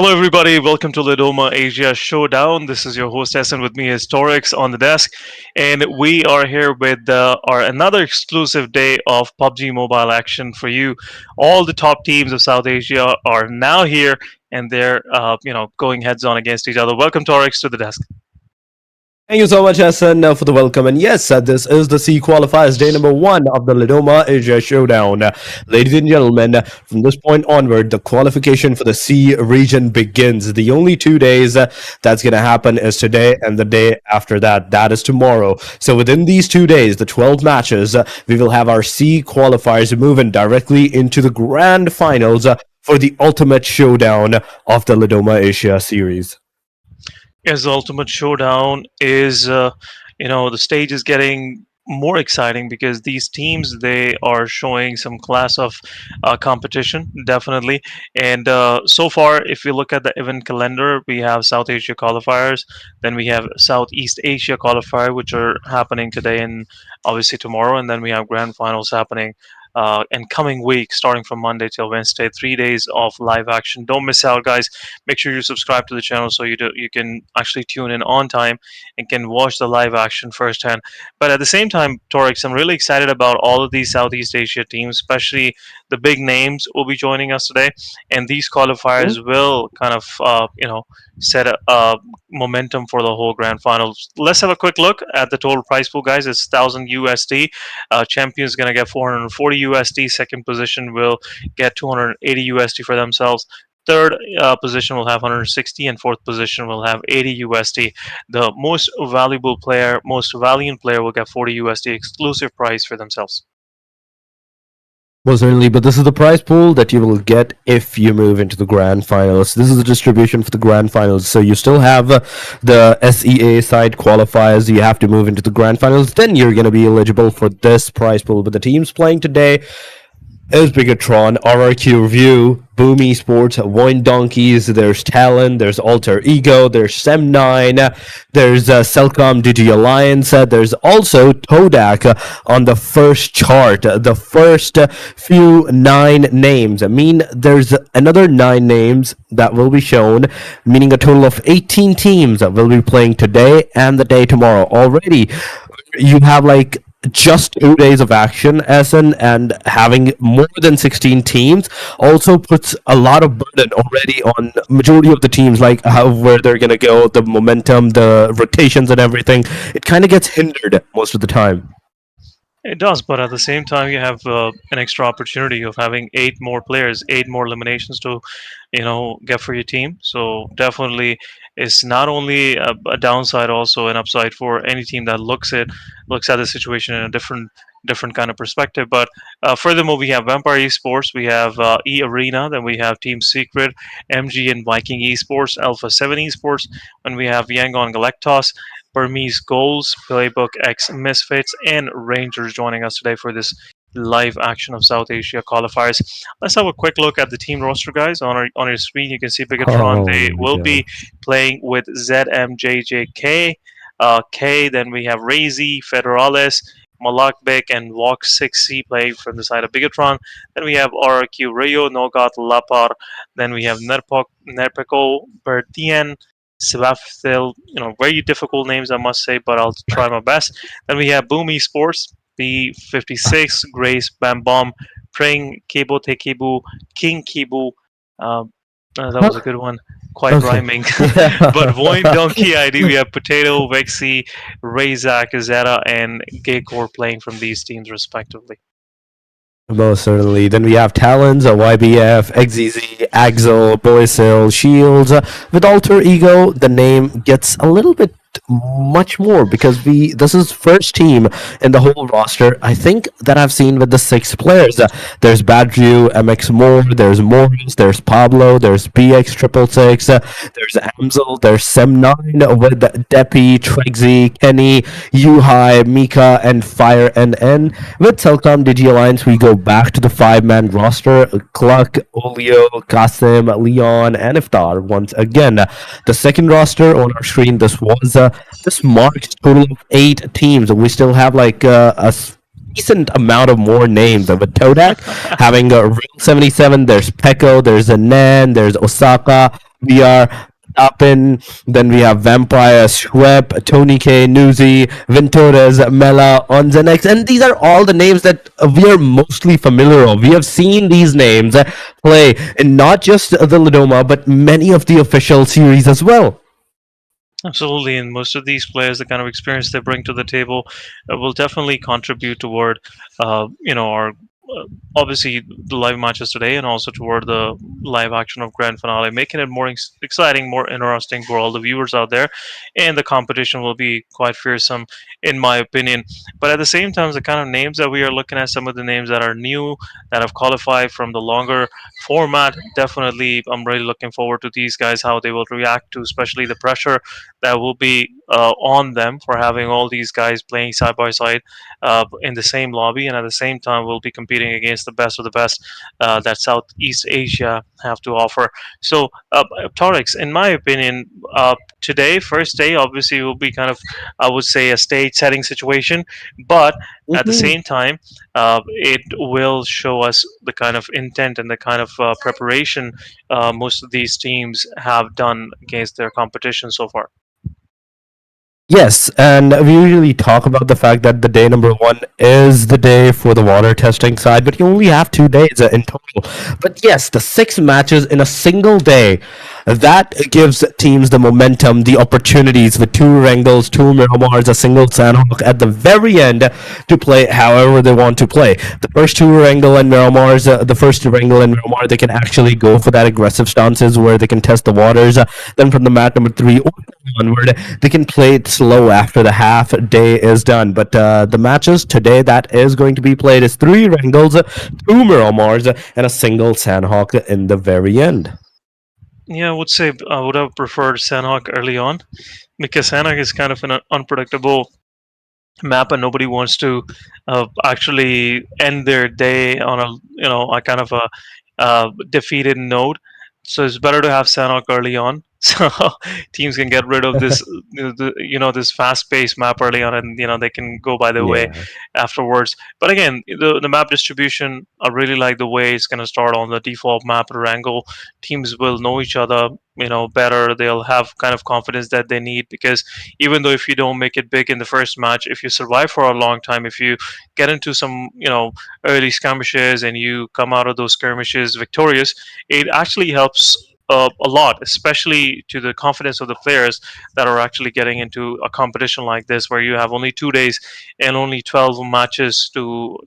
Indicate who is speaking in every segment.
Speaker 1: Hello, everybody. Welcome to Lidoma Asia Showdown. This is your host, and with me is Torix on the desk. And we are here with our another exclusive day of PUBG Mobile action for you. All the top teams of South Asia are now here and they're, going heads on against each other. Welcome, Torix, to the desk.
Speaker 2: Thank you so much, Hassan, for the welcome. And yes, this is the C qualifiers, day number 1 of the Lidoma Asia Showdown. Ladies and gentlemen, from this point onward, the qualification for the C region begins. The only 2 days that's going to happen is today and the day after that. That is tomorrow. So within these 2 days, the 12 matches, we will have our C qualifiers moving directly into the grand finals for the ultimate showdown of the Lidoma Asia series.
Speaker 1: As the ultimate showdown is, the stage is getting more exciting because these teams, they are showing some class of competition, definitely. And so far, if we look at the event calendar, we have South Asia qualifiers, then we have Southeast Asia qualifier, which are happening today and obviously tomorrow, and then we have grand finals happening and coming week, starting from Monday till Wednesday. 3 days of live action. Don't miss out, guys. Make sure you subscribe to the channel so you can actually tune in on time and can watch the live action firsthand. But at the same time, Torix, I'm really excited about all of these Southeast Asia teams, especially the big names will be joining us today, and these qualifiers will kind of set a momentum for the whole grand finals. Let's have a quick look at the total prize pool, guys. It's 1,000 USD. Champion is going to get 440 USD. Second position will get 280 USD for themselves. Third position will have 160, and fourth position will have 80 USD. The most valuable player, most valiant player will get 40 USD exclusive prize for themselves.
Speaker 2: Well, certainly, but this is the prize pool that you will get if you move into the grand finals. This is the distribution for the grand finals. So you still have the SEA side qualifiers. You have to move into the grand finals. Then you're going to be eligible for this prize pool. But the teams playing today is BIGETRON, RRQ Review, Boom Esports, VOIN Donkeys, there's TALON, there's ALTEREGO, there's SEM9, there's CELCOMDIGI Alliance, there's also TODAK on the first chart. The first few 9 names. I mean, there's another 9 names that will be shown, meaning a total of 18 teams that will be playing today and the day tomorrow. Already, you have like just 2 days of action, Essen, and having more than 16 teams also puts a lot of burden already on majority of the teams, like where they're going to go, the momentum, the rotations and everything. It kind of gets hindered most of the time.
Speaker 1: It does, but at the same time, you have an extra opportunity of having 8 more players, 8 more eliminations to, get for your team. So definitely, it's not only a downside, also an upside for any team that looks at the situation in a different kind of perspective. But furthermore, we have Vampire Esports, we have E Arena, then we have Team Secret, MG and Viking Esports, Alpha 7 Esports, and we have YANGON Galacticos, BURMESE GHOULS, PLAYBOOKxMISFIT, and Rangers joining us today for this live action of South Asia qualifiers. Let's have a quick look at the team roster, guys. On your screen, you can see BIGETRON. They will be playing with ZMJJK, K. Then we have Razy, Federales, Malakbek, and Walk6C playing from the side of BIGETRON. Then we have RRQ Rio, Nogat, Lapar. Then we have Nerpeko, Bertien, Sebafthil, very difficult names, I must say, but I'll try my best. Then we have Boom Esports, B56, Grace, Bam Bomb, Praying, Kebo Tekibu, King Kibu. That was a good one, quite rhyming. But VOIN Donkey ID, we have Potato, Vexi, Razak, Zeta, and Gaycore playing from these teams respectively.
Speaker 2: Most certainly. Then we have Talons, YBF, XZZ, Axel, Boysil, Shields. With ALTEREGO, the name gets a little bit much more because this is first team in the whole roster I think that I've seen with the 6 players. There's Badru, MX Moore, there's Morris, there's Pablo, there's BX666, there's Amzel, there's Sem9 with Depi, Trexy, Kenny, Yuhai, Mika, and Fire NN. With CELCOMDIGI Alliance, we go back to the 5-man roster: Cluck, Olio, Qasim, Leon, and Iftar once again. The second roster on our screen, this marks a total of 8 teams. We still have like a decent amount of more names. With TODAK having Real 77, there's Peko, there's Anan, there's Osaka, We are Tapin, then we have Vampire, Schwepp, Tony K, Newsy, Ventores, Mela, Onzenex, and these are all the names that we are mostly familiar of. We have seen these names play in not just the Lidoma, but many of the official series as well.
Speaker 1: Absolutely, and most of these players, the kind of experience they bring to the table, will definitely contribute toward, our obviously the live matches today, and also toward the live action of grand finale, making it more exciting, more interesting for all the viewers out there, and the competition will be quite fearsome, in my opinion. But at the same time, the kind of names that we are looking at, some of the names that are new, that have qualified from the longer format, definitely, I'm really looking forward to these guys, how they will react to, especially the pressure that will be on them for having all these guys playing side by side in the same lobby, and at the same time we'll be competing against the best of the best that Southeast Asia have to offer. So, Torix, in my opinion, today, first day, obviously will be kind of, I would say, a stage setting situation, but at the
Speaker 2: Mhm.
Speaker 1: same time, it will show us the kind of intent and the kind of preparation most of these teams have done against their competition so far.
Speaker 2: Yes, and we usually talk about the fact that the day number one is the day for the water testing side, but you only have 2 days in total. But yes, the 6 matches in a single day, that gives teams the momentum, the opportunities with 2 Erangels, 2 Miramars, a single Sanhok at the very end to play however they want to play. The first 2 Erangel and Miramars, the first Erangel and Miramar, they can actually go for that aggressive stances where they can test the waters. Then from the mat number 3 onward, they can play it slow after the half day is done. But the matches today that is going to be played is 3 Erangels, 2 Miramars, and a single Sanhok in the very end.
Speaker 1: Yeah, I would say I would have preferred Sanhok early on, because Sanhok is kind of an unpredictable map, and nobody wants to actually end their day on a kind of a defeated note. So it's better to have Sanhok early on, so teams can get rid of this this fast-paced map early on, and they can go by their way
Speaker 2: Yeah.
Speaker 1: afterwards. But again, the map distribution, I really like the way it's going to start on the default map at Erangel. Teams will know each other better. They'll have kind of confidence that they need, because even though if you don't make it big in the first match, if you survive for a long time, if you get into some early skirmishes and you come out of those skirmishes victorious, it actually helps a lot, especially to the confidence of the players that are actually getting into a competition like this, where you have only 2 days and only 12 matches to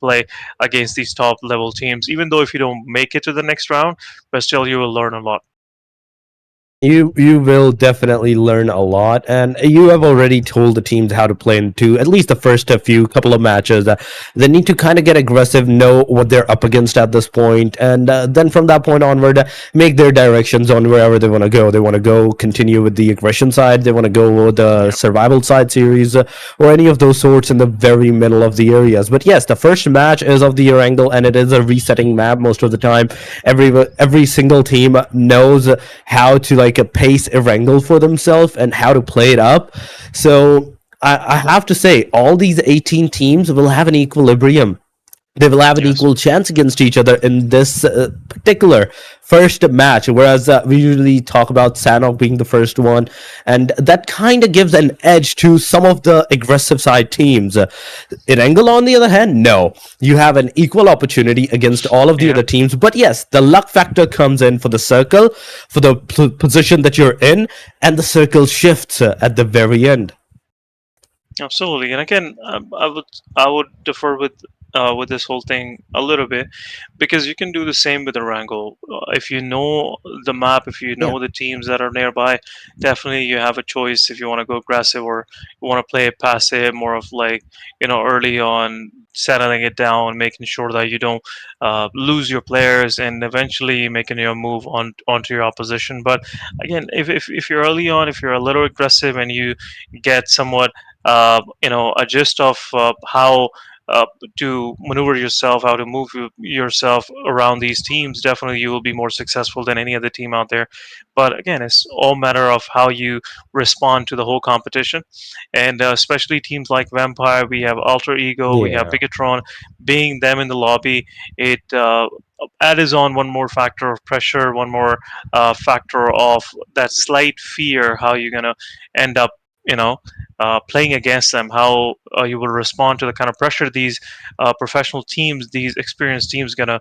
Speaker 1: play against these top level teams. Even though if you don't make it to the next round, but still you will learn a lot.
Speaker 2: You will definitely learn a lot, and you have already told the teams how to play into at least the first few couple of matches. They need to kind of get aggressive, know what they're up against at this point, and then from that point onward, make their directions on wherever they want to go. They want to go continue with the aggression side. They want to go with the
Speaker 1: Yeah.
Speaker 2: survival side series, or any of those sorts in the very middle of the areas. But yes, the first match is of the year angle, and it is a resetting map most of the time. Every single team knows how to like pace Erangel for themselves and how to play it up. So I have to say, all these 18 teams will have an equilibrium. They will have an
Speaker 1: Yes.
Speaker 2: equal chance against each other in this particular first match. Whereas we usually talk about Sanhok being the first one, and that kind of gives an edge to some of the aggressive side teams. In Engel, on the other hand, no. You have an equal opportunity against all of the
Speaker 1: Yeah.
Speaker 2: other teams. But yes, the luck factor comes in for the circle, for the position that you're in, and the circle shifts at the very end.
Speaker 1: Absolutely, and again, I would defer with this whole thing a little bit, because you can do the same with Erangel. If you know the map, if you
Speaker 2: Yeah.
Speaker 1: know the teams that are nearby, definitely you have a choice if you want to go aggressive or you want to play it passive, more of like early on settling it down, making sure that you don't lose your players, and eventually making your move onto your opposition. But again, if you're early on, if you're a little aggressive and you get somewhat a gist of how uh, to maneuver yourself, how to move yourself around these teams, definitely you will be more successful than any other team out there. But again, it's all matter of how you respond to the whole competition, and especially teams like Vampire, we have Alter Ego, we have
Speaker 2: Yeah.
Speaker 1: Bigetron. Being them in the lobby, it adds on one more factor of pressure, one more factor of that slight fear how you're gonna end up, you know, playing against them, how you will respond to the kind of pressure these professional teams, these experienced teams, gonna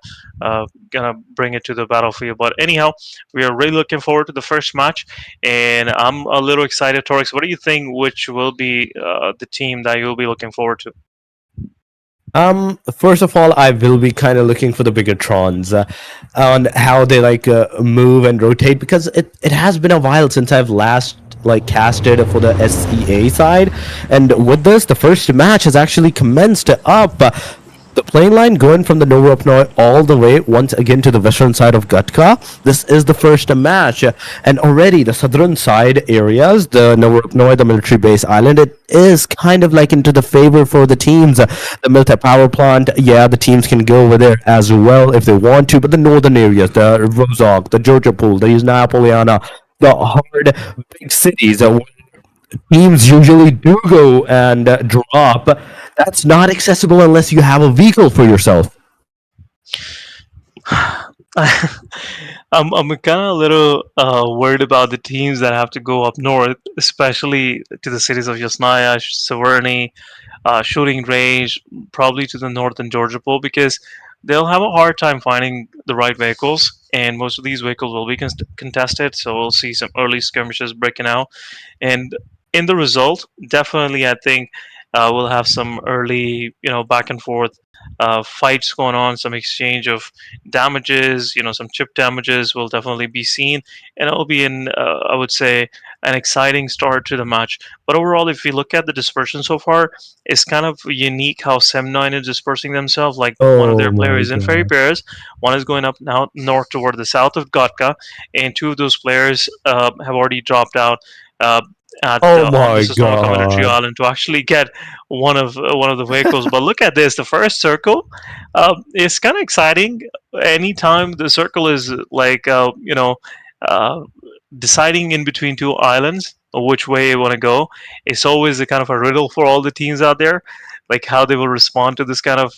Speaker 1: bring it to the battlefield. But anyhow, we are really looking forward to the first match, and I'm a little excited. Torix, what do you think? Which will be the team that you'll be looking forward to?
Speaker 2: First of all, I will be kind of looking for the Bigotrons on how they like move and rotate, because it has been a while since I've last like casted for the SEA side, and with this, the first match has actually commenced up. The plane line going from the Novorupnoi all the way once again to the western side of Gatka. This is the first match, and already the southern side areas, the Novorupnoi, the military base island, it is kind of like into the favor for the teams. The Milta power plant, yeah, the teams can go over there as well if they want to, but the northern areas, the Rozog, the Georgia Pool, the Yuzna Poliana, the hard big cities, teams usually do go and drop. That's not accessible unless you have a vehicle for yourself.
Speaker 1: I'm kind of a little worried about the teams that have to go up north, especially to the cities of Yasnaya, Severny, Shooting Range, probably to the northern Georgia Pole, because they'll have a hard time finding the right vehicles, and most of these vehicles will be contested. So we'll see some early skirmishes breaking out, and in the result, definitely, I think we'll have some early, back and forth fights going on, some exchange of damages, some chip damages will definitely be seen, and it'll be I would say, an exciting start to the match. But overall, if you look at the dispersion so far, it's kind of unique how Sem9 is dispersing themselves. Like one of
Speaker 2: Oh
Speaker 1: their
Speaker 2: my
Speaker 1: players in Ferry
Speaker 2: god.
Speaker 1: Pairs, one is going up now north toward the south of Gotka, and two of those players have already dropped out. Uh, at
Speaker 2: Oh
Speaker 1: on the
Speaker 2: my
Speaker 1: Sasnoka military
Speaker 2: god.
Speaker 1: island to actually get one of the vehicles. But look at this, the first circle. It's kind of exciting. Anytime the circle is like uh, deciding in between two islands or which way you want to go, it's always a kind of a riddle for all the teams out there, like how they will respond to this kind of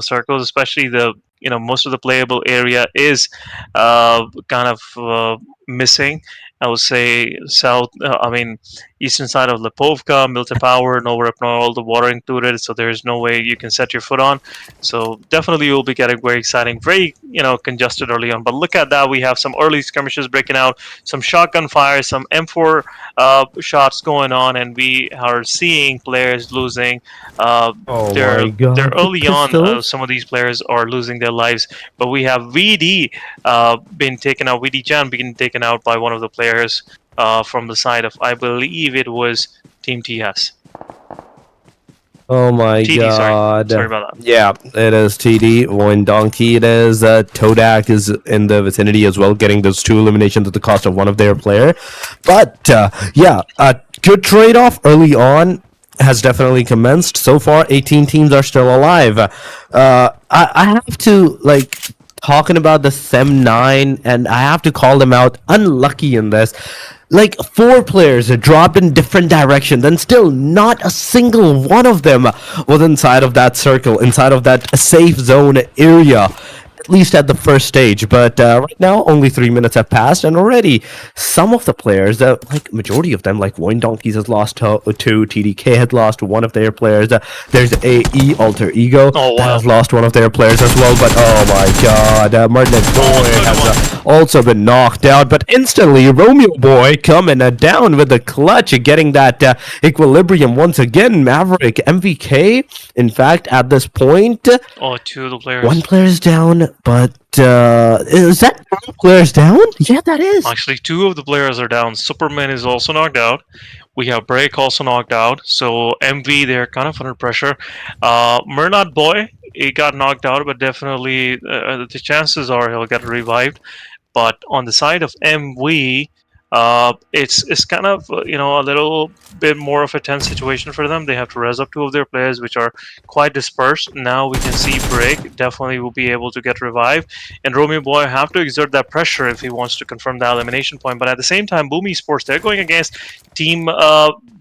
Speaker 1: circles, especially the most of the playable area is kind of missing. I would say south. I mean, eastern side of Lipovka, Milta Power, Novorupno, all the water included. So there's no way you can set your foot on. So definitely you'll be getting very exciting, very congested early on. But look at that, we have some early skirmishes breaking out, some shotgun fire, some M4 shots going on, and we are seeing players losing.
Speaker 2: Oh
Speaker 1: They're
Speaker 2: my
Speaker 1: they're
Speaker 2: god. The
Speaker 1: early on.
Speaker 2: pistols?
Speaker 1: Some of these players are losing their lives, but we have VD been taken out. VD Jan being taken out by one of the players from the side of, I believe it was Team TS.
Speaker 2: Oh my
Speaker 1: TD, sorry. Sorry
Speaker 2: god.
Speaker 1: about
Speaker 2: Yeah, it is TD. Voin Donkey it is. Todak is in the vicinity as well, getting those two eliminations at the cost of one of their player. But yeah, a good trade-off early on has definitely commenced. So far, 18 teams are still alive. I have to like talking about the Sem 9, and I have to call them out unlucky in this. Like four players dropped in different directions, and still not a single one of them was inside of that circle, inside of that safe zone area, at least at the first stage. But right now, only 3 minutes have passed, and already some of the players, like majority of them, like Voin Donkeys has lost two, TDK had lost one of their players. There's AE Alter Ego
Speaker 1: that. Oh
Speaker 2: that
Speaker 1: wow.
Speaker 2: has lost one of their players as well. But oh my god, Martin
Speaker 1: Oh,
Speaker 2: Boy
Speaker 1: good one.
Speaker 2: has also been knocked out. But instantly, Romeo Boy coming down with the clutch, getting that equilibrium once again. Maverick, MVK. In fact, at this point,
Speaker 1: Oh, two of the
Speaker 2: one
Speaker 1: players.
Speaker 2: player is down, but is that two players down? Yeah, that is.
Speaker 1: Actually, two of the players are down. Superman is also knocked out. We have Break also knocked out. So MV, they're kind of under pressure. Murnat Boy, he got knocked out, but definitely the chances are he'll get revived. But on the side of MV, It's kind of a little bit more of a tense situation for them. They have to res up two of their players, which are quite dispersed. Now we can see Brick definitely will be able to get revived, and Romeo Boy have to exert that pressure if he wants to confirm that elimination point. But at the same time, BURMESE Esports, they're going against Team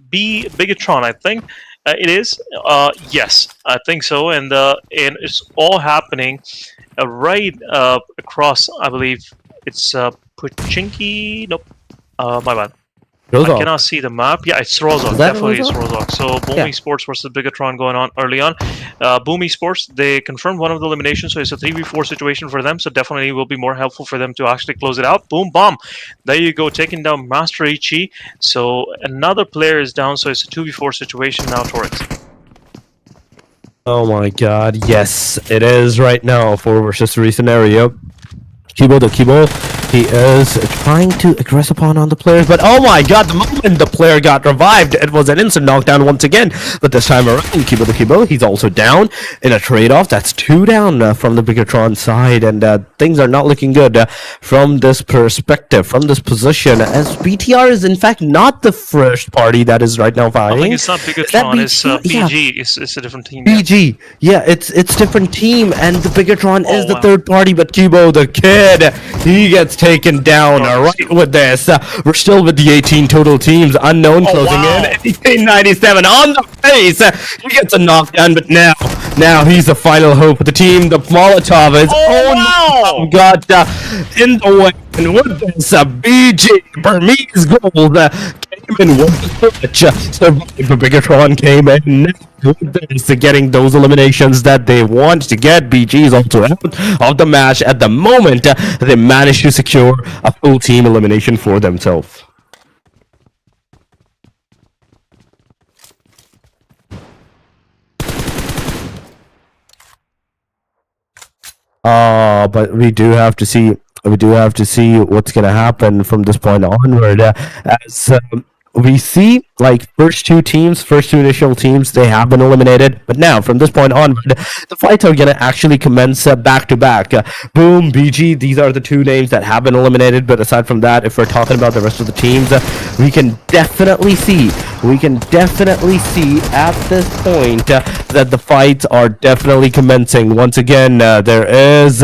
Speaker 1: B BIGETRON, I think. It is. Yes, I think so, and it's all happening right across. I believe it's Puchinki. Nope. My bad. I
Speaker 2: Rozok.
Speaker 1: cannot see the map. Yeah, it's Rozok.
Speaker 2: Is that
Speaker 1: Definitely it's
Speaker 2: Rozok?
Speaker 1: Rozok. So
Speaker 2: Yeah.
Speaker 1: BURMESE Esports versus BIGETRON going on early on. BURMESE Esports, they confirmed one of the eliminations, so it's a 3v4 situation for them. So definitely will be more helpful for them to actually close it out. Boom, bomb. There you go, taking down Master Ichi. So another player is down, so it's a 2v4 situation now, Torix.
Speaker 2: Oh my god, yes, it is right now, 4 versus 3 scenario. Kibo, he is trying to aggress upon on the players, but oh my god, the moment the player got revived, it was an instant knockdown once again. But this time around, Kibo, he's also down in a trade-off. That's 2 down from the BIGETRON side, and things are not looking good from this perspective, from this position, as BTR is in fact not the first party that is right now
Speaker 1: I
Speaker 2: fighting.
Speaker 1: think it's not BIGETRON, it's PG. It's a different team. Yeah.
Speaker 2: PG, yeah, it's different team, and the BIGETRON is the
Speaker 1: wow.
Speaker 2: third party, but Kibo, the kid, he gets taken down right with this. We're still with the 18 total teams. Unknown closing
Speaker 1: wow.
Speaker 2: in. 1897 on the face. He gets a knockdown, but now he's the final hope of the team. The Molotov is
Speaker 1: wow.
Speaker 2: God in the way. And with this, BG Burmese gold came in with the switch. So BIGETRON came in with this, getting those eliminations that they want to get. BG is also out of the match at the moment. They managed to secure a full team elimination for themselves. But we do have to see what's gonna happen from this point onward. As we see, like, first two initial teams, they have been eliminated. But now, from this point onward, the fights are gonna actually commence back to back. Boom, BG, these are the two names that have been eliminated. But aside from that, if we're talking about the rest of the teams, we can definitely see at this point that the fights are definitely commencing. Once again, there is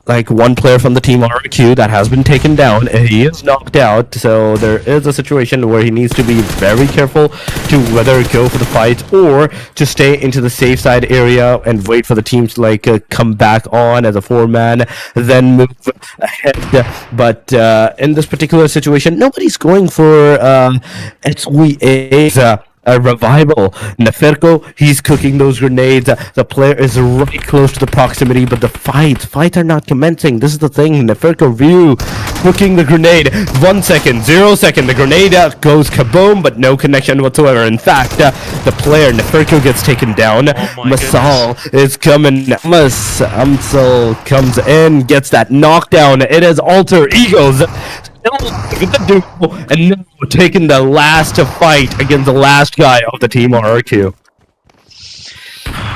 Speaker 2: like one player from the team RQ that has been taken down. He is knocked out, so there is a situation where he needs to be very careful to whether go for the fight or to stay into the safe side area and wait for the team to come back on as a 4-man, then move ahead. But in this particular situation, nobody's going for SWA's a revival. Neferko, he's cooking those grenades. The player is right close to the proximity, but the fights are not commencing. This is the thing. Neferko Ryu cooking the grenade. 1 second, 0 second. The grenade goes kaboom, but no connection whatsoever. In fact, the player Neferko gets taken down. Masal is coming. Amsal comes in, gets that knockdown. It is alter egos. And now taking the last fight against the last guy of the team RQ.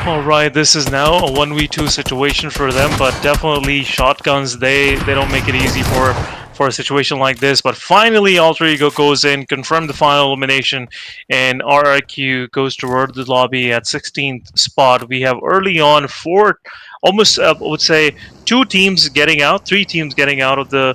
Speaker 1: Alright, this is now a 1v2 situation for them, but definitely shotguns, they don't make it easy for a situation like this. But finally, Alter Ego goes in, confirmed the final elimination, and RRQ goes toward the lobby at 16th spot. We have early on almost I would say 2 teams getting out, 3 teams getting out of the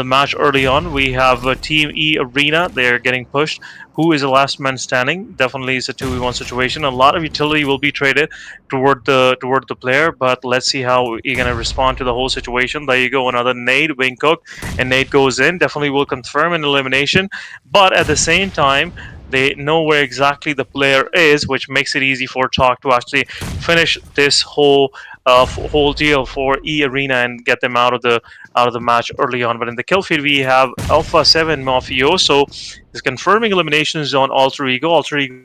Speaker 1: match early on. We have Team E Arena, they're getting pushed. Who is the last man standing? Definitely is a 2v1 situation. A lot of utility will be traded toward the player, but let's see how you're gonna respond to the whole situation. There you go, another nade, wing cook, and nade goes in. Definitely will confirm an elimination, but at the same time, they know where exactly the player is, which makes it easy for Talk to actually finish this whole deal for E Arena and get them out of the match early on. But in the kill feed, we have Alpha 7 Mafioso is confirming eliminations on Alter Ego. Alter Ego.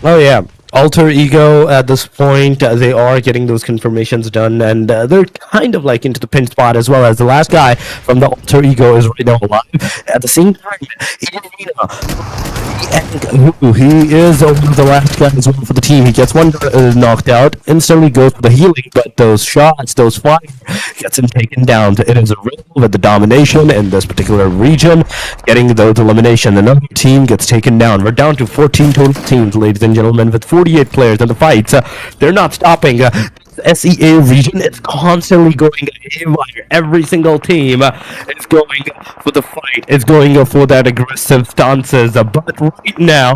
Speaker 2: Oh yeah. Alter Ego at this point, they are getting those confirmations done, and they're kind of like into the pin spot as well as the last guy from the Alter Ego is right now alive. At the same time, he is one of the last guys as well for the team. He gets one knocked out, instantly goes for the healing, but those shots, those fire, gets him taken down. It is a riddle with the domination in this particular region, getting those elimination. Another team gets taken down. We're down to 14 total teams, ladies and gentlemen, with 48 players in the fights. They're not stopping. SEA region is constantly going haywire. Every single team is going for the fight, is going for that aggressive stances. But right now,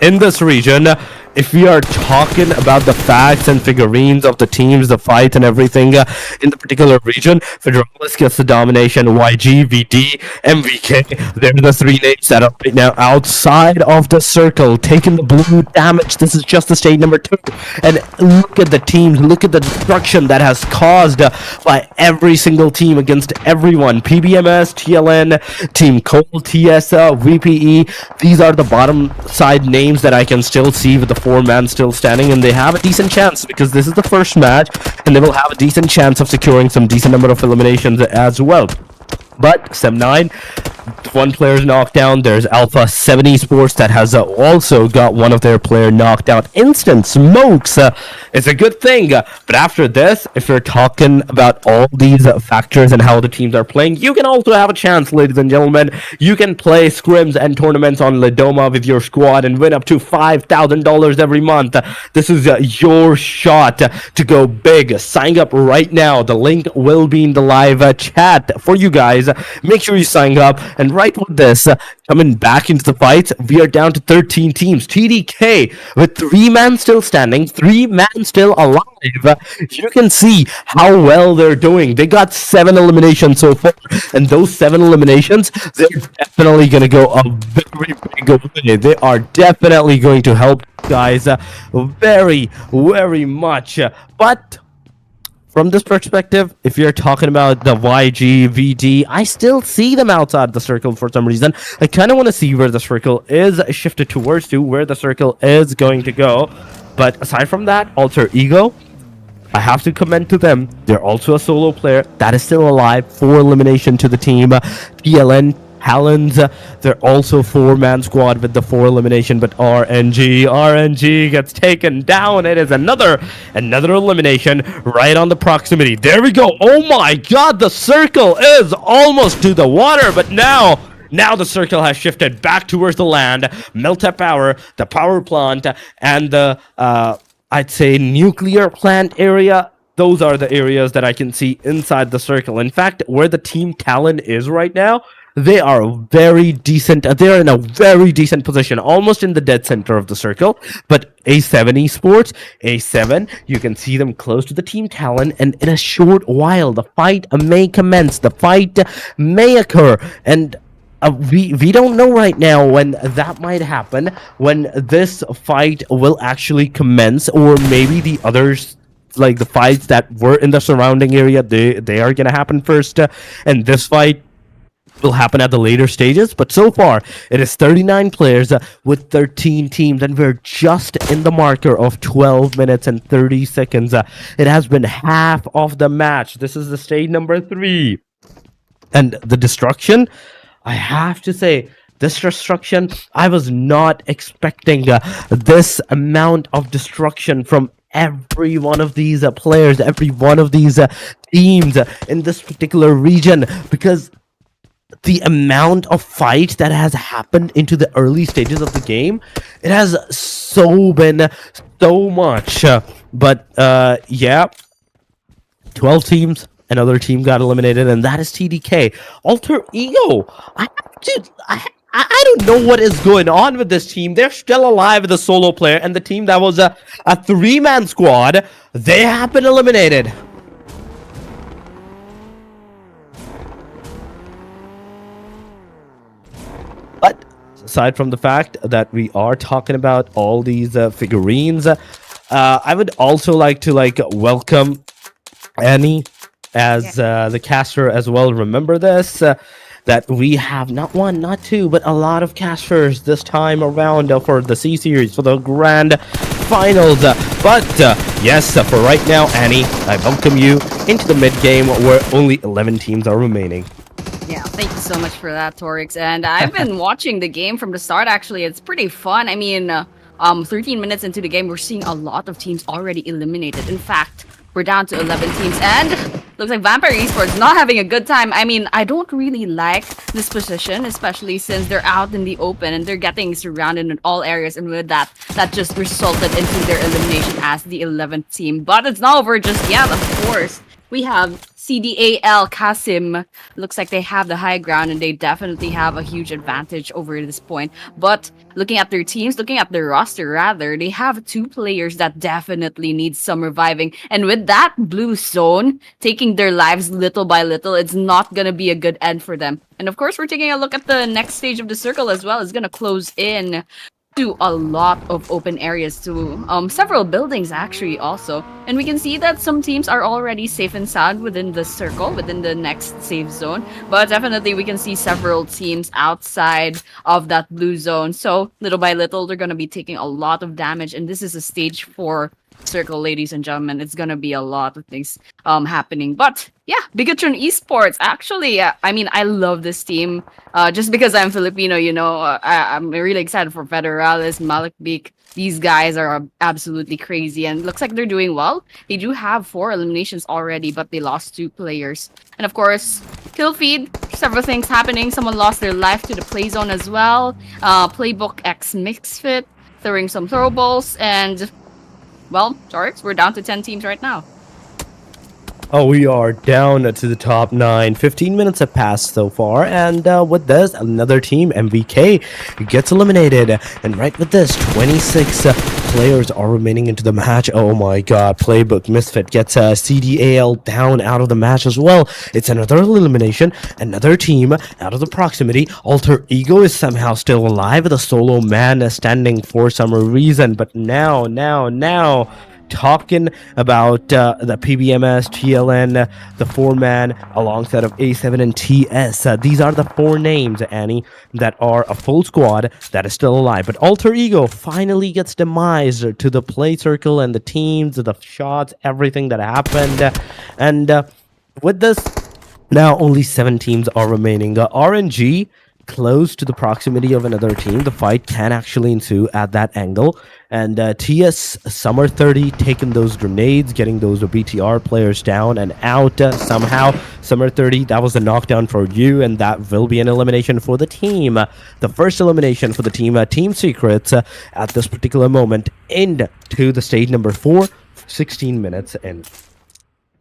Speaker 2: in this region, if we are talking about the facts and figurines of the teams, the fights and everything in the particular region, Federalis gets the domination, YG, VD, MVK, they're the three names that are right now outside of the circle, taking the blue damage. This is just the stage number 2. And look at the teams, look at the destruction that has caused by every single team against everyone. PBMS, TLN, Team Cole, TS, VPE, these are the bottom side names that I can still see with the 4-man still standing, and they have a decent chance because this is the first match, and they will have a decent chance of securing some decent number of eliminations as well. But 7-9, one player's knocked down. There's Alpha 7 Esports that has also got one of their player knocked out. Instant smokes. It's a good thing. But after this, if you're talking about all these factors and how the teams are playing, you can also have a chance, ladies and gentlemen. You can play scrims and tournaments on Lidoma with your squad and win up to $5,000 every month. This is your shot to go big. Sign up right now. The link will be in the live chat for you guys. Make sure you sign up. And right with this, coming back into the fight, we are down to 13 teams. TDK with 3-man still standing, 3-man still alive. You can see how well they're doing. They got 7 eliminations so far, and those 7 eliminations, they're definitely going to go a very big way. They are definitely going to help guys very, very much. But from this perspective, if you're talking about the YG, VD, I still see them outside the circle for some reason. I kind of want to see where the circle is shifted towards to, where the circle is going to go. But aside from that, Alter Ego, I have to commend to them. They're also a solo player that is still alive. 4 elimination to the team. PLN, Talons, they're also 4-man squad with the 4 elimination, but RNG gets taken down. It is another elimination right on the proximity. There we go. Oh my god, the circle is almost to the water, but now the circle has shifted back towards the land. Melta Power, the power plant, and the I'd say nuclear plant area. Those are the areas that I can see inside the circle. In fact, where the team Talon is right now, they are very decent. They're in a very decent position, almost in the dead center of the circle. But A7 Esports, A7, you can see them close to the team Talon, and in a short while, the fight may commence. The fight may occur, and we don't know right now when that might happen, when this fight will actually commence, or maybe the others, like the fights that were in the surrounding area, they are gonna happen first, and this fight will happen at the later stages. But so far it is 39 players with 13 teams, and we're just in the marker of 12 minutes and 30 seconds. It has been half of the match. This is the stage number 3, and the destruction, I have to say, this destruction, I was not expecting this amount of destruction from every one of these players, every one of these teams in this particular region, because the amount of fight that has happened into the early stages of the game, it has been so much. But yeah, 12 teams, another team got eliminated, and that is TDK. Alter Ego, I don't know what is going on with this team. They're still alive with a solo player, and the team that was a 3-man squad, they have been eliminated. But aside from the fact that we are talking about all these figurines, I would also like to welcome Annie as the caster as well. Remember this, that we have not 1, not 2, but a lot of casters this time around for the C series, for the grand finals. But yes, for right now, Annie, I welcome you into the mid game where only 11 teams are remaining.
Speaker 3: Yeah, thank you so much for that, Torix. And I've been watching the game from the start. Actually, it's pretty fun. I mean, 13 minutes into the game, we're seeing a lot of teams already eliminated. In fact, we're down to 11 teams, and looks like Vampire Esports not having a good time. I mean, I don't really like this position, especially since they're out in the open and they're getting surrounded in all areas. And with that, that just resulted into their elimination as the 11th team. But it's not over just yet, of course. We have CDAL Kasim. Looks like they have the high ground and they definitely have a huge advantage over this point. But looking at their teams, looking at their roster rather, they have two players that definitely need some reviving. And with that blue zone taking their lives little by little, it's not going to be a good end for them. And of course, we're taking a look at the next stage of the circle as well. It's going to close in to a lot of open areas, to several buildings actually also. And we can see that some teams are already safe and sound within the circle, within the next safe zone. But definitely we can see several teams outside of that blue zone. So little by little, they're going to be taking a lot of damage. And this is a stage 4 circle, ladies and gentlemen. It's gonna be a lot of things happening. But yeah, BIGETRON Esports, actually, I mean, I love this team. Just because I'm Filipino, you know, I'm really excited for Federalis, Malakbik. These guys are absolutely crazy, and it looks like they're doing well. They do have 4 eliminations already, but they lost 2 players. And of course, kill feed, several things happening. Someone lost their life to the play zone as well. PLAYBOOKxMISFIT throwing some throw balls, and well, Torix, we're down to 10 teams right now.
Speaker 2: Oh, we are down to the top 9. 15 minutes have passed so far, and with this, another team, MVK, gets eliminated. And right with this, 26 players are remaining into the match. Oh my god, PLAYBOOKxMISFIT gets CDAL down out of the match as well. It's another elimination, another team out of the proximity. ALTEREGO is somehow still alive with a solo man standing for some reason, but now, talking about the PBMS, TLN, the 4-man, alongside of A7 and TS. These are the 4 names, Annie, that are a full squad that is still alive. But ALTEREGO finally gets demised to the play circle and the teams, the shots, everything that happened. And with this, now only 7 teams are remaining. RNG close to the proximity of another team. The fight can actually ensue at that angle. And TS Summer 30 taking those grenades, getting those BTR players down and out somehow. Summer 30, that was a knockdown for you, and that will be an elimination for the team. The first elimination for the team, Team Secrets, at this particular moment, into the stage number 4, 16 minutes in.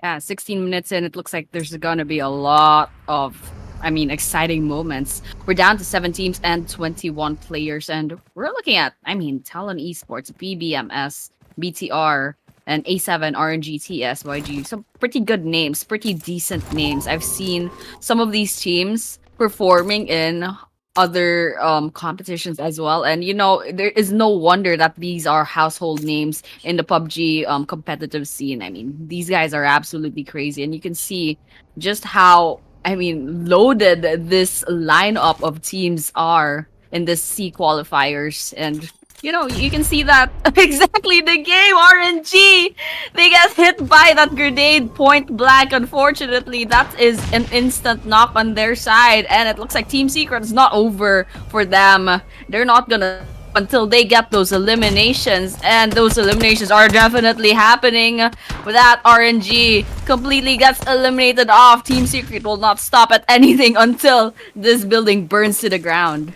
Speaker 3: Yeah, 16 minutes in, it looks like there's gonna be a lot of exciting moments. We're down to 7 teams and 21 players, and we're looking at, TALON Esports, BBMS, BTR, and A7, RNG, TS, YG. Some pretty good names, pretty decent names. I've seen some of these teams performing in other competitions as well, and you know, there is no wonder that these are household names in the PUBG competitive scene. I mean, these guys are absolutely crazy, and you can see just how loaded this lineup of teams are in this C qualifiers. And you know, you can see that exactly the game. RNG, they get hit by that grenade point blank. Unfortunately, that is an instant knock on their side, and it looks like Team Secret is not over for them. They're not gonna until they get those eliminations, and those eliminations are definitely happening. With that, RNG completely gets eliminated off. Team Secret will not stop at anything until this building burns to the ground.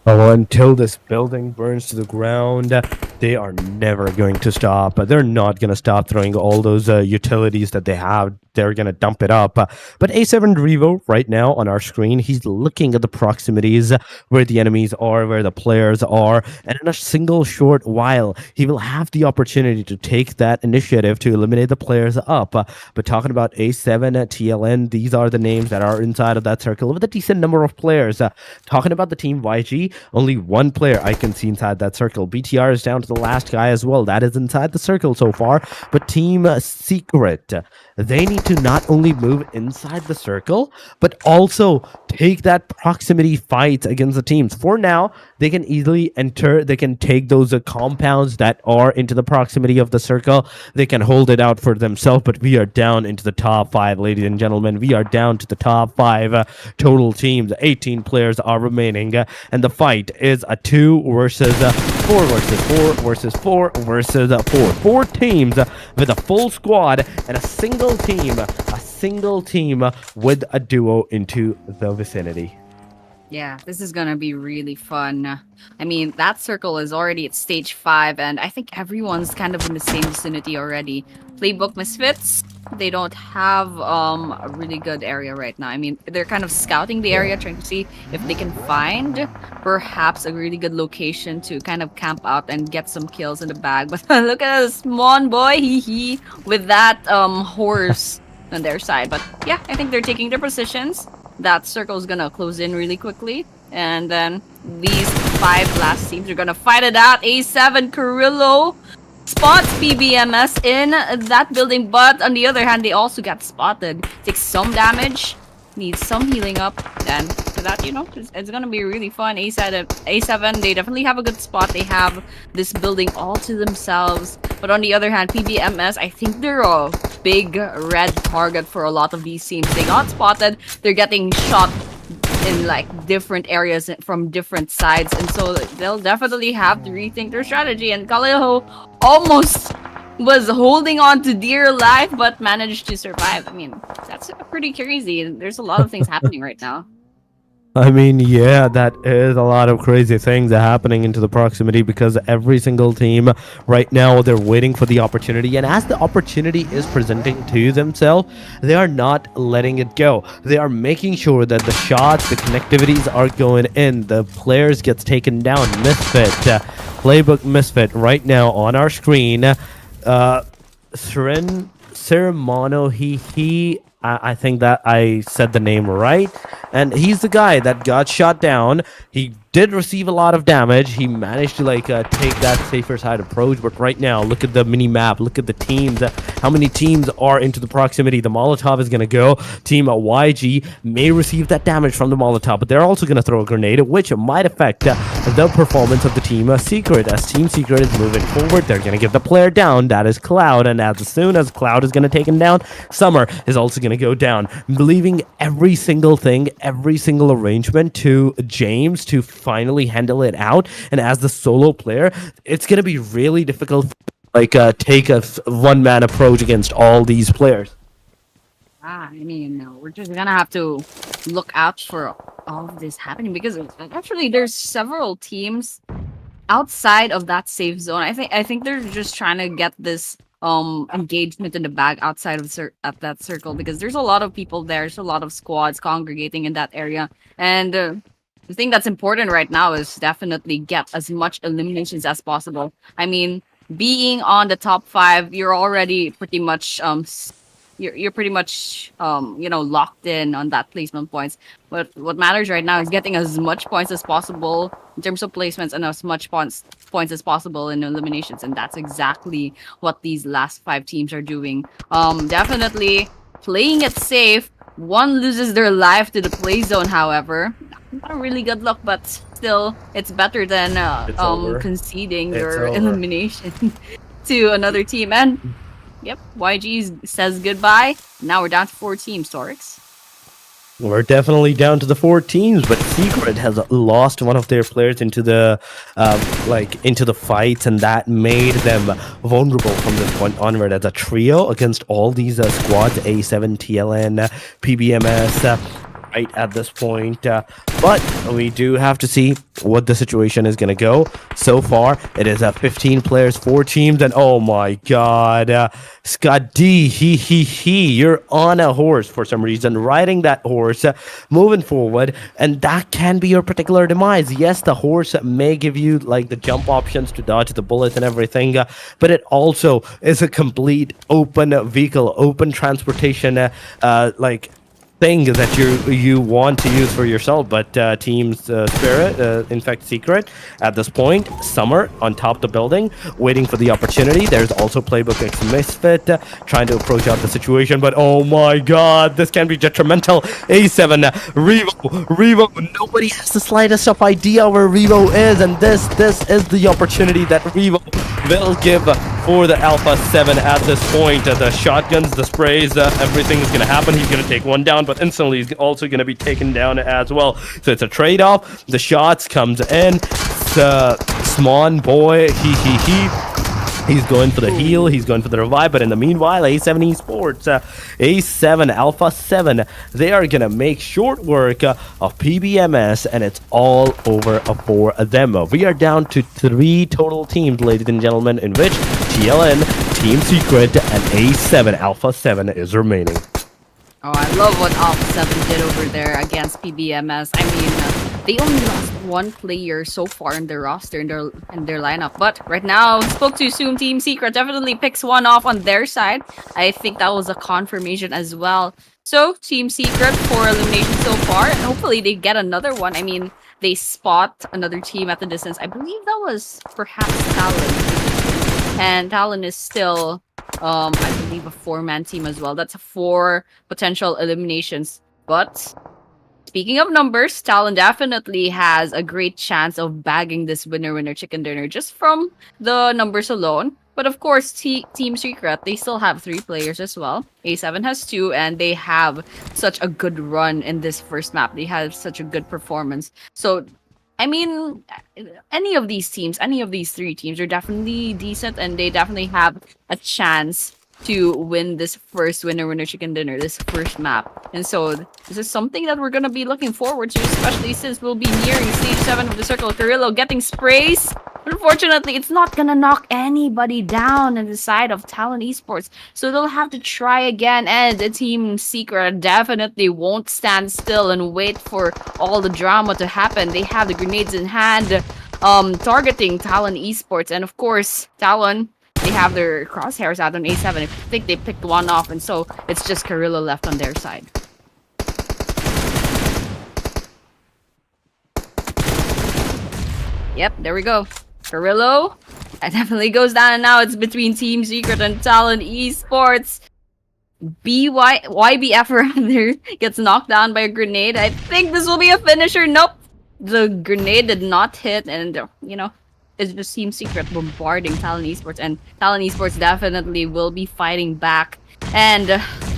Speaker 2: Oh, until this building burns to the ground, they are never going to stop. They're not going to stop throwing all those utilities that they have. They're going to dump it up. But A7 Revo, right now on our screen, he's looking at the proximities, where the enemies are, where the players are. And in a single short while, he will have the opportunity to take that initiative to eliminate the players up. But talking about A7, TLN, these are the names that are inside of that circle with a decent number of players. Talking about the team YG, only 1 player I can see inside that circle. BTR is down to the last guy as well. That is inside the circle so far. But Team Secret, they need to not only move inside the circle, but also take that proximity fight against the teams. For now, they can easily enter, they can take those compounds that are into the proximity of the circle, they can hold it out for themselves, but we are down into the top 5, ladies and gentlemen. We are down to the top 5 total teams. 18 players are remaining, and the fight is a 2 versus 4 versus 4 versus 4 versus 4. 4 teams with a full squad and a single team with a duo into the vicinity.
Speaker 3: Yeah, this is gonna be really fun. I mean, that circle is already at stage 5, and I think everyone's kind of in the same vicinity already. PLAYBOOKxMISFITs, they don't have a really good area right now. I mean, they're kind of scouting the area, trying to see if they can find perhaps a really good location to kind of camp out and get some kills in the bag. But look at this Mon boy, hee with that horse on their side. But yeah, I think they're taking their positions. That circle is gonna close in really quickly, and then these 5 last teams are gonna fight it out. A7 Carrillo spots PBMS in that building, but on the other hand, they also got spotted. Takes some damage, needs some healing up. Then for that, you know, it's gonna be really fun. A7, they definitely have a good spot. They have this building all to themselves. But on the other hand, PBMS, I think they're a big red target for a lot of these teams. They got spotted. They're getting shot in like different areas from different sides, and so they'll definitely have to rethink their strategy. And Kaleho almost was holding on to dear life, but managed to survive. I mean, that's pretty crazy. There's a lot of things happening right now.
Speaker 2: I mean, yeah, that is a lot of crazy things happening into the proximity, because every single team right now, they're waiting for the opportunity, and as the opportunity is presenting to themselves, they are not letting it go. They are making sure that the shots, the connectivities are going in, the players gets taken down. Misfit, PLAYBOOKxMISFIT right now on our screen. Ceremono, I think that I said the name right, and he's the guy that got shot down. He did receive a lot of damage. He managed to like take that safer side approach, but right now, look at the mini map, look at the teams, how many teams are into the proximity. The Molotov is gonna go. Team YG may receive that damage from the Molotov, but they're also gonna throw a grenade, which might affect the performance of the Team Secret. As Team Secret is moving forward, they're gonna get the player down, that is Cloud, and as soon as Cloud is gonna take him down, Summer is also gonna go down, leaving every single thing, every single arrangement to James to finally handle it out. And as the solo player, it's gonna be really difficult, like take a one-man approach against all these players.
Speaker 3: I mean, we're just gonna have to look out for all of this happening, because actually there's several teams outside of that safe zone. I think they're just trying to get this engagement in the bag outside of that circle, because there's a lot of people there. There's a lot of squads congregating in that area, and the thing that's important right now is definitely get as much eliminations as possible. I mean, being on the top 5, you're already pretty much you're pretty much you know, locked in on that placement points. But what matters right now is getting as much points as possible in terms of placements, and as much points as possible in eliminations, and that's exactly what these last 5 teams are doing. Definitely playing it safe. One loses their life to the play zone, however. Not a really good luck, but still, it's better than conceding your elimination to another team. And yep, YG says goodbye. Now we're down to 4 teams, Torix.
Speaker 2: We're definitely down to the 4 teams, but Secret has lost one of their players into the into the fights, and that made them vulnerable from this point onward as a trio against all these squads, A7, TLN, PBMS, right at this point. But we do have to see what the situation is going to go. So far, it is 15 players, 4 teams, and oh my god, Scott D, you're on a horse for some reason, riding that horse, moving forward, and that can be your particular demise. Yes, the horse may give you like the jump options to dodge the bullets and everything, but it also is a complete open vehicle, open transportation, like thing that you want to use for yourself, but team's spirit, in fact secret at this point, Summer on top of the building waiting for the opportunity. There's also PLAYBOOKxMISFIT trying to approach out the situation, but oh my god, this can be detrimental. A7 Revo, nobody has the slightest of idea where Revo is, and this is the opportunity that Revo will give for the Alpha 7 at this point. The shotguns, the sprays, everything is going to happen. He's going to take one down, but instantly he's also going to be taken down as well. So it's a trade-off. The shots comes in. Swan boy, he. He's going for the heal, he's going for the revive, but in the meanwhile, A7 Esports, A7 Alpha 7, they are going to make short work of PBMS, and it's all over for them. We are down to 3 total teams, ladies and gentlemen, in which TLN, Team Secret, and A7 Alpha 7 is remaining.
Speaker 3: Oh, I love what Alpha 7 did over there against PBMS. I mean, they only lost one player so far in their roster, in their lineup. But right now, spoke too soon. Team Secret definitely picks one off on their side. I think that was a confirmation as well. So, Team Secret for elimination so far. And hopefully they get another one. I mean, they spot another team at the distance. I believe that was perhaps TALON. And TALON is still... I believe a 4-man team as well. That's 4 potential eliminations. But speaking of numbers, Talon definitely has a great chance of bagging this winner chicken dinner just from the numbers alone. But of course, Team Secret, they still have 3 players as well. A7 has 2, and they have such a good run in this first map. They have such a good performance. So I mean, any of these teams, any of these 3 teams are definitely decent, and they definitely have a chance to win this first winner chicken dinner, this first map. And so this is something that we're gonna be looking forward to, especially since we'll be nearing stage 7 of the circle. Carrillo getting sprays. Unfortunately, it's not gonna knock anybody down on the side of Talon Esports, so they'll have to try again. And the Team Secret definitely won't stand still and wait for all the drama to happen. They have the grenades in hand, targeting Talon Esports, and of course, Talon, they have their crosshairs out on A7. I think they picked one off, and so it's just Carrillo left on their side. Yep, there we go. Carrillo, that definitely goes down, and now it's between Team Secret and Talon Esports. YBF rather gets knocked down by a grenade. I think this will be a finisher. Nope, the grenade did not hit, and you know, it's just Team Secret bombarding Talon Esports, and Talon Esports definitely will be fighting back. And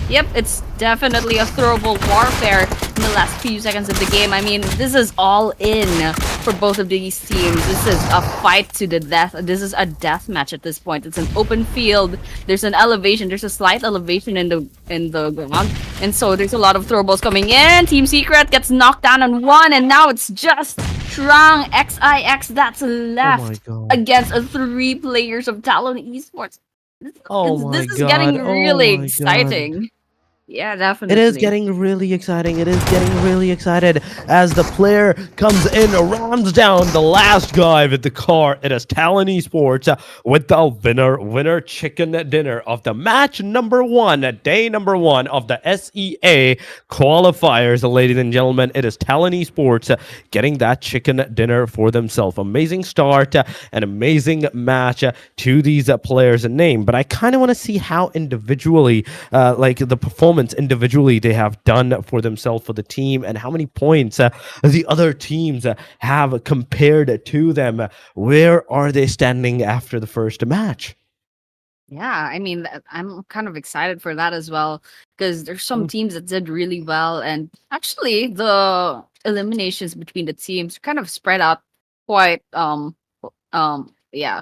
Speaker 3: yep, it's definitely a throwable warfare in the last few seconds of the game. I mean, this is all in for both of these teams. This is a fight to the death. This is a death match at this point. It's an open field. There's an elevation. There's a slight elevation in the ground, and so there's a lot of throwables coming in. Team Secret gets knocked down on one, and now it's just Strong XIX that's left against 3 players of Talon Esports. This is getting really exciting. Yeah, definitely.
Speaker 2: It is getting really exciting. It is getting really excited as the player comes in, rounds down the last guy with the car. It is Talon Esports with the winner chicken dinner of the match number 1, day number 1 of the SEA qualifiers. Ladies and gentlemen, it is Talon Esports getting that chicken dinner for themselves. Amazing start, an amazing match to these players' name. But I kind of want to see how individually, like the performance individually they have done for themselves, for the team, and how many points the other teams have compared to them. Where are they standing after the first match?
Speaker 3: Yeah, I mean, I'm kind of excited for that as well, because there's some teams that did really well, and actually the eliminations between the teams kind of spread out quite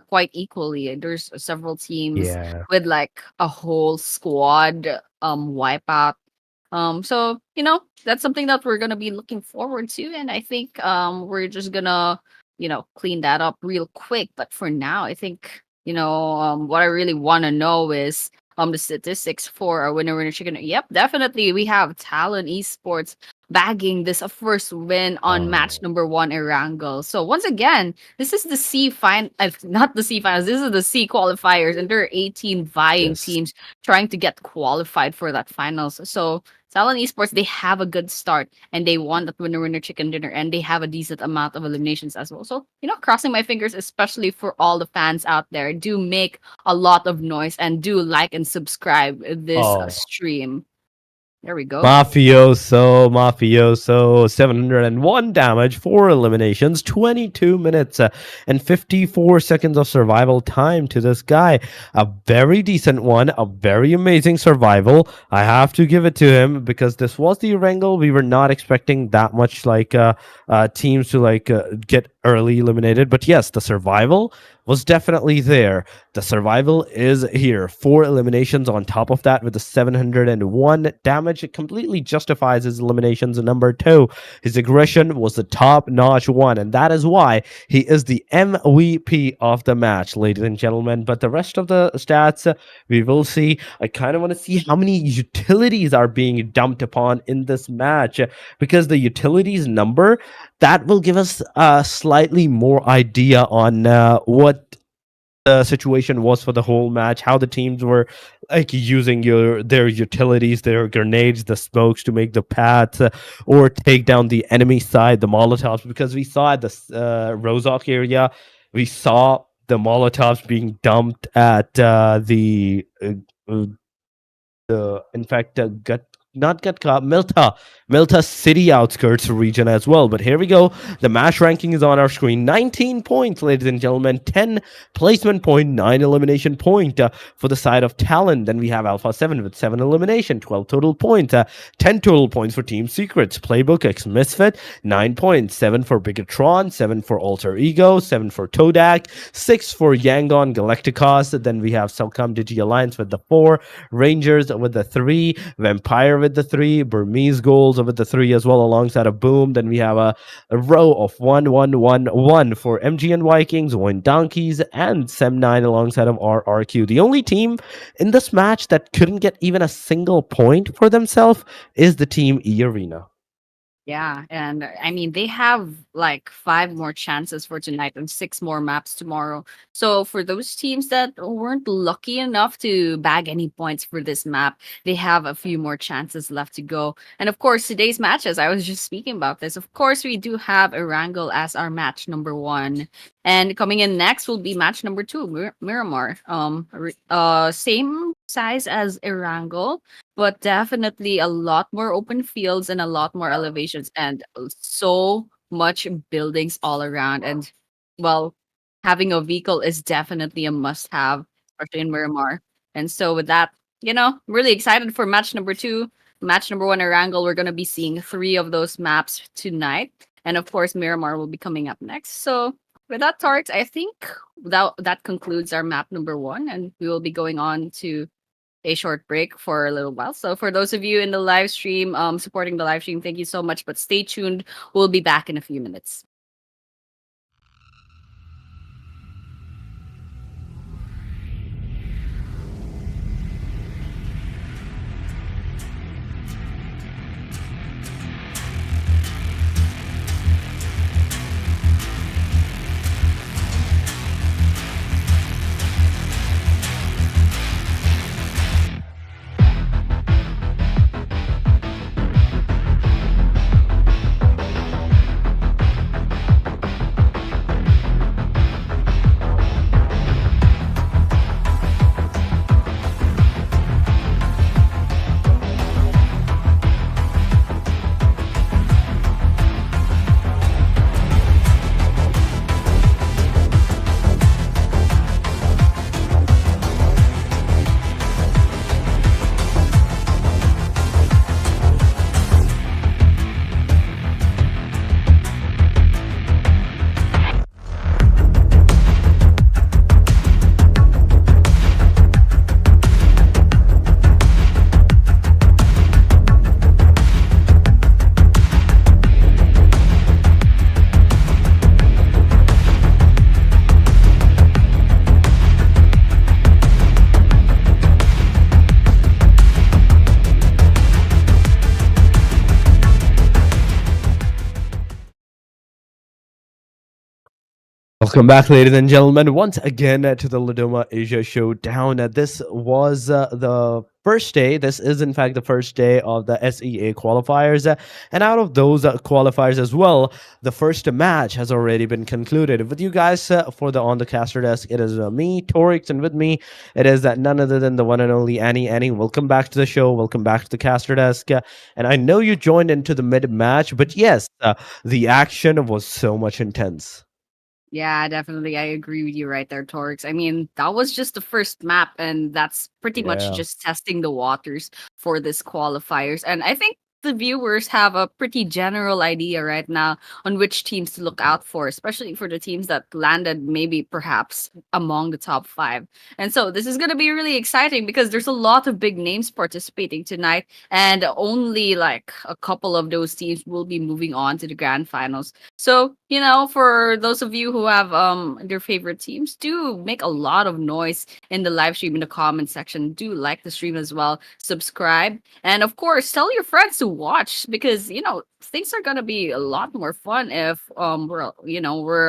Speaker 3: quite equally. There's several teams with like a whole squad wipeout. So you know, that's something that we're gonna be looking forward to, and I think we're just gonna, you know, clean that up real quick. But for now, I think, you know, what I really want to know is the statistics for our winner chicken. Yep, definitely we have Talon Esports bagging this first win on match number 1, Erangel. So once again, this is the not the C finals, this is the C qualifiers, and there are 18 vying teams trying to get qualified for that finals. So Talon Esports, they have a good start and they won that winner chicken dinner and they have a decent amount of eliminations as well. So, crossing my fingers, especially for all the fans out there, do make a lot of noise and do like and subscribe this
Speaker 2: Oh.
Speaker 3: stream. There we go.
Speaker 2: Mafioso, 701 damage, 4 eliminations, 22 minutes and 54 seconds of survival time to this guy. A very decent one, a very amazing survival. I have to give it to him because this was the Erangel. We were not expecting that much teams to get early eliminated. But yes, the survival was definitely there. The survival is here. 4 eliminations on top of that with the 701 damage. It completely justifies his eliminations. And number 2, his aggression was the top-notch one. And that is why he is the MVP of the match, ladies and gentlemen. But the rest of the stats, we will see. I kind of want to see how many utilities are being dumped upon in this match. Because the utilities number, that will give us a slightly more idea on what the situation was for the whole match, how the teams were using their utilities, their grenades, the smokes to make the paths or take down the enemy side, the Molotovs, because we saw at the Rozok area, we saw the Molotovs being dumped at Milta city outskirts region as well. But here we go. The match ranking is on our screen. 19 points, ladies and gentlemen. 10 placement point, 9 elimination point for the side of Talon. Then we have Alpha 7 with 7 elimination, 12 total points. 10 total points for Team Secrets. PLAYBOOKxMISFIT, 9 points. 7 for BIGETRON, 7 for ALTEREGO, 7 for TODAK, 6 for YANGON, GALACTICOS. Then we have CELCOMDIGI Alliance with the 4, Rangers with the 3, Vampire with the 3, Burmese GHOULS with the 3 as well, alongside a Boom. Then we have a row of 1-1-1-1 for MG and Vikings, VOIN Donkeys, and Sem9 alongside of RRQ. The only team in this match that couldn't get even a single point for themselves is the team E-Arena.
Speaker 3: Yeah, and I mean they have like 5 more chances for tonight and 6 more maps tomorrow. So for those teams that weren't lucky enough to bag any points for this map, they have a few more chances left to go. And of course, today's matches, I was just speaking about this. Of course, we do have Erangel as our match number 1. And coming in next will be match number 2, Miramar. Same size as Erangel, but definitely a lot more open fields and a lot more elevations and so much buildings all around. And well, having a vehicle is definitely a must have, especially in Miramar. And so with that, I'm really excited for match number 2. Match number 1, Erangel. We're going to be seeing 3 of those maps tonight. And of course, Miramar will be coming up next. So with that, Tarks, I think that concludes our map number 1. And we will be going on to a short break for a little while. So for those of you in the live stream, supporting the live stream, thank you so much. But stay tuned. We'll be back in a few minutes.
Speaker 2: Welcome back, ladies and gentlemen, once again to the Ladoma Asia Showdown. This was the first day. This is, in fact, the first day of the SEA qualifiers. And out of those qualifiers as well, the first match has already been concluded. With you guys for the On the Caster Desk, it is me, Torix, and with me, it is none other than the one and only Annie. Annie, welcome back to the show. Welcome back to the Caster Desk. And I know you joined into the mid match, but yes, the action was so much intense.
Speaker 3: Yeah, definitely. I agree with you right there, Torx. I mean, that was just the first map, and that's pretty much
Speaker 2: Yeah.
Speaker 3: just testing the waters for this qualifiers. And I think the viewers have a pretty general idea right now on which teams to look out for, especially for the teams that landed maybe perhaps among the top five. And so this is going to be really exciting because there's a lot of big names participating tonight, and only like a couple of those teams will be moving on to the grand finals. So, for those of you who have their favorite teams, do make a lot of noise in the live stream in the comment section. Do like the stream as well, subscribe, and of course, tell your friends to watch because things are gonna be a lot more fun if we're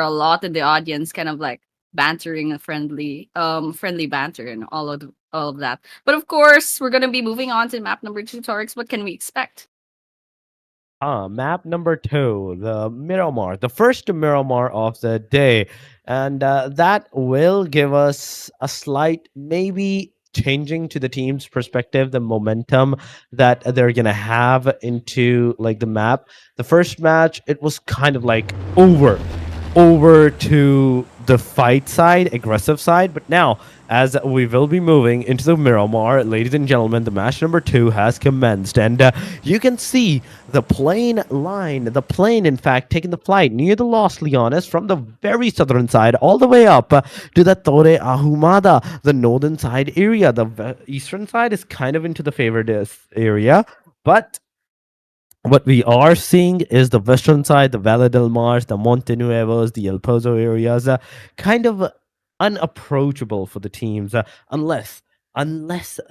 Speaker 3: a lot in the audience, kind of like bantering a friendly banter and all of that. But of course, we're gonna be moving on to map number 2, Torix. What can we expect?
Speaker 2: Map number 2, the Miramar, the first Miramar of the day. And that will give us a slight, maybe changing to the team's perspective, the momentum that they're going to have into like the map. The first match, it was kind of like over to the fight side, aggressive side. But now, as we will be moving into the Miramar, ladies and gentlemen, the match number 2 has commenced. And you can see the plane line, the plane, in fact, taking the flight near the Los Leones from the very southern side all the way up to the Torre Ahumada, the northern side area. The eastern side is kind of into the favored area. But what we are seeing is the western side, the Valle del Mar, the Monte Nuevos, the El Pozo areas, kind of unapproachable for the teams unless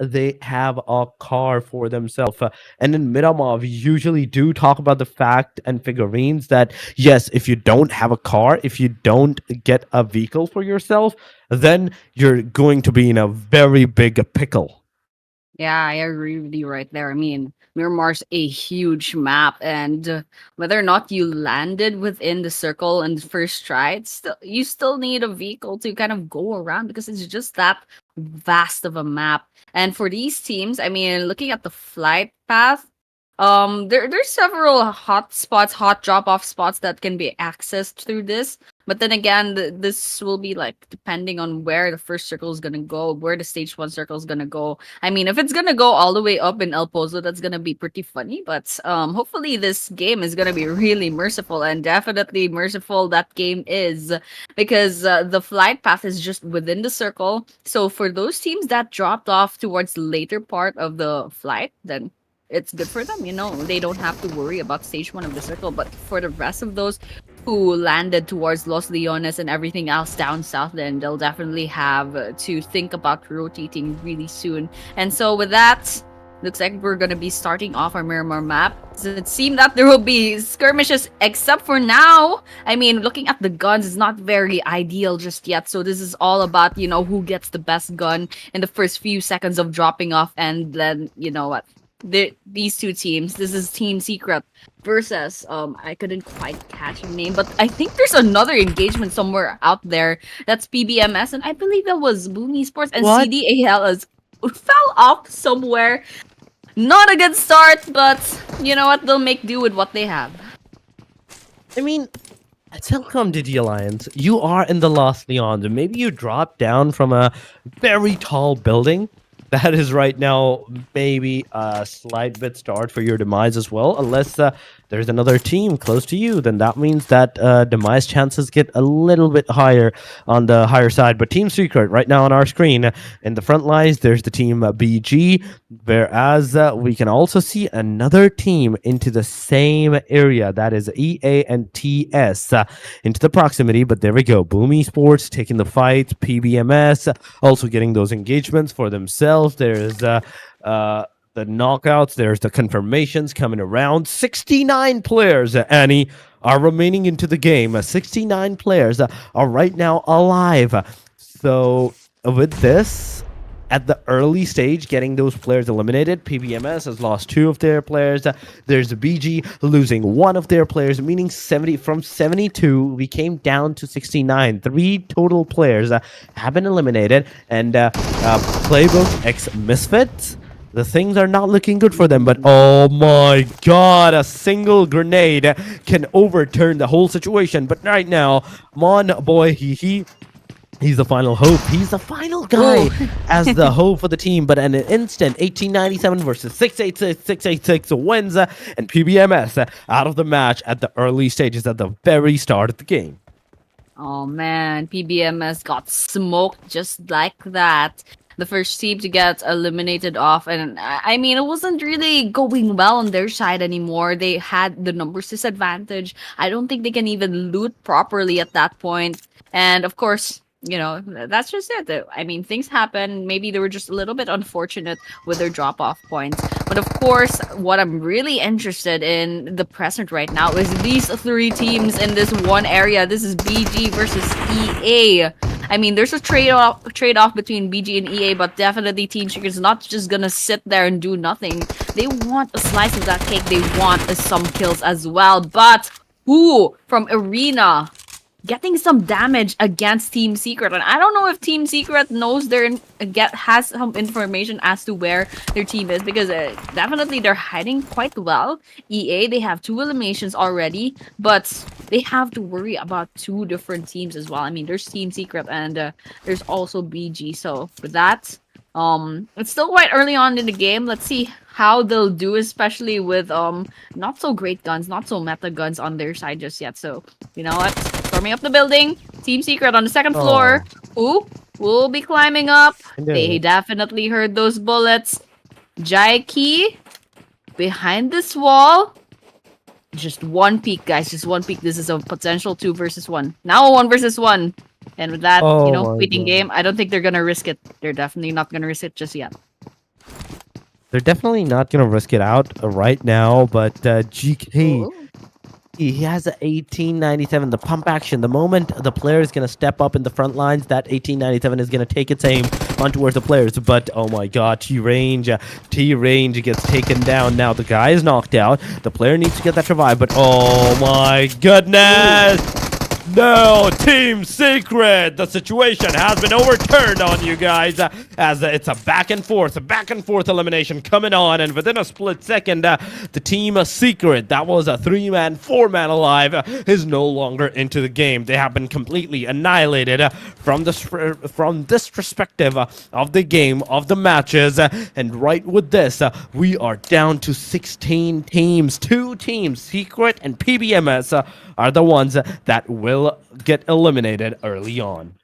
Speaker 2: they have a car for themselves. And in Miramar, we usually do talk about the fact and figurines that yes, if you don't have a car, if you don't get a vehicle for yourself, then you're going to be in a very big pickle.
Speaker 3: Yeah, I agree with you right there. I mean, Miramar's a huge map, and whether or not you landed within the circle in the first try, you still need a vehicle to kind of go around because it's just that vast of a map. And for these teams, I mean, looking at the flight path, there's several hot spots, hot drop off spots that can be accessed through this. But then again, this will be like depending on where the first circle is gonna go, where the stage 1 circle is gonna go. I mean, if it's gonna go all the way up in El Pozo, that's gonna be pretty funny. But hopefully this game is gonna be really merciful, and definitely merciful that game is, because the flight path is just within the circle. So for those teams that dropped off towards the later part of the flight, then it's good for them. They don't have to worry about stage 1 of the circle. But for the rest of those who landed towards Los Leones and everything else down south, then they'll definitely have to think about rotating really soon. And so with that, looks like we're going to be starting off our Miramar map. So it seemed that there will be skirmishes, except for now. I mean, looking at the guns is not very ideal just yet. So this is all about, who gets the best gun in the first few seconds of dropping off. And then, you know what? These two teams, this is Team Secret versus I couldn't quite catch the name, but I think there's another engagement somewhere out there that's PBMS, and I believe that was Boom Esports, and
Speaker 2: What?
Speaker 3: CDAL is fell off somewhere. Not a good start, but you know what, they'll make do with what they have.
Speaker 2: I mean, at CELCOMDIGI Alliance, you are in the Los Leons, and maybe you drop down from a very tall building. That is right now maybe a slight bit start for your demise as well, unless there's another team close to you. Then that means that demise chances get a little bit higher on the higher side. But Team Secret right now on our screen in the front lines, there's the team BG, whereas we can also see another team into the same area, that is EA and TS into the proximity. But there we go, Boom Esports taking the fight, PBMS also getting those engagements for themselves. There's the knockouts, there's the confirmations coming around. 69 players, Annie, are remaining into the game. 69 players are right now alive. So with this, at the early stage, getting those players eliminated, PBMS has lost 2 of their players. There's BG losing 1 of their players, meaning 70 from 72, we came down to 69. 3 total players have been eliminated, and PLAYBOOKxMISFIT, the things are not looking good for them, but oh my god, a single grenade can overturn the whole situation. But right now, Mon boy, he's the final hope. He's the final guy as the hope for the team. But in an instant, 1897 versus 686, 686 wins, and PBMS out of the match at the early stages, at the very start of the game.
Speaker 3: Oh man, PBMS got smoked just like that. The first team to get eliminated off, and I mean, it wasn't really going well on their side anymore. They had the numbers disadvantage. I don't think they can even loot properly at that point. And of course, that's just it. I mean, things happen. Maybe they were just a little bit unfortunate with their drop-off points. But of course, what I'm really interested in the present right now is these 3 teams in this one area. This is BG versus EA. I mean, there's a trade-off between BG and EA, but definitely Team Secret's not just gonna sit there and do nothing. They want a slice of that cake. They want some kills as well. But who from Arena getting some damage against Team Secret? And I don't know if Team Secret knows has some information as to where their team is, because definitely they're hiding quite well. EA, they have 2 eliminations already, but they have to worry about 2 different teams as well. I mean, there's Team Secret and there's also BG. So with that, it's still quite early on in the game. Let's see how they'll do, especially with not so great guns, not so meta guns on their side just yet. So you know what, storming up the building, Team Secret on the 2nd floor. Who will be climbing up? They definitely heard those bullets. Jaiki behind this wall. Just 1 peek, guys, just 1 peek. This is a potential 2 versus 1, now a 1 versus 1. And with that, quitting game, I don't think they're gonna risk it. They're definitely not gonna risk it just yet.
Speaker 2: They're definitely not going to risk it out right now, but GK, he has an 1897, the pump action. The moment the player is going to step up in the front lines, that 1897 is going to take its aim on towards the players. But oh my god, T-Range gets taken down. Now the guy is knocked out. The player needs to get that revive, but oh my goodness! No, Team Secret! The situation has been overturned on you guys, as it's a back and forth elimination coming on, and within a split second, the Team Secret, that was a 3-man, 4-man alive, is no longer into the game. They have been completely annihilated from this perspective of the game, of the matches, and right with this, we are down to 16 teams. 2 teams, Secret and PBMS, are the ones that will get eliminated early on.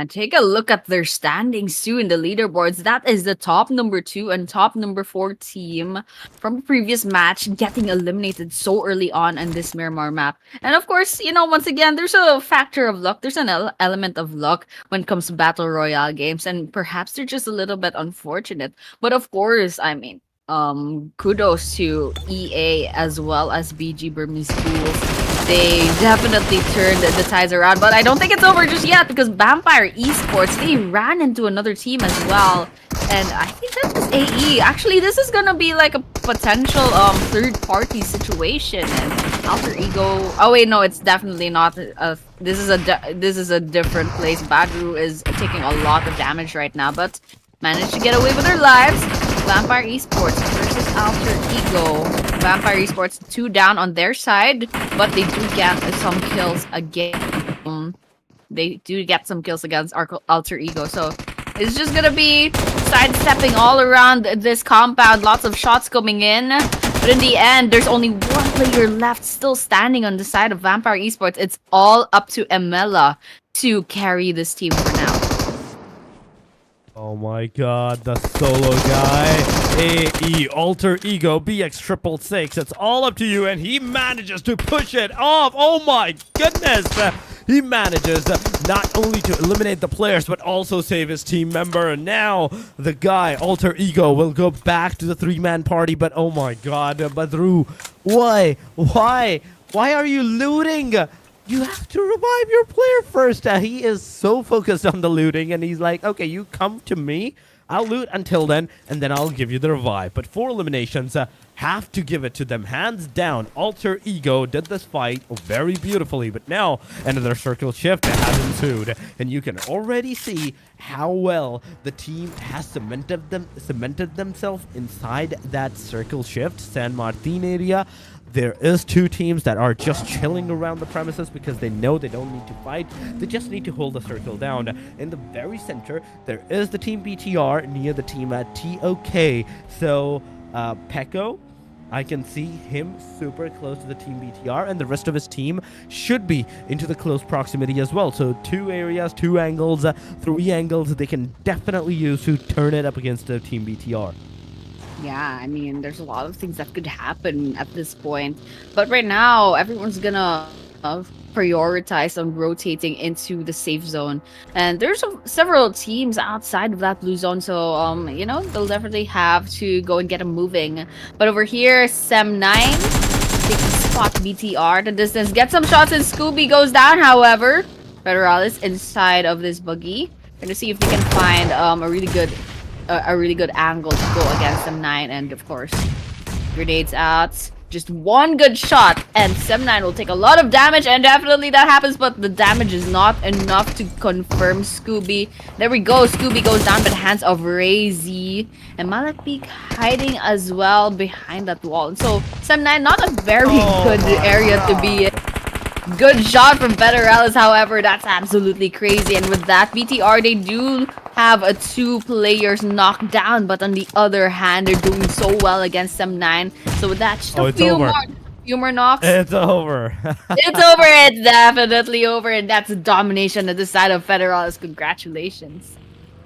Speaker 3: Take a look at their standings too in the leaderboards. That is the top number 2 and top number 4 team from the previous match getting eliminated so early on this Miramar map. And of course, once again, there's a factor of luck. There's an element of luck when it comes to Battle Royale games, and perhaps they're just a little bit unfortunate. But of course, I mean, kudos to EA as well as BG BURMESE Ghouls. They definitely turned the tides around, but I don't think it's over just yet, because Vampire Esports, they ran into another team as well, and I think that was AE. Actually, this is gonna be like a potential third-party situation, and ALTEREGO. Oh wait, no, it's definitely not. This is a different place. Badru is taking a lot of damage right now, but managed to get away with their lives. Vampire Esports versus ALTEREGO. Vampire Esports 2 down on their side, but they do get some kills again. They do get some kills against ALTEREGO, so it's just gonna be sidestepping all around this compound. Lots of shots coming in, but in the end, there's only 1 player left still standing on the side of Vampire Esports. It's all up to Emela to carry this team for now.
Speaker 2: Oh my god, the solo guy, AE, ALTEREGO, BX666, it's all up to you, and he manages to push it off. Oh my goodness, he manages not only to eliminate the players, but also save his team member. And now the guy, ALTEREGO, will go back to the 3-man party, but oh my god, Badru, why? Why are you looting? You have to revive your player first. He is so focused on the looting, and he's like, okay, you come to me. I'll loot until then, and then I'll give you the revive. But 4 eliminations, have to give it to them. Hands down, Alter Ego did this fight very beautifully. But now, another circle shift has ensued. And you can already see how well the team has cemented themselves inside that circle shift. San Martin area. There is 2 teams that are just chilling around the premises because they know they don't need to fight. They just need to hold the circle down. In the very center, there is the team BTR near the team at TOK. So, Peko, I can see him super close to the team BTR, and the rest of his team should be into the close proximity as well. So 2 areas, 2 angles, 3 angles they can definitely use to turn it up against the team BTR.
Speaker 3: Yeah, I mean, there's a lot of things that could happen at this point. But right now, everyone's gonna prioritize on rotating into the safe zone. And there's several teams outside of that blue zone, so, you know, they'll definitely have to go and get them moving. But over here, Sem9 takes a spot BTR the distance, gets some shots, and Scooby goes down, however. Federalis inside of this buggy. Gonna see if they can find a really good angle to go against Sem9, and of course, grenades out. Just one good shot, and Sem9 will take a lot of damage, and definitely that happens, but the damage is not enough to confirm Scooby. There we go, Scooby goes down by the hands of Razy, and Malak Peak hiding as well behind that wall. And so, Sem9, not a very good area to be in. Good shot from Federalis, however, that's absolutely crazy. And with that, BTR, they do have 2 players knocked down, but on the other hand, they're doing so well against Sem9. So with that, just a few more knocks.
Speaker 2: It's over.
Speaker 3: It's over. It's definitely over. And that's a domination at the side of Federalis. Congratulations.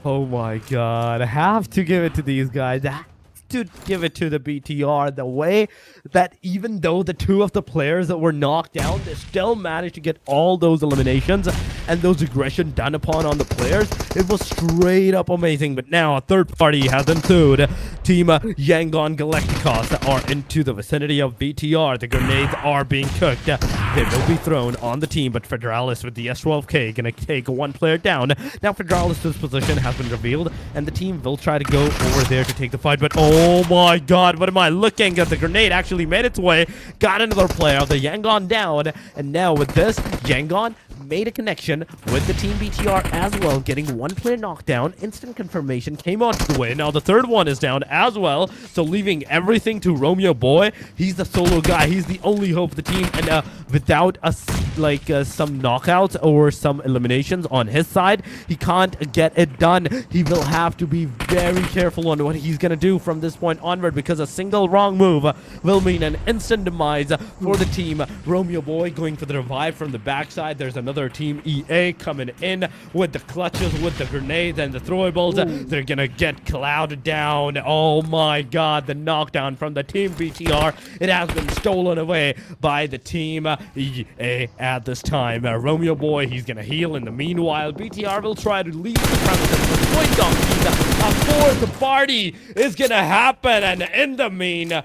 Speaker 2: Oh my god. I have to give it to these guys. I have to give it to the BTR. The way that even though the 2 of the players that were knocked down, they still managed to get all those eliminations and those aggression done upon on the players. It was straight up amazing. But now a third party has ensued. Team Yangon Galacticos are into the vicinity of BTR. The grenades are being cooked. They will be thrown on the team, but Federalis with the S12K gonna take 1 player down. Now Federalis' position has been revealed, and the team will try to go over there to take the fight. But oh my god, what am I looking at? The grenade actually made its way, got another player, the Yangon down, and now with this, Yangon made a connection with the team BTR as well, getting 1 player knocked down. Instant confirmation came onto the way. Now the third one is down as well, so leaving everything to Romeo Boy. He's the solo guy. He's the only hope of the team, and without some knockouts or some eliminations on his side, he can't get it done. He will have to be very careful on what he's gonna do from this point onward, because a single wrong move will mean an instant demise for the team. Romeo Boy going for the revive from the backside. There's another team EA coming in with the clutches, with the grenades and the throwables. They're gonna get clouded down. Oh my god, the knockdown from the team BTR. It has been stolen away by the team EA at this time. Romeo Boy, he's gonna heal in the meanwhile. BTR will try to leave the premises, but Twin Donkeys, a 4th party is gonna happen, and in the mean,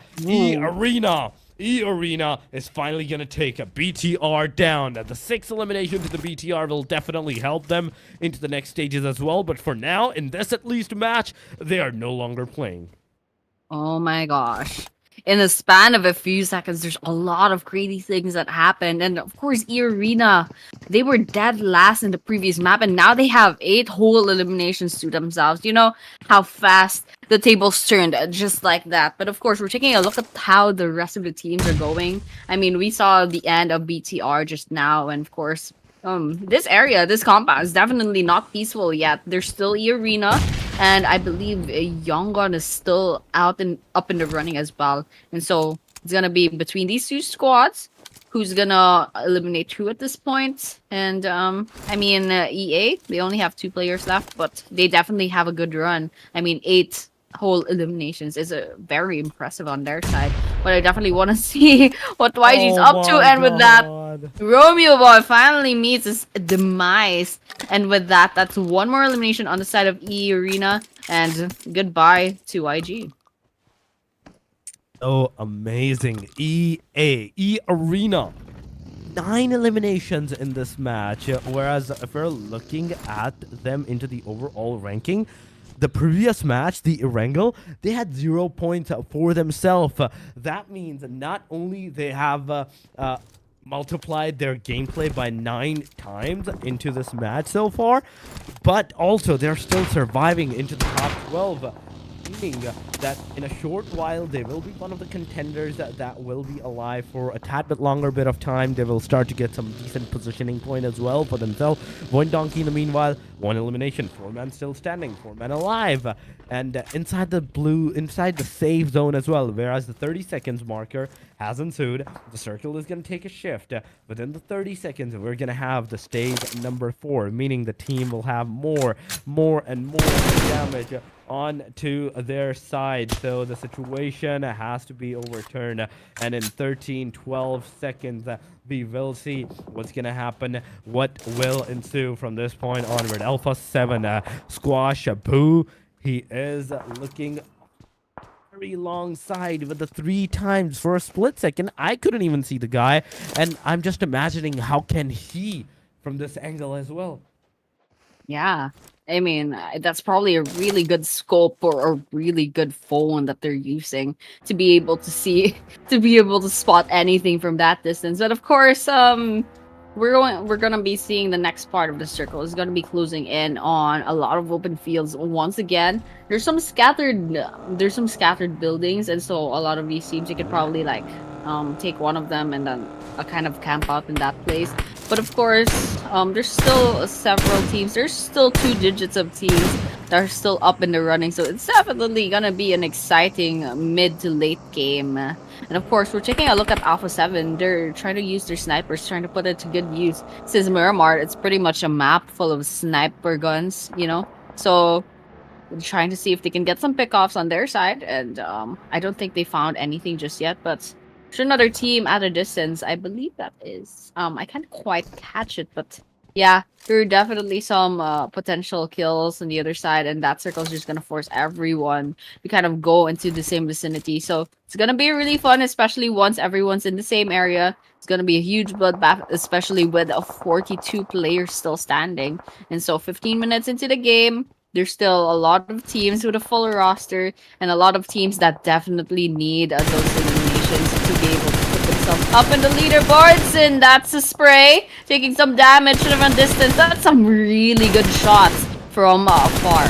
Speaker 2: E-Arena is finally going to take a BTR down. The 6th elimination to the BTR will definitely help them into the next stages as well. But for now, in this at least match, they are no longer playing.
Speaker 3: Oh my gosh. In the span of a few seconds, there's a lot of crazy things that happened. And of course, E-Arena, they were dead last in the previous map, and now they have 8 whole eliminations to themselves. You know how fast the tables turned, just like that. But of course, we're taking a look at how the rest of the teams are going. I mean, we saw the end of BTR just now, and of course, this area, this compound is definitely not peaceful yet. There's still E-Arena, and I believe Yangon is still up in the running as well. And so it's gonna be between these 2 squads who's gonna eliminate 2 at this point. And I mean, EA, they only have 2 players left, but they definitely have a good run. I mean, 8 whole eliminations is very impressive on their side, but I definitely want to see what YG's up to. And with that, Romeo Boy finally meets his demise, and with that, that's 1 more elimination on the side of E-Arena, and goodbye to YG.
Speaker 2: Oh, amazing. E Arena. 9 eliminations in this match, whereas if we're looking at them into the overall ranking, the previous match, the Erangel, they had 0 points for themselves. That means not only they have multiplied their gameplay by 9 times into this match so far, but also they're still surviving into the top 12. Meaning that in a short while they will be one of the contenders that will be alive for a tad bit longer bit of time. They will start to get some decent positioning point as well for themselves. VOIN Donkey in the meanwhile, 1 elimination, 4 men still standing, 4 men alive, and inside the safe zone as well. Whereas the 30 seconds marker has ensued, the circle is going to take a shift. Within the 30 seconds, we're going to have the stage number 4, meaning the team will have more and more damage on to their side. So the situation has to be overturned. And in 12 seconds, we will see what's going to happen, what will ensue from this point onward. Alpha 7, Squash, Boo. He is looking very long side with the 3 times for a split second. I couldn't even see the guy. And I'm just imagining how can he from this angle as well.
Speaker 3: Yeah. I mean, that's probably a really good scope or a really good phone that they're using to be able to see, to be able to spot anything from that distance. But of course, we're gonna be seeing the next part of the circle is gonna be closing in on a lot of open fields once again. There's some scattered buildings, and so a lot of these teams you could probably like take one of them and then kind of camp out in that place. But of course, there's still several teams. There's still 2 digits of teams that are still up in the running. So it's definitely gonna be an exciting mid to late game. And of course, we're taking a look at Alpha 7. They're trying to use their snipers, trying to put it to good use. Since Miramar, it's pretty much a map full of sniper guns, you know? So we're trying to see if they can get some pickoffs on their side. And I don't think they found anything just yet, but there's another team at a distance. I believe that is. I can't quite catch it, but yeah, there are definitely some potential kills on the other side, and that circle is just gonna force everyone to kind of go into the same vicinity. So it's gonna be really fun, especially once everyone's in the same area. It's gonna be a huge bloodbath, especially with a 42 players still standing. And so 15 minutes into the game, there's still a lot of teams with a full roster, and a lot of teams that definitely need those eliminations to be able to put themselves up in the leaderboards. And that's a spray taking some damage from a distance. That's some really good shots from far.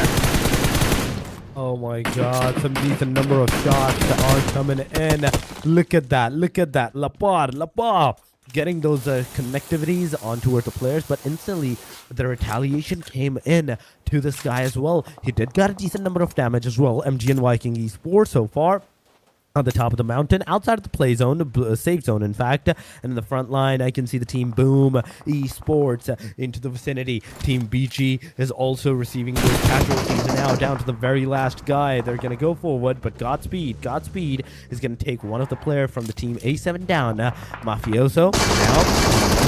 Speaker 2: Oh my god, some decent number of shots that are coming in. Look at that, Lapar. Getting those connectivities on towards the players, but instantly the retaliation came in to this guy as well. He did got a decent number of damage as well. MG and Viking Esports so far on the top of the mountain, outside of the play zone, safe zone in fact, and in the front line I can see the team Boom Esports into the vicinity. Team BG is also receiving those casualties, and now down to the very last guy. They're gonna go forward, but Godspeed is gonna take one of the player from the team A7 down. Mafioso now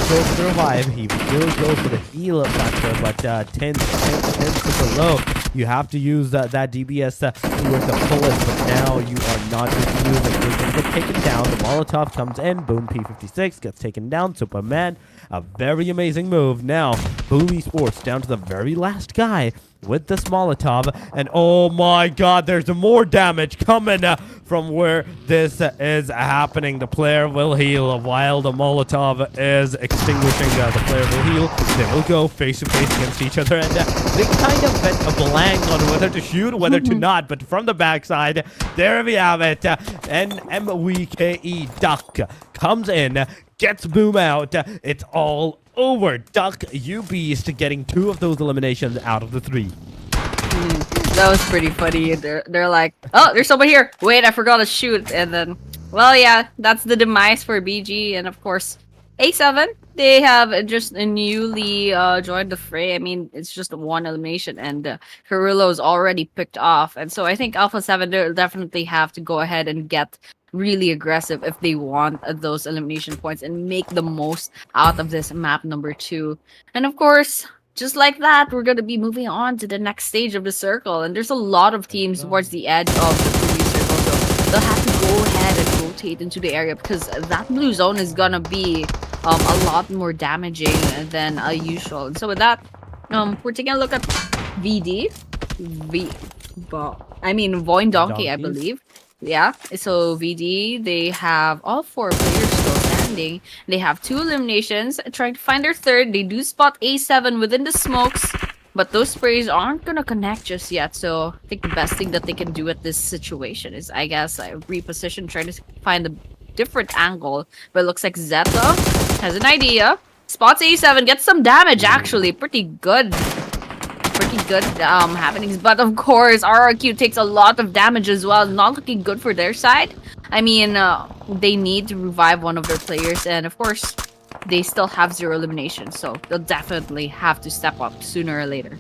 Speaker 2: go for the revive. He will go for the heal factor, but 10 super low. You have to use that DBS with the fullest, but now you are not able to use it. You're going to get taken down. The Molotov comes in. Boom P56 gets taken down. Superman, a very amazing move. Now, Boom Esports down to the very last guy with this Molotov. And oh my god, there's more damage coming from where this is happening. The player will heal while the Molotov is extinguishing. The player will heal. They will go face to face against each other, and they kind of bet a blank on whether to shoot, whether to not. But from the backside, there we have it. NMWKE Duck comes in, gets Boom out. It's all over. Duck, you beast, getting 2 of those eliminations out of the 3.
Speaker 3: That was pretty funny. They're like, oh, there's someone here. Wait, I forgot to shoot. And then, well, yeah, that's the demise for BG. And of course, A7, they have just newly joined the fray. I mean, it's just 1 elimination, and Carrillo's already picked off. And so I think Alpha 7, they'll definitely have to go ahead and get really aggressive if they want those elimination points and make the most out of this map number 2. And of course, just like that, we're going to be moving on to the next stage of the circle. And there's a lot of teams towards the edge of the previous circle, so they'll have to go ahead rotate into the area because that blue zone is gonna be a lot more damaging than usual. And so with that, we're taking a look at VD, I mean VOIN Donkey, I believe. Yeah, so VD, they have all 4 players still standing. They have 2 eliminations, trying to find their third. They do spot A7 within the smokes, but those sprays aren't gonna connect just yet. So I think the best thing that they can do at this situation is, I guess, reposition, try to find a different angle. But it looks like Zeta has an idea. Spots A7, gets some damage actually, pretty good happenings, but of course RRQ takes a lot of damage as well. Not looking good for their side. I mean, they need to revive one of their players, and of course they still have 0 eliminations, so they'll definitely have to step up sooner or later.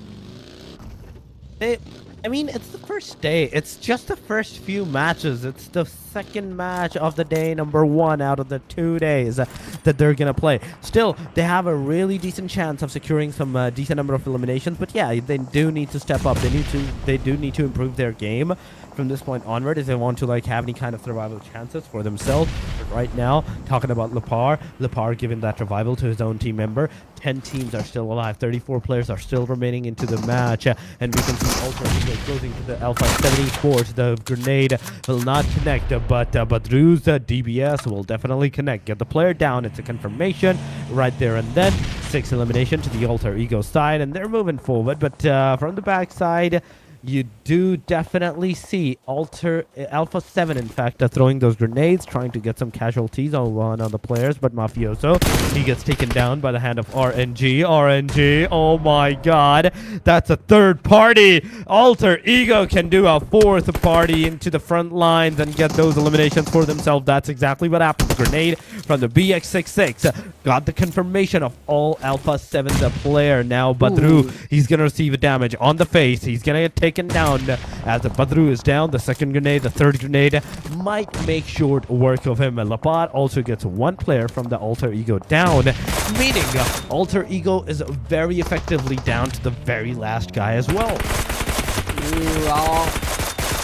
Speaker 4: I mean, it's the first day. It's just the first few matches. It's the second match of the day, number 1 out of the 2 days that they're gonna play. Still, they have a really decent chance of securing some decent number of eliminations. But yeah, they do need to step up. They do need to improve their game from this point onward if they want to like have any kind of survival chances for themselves. But right now, talking about Lepar giving that revival to his own team member. 10 teams are still alive. 34 players are still remaining into the match. And we can see ALTEREGO closing to the Alpha 7 Esports. The grenade will not connect, but Drew's DBS will definitely connect. Get the player down. It's a confirmation right there and then. 6 elimination to the ALTEREGO side, and they're moving forward. But from the back side, you do definitely see Alpha 7, in fact, throwing those grenades, trying to get some casualties on one of the players, but Mafioso, he gets taken down by the hand of RNG. RNG, oh my god, that's a third party. ALTEREGO can do a 4th party into the front lines and get those eliminations for themselves. That's exactly what happened. Grenade from the BX66 got the confirmation of all Alpha 7's player. Now Badru, he's gonna receive a damage on the face. He's gonna get taken down as the Badru is down. The second grenade, the third grenade might make short work of him. And Lapat also gets 1 player from the ALTEREGO down, meaning ALTEREGO is very effectively down to the very last guy as well.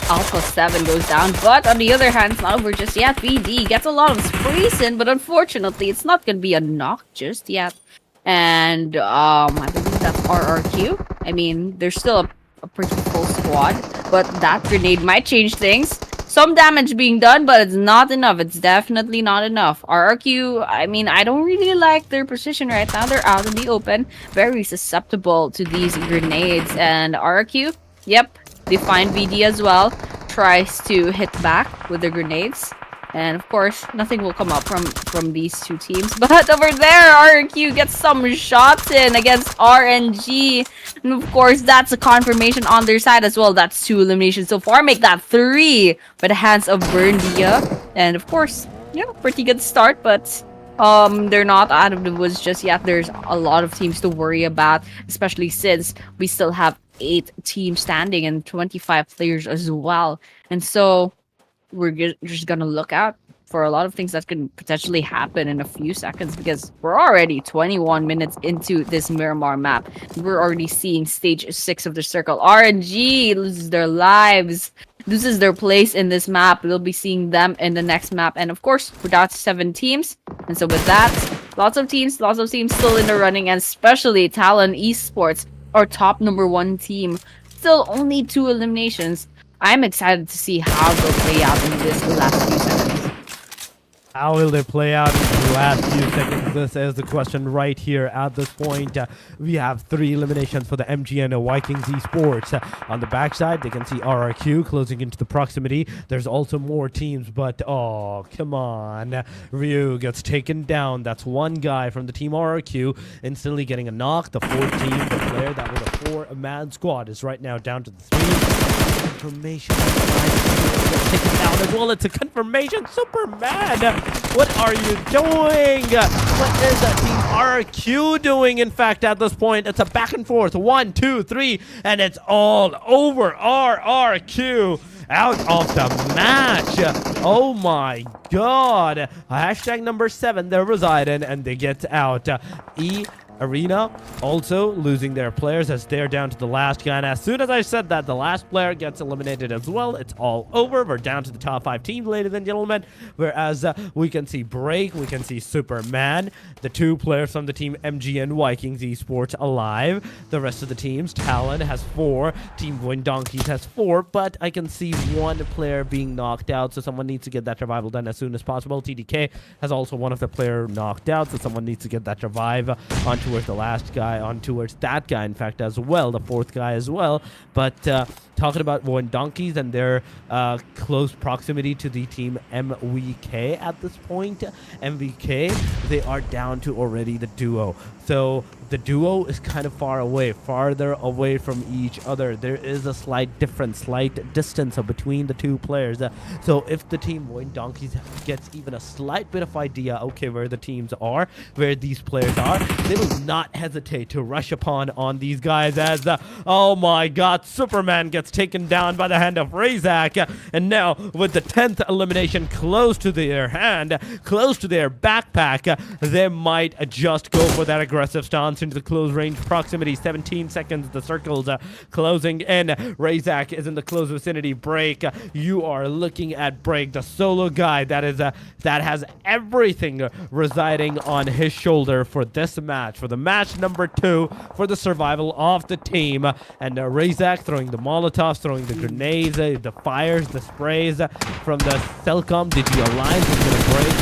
Speaker 3: Alpha 7 goes down, but on the other hand, it's not over just yet. VD gets a lot of sprays in, but unfortunately, it's not going to be a knock just yet. And I believe that's RRQ. I mean, there's still a pretty full squad, but that grenade might change things. Some damage being done, but it's not enough. It's definitely not enough. RRQ, I mean, I don't really like their position right now. They're out in the open, very susceptible to these grenades. And RRQ, yep, they find VD as well, tries to hit back with the grenades. And of course, nothing will come up from these 2 teams. But over there, RRQ gets some shots in against RNG. And of course, that's a confirmation on their side as well. That's 2 eliminations so far. Make that 3 by the hands of Burndia. And of course, yeah, pretty good start. But they're not out of the woods just yet. There's a lot of teams to worry about, especially since we still have 8 teams standing and 25 players as well. And so we're just gonna look out for a lot of things that can potentially happen in a few seconds, because we're already 21 minutes into this Miramar map. We're already seeing stage 6 of the circle. RNG loses their lives, loses their place in this map. We'll be seeing them in the next map. And of course, we're down to 7 teams. And so with that, lots of teams still in the running, and especially TALON Esports, our top number 1 team. Still only 2 eliminations. I'm excited to see how they'll play out in this last few seconds.
Speaker 4: How will they play out in the last few seconds? This is the question right here at this point. We have 3 eliminations for the MGN Vikings Esports. On the backside, they can see RRQ closing into the proximity. There's also more teams, but oh, come on. Ryu gets taken down. That's 1 guy from the team RRQ, instantly getting a knock. The 14th, the player that was a 4-man squad, is right now down to the 3. Confirmation taken down as well. It's a confirmation. Superman, what are you doing? What is Team RRQ doing? In fact, at this point, it's a back and forth. 1, 2, 3, and it's all over. RRQ out of the match. Oh my god. Hashtag number 7, they're residing, and they get out. Arena also losing their players as they're down to the last guy. And as soon as I said that, the last player gets eliminated as well. It's all over. We're down to the top 5 teams, ladies and gentlemen. Whereas we can see Break, we can see Superman, the 2 players from the team MG and Vikings Esports alive. The rest of the teams, Talon has 4, Team VOIN Donkeys has 4, but I can see 1 player being knocked out, so someone needs to get that revival done as soon as possible. TDK has also one of the player knocked out, so someone needs to get that revive on towards the last guy, on towards that guy, in fact, as well, the 4th guy as well. But talking about VOIN Donkeys and their close proximity to the team MVK at this point, MVK, they are down to already the duo. So the duo is kind of farther away from each other. There is a slight difference, slight distance between the 2 players. So if the team VOIN Donkeys gets even a slight bit of idea, okay, where the teams are, where these players are, they will not hesitate to rush upon on these guys as, oh my god, Superman gets taken down by the hand of Razak. And now with the 10th elimination close to their hand, close to their backpack, they might just go for that aggressive stance into the close range proximity. 17 seconds, the circles closing in. Razak is in the close vicinity. Break, you are looking at Break, the solo guy that has everything residing on his shoulder for this match, for the match number 2, for the survival of the team. And Razak throwing the Molotovs, throwing the grenades, the fires, the sprays from the CELCOMDIGI Alliance is going to break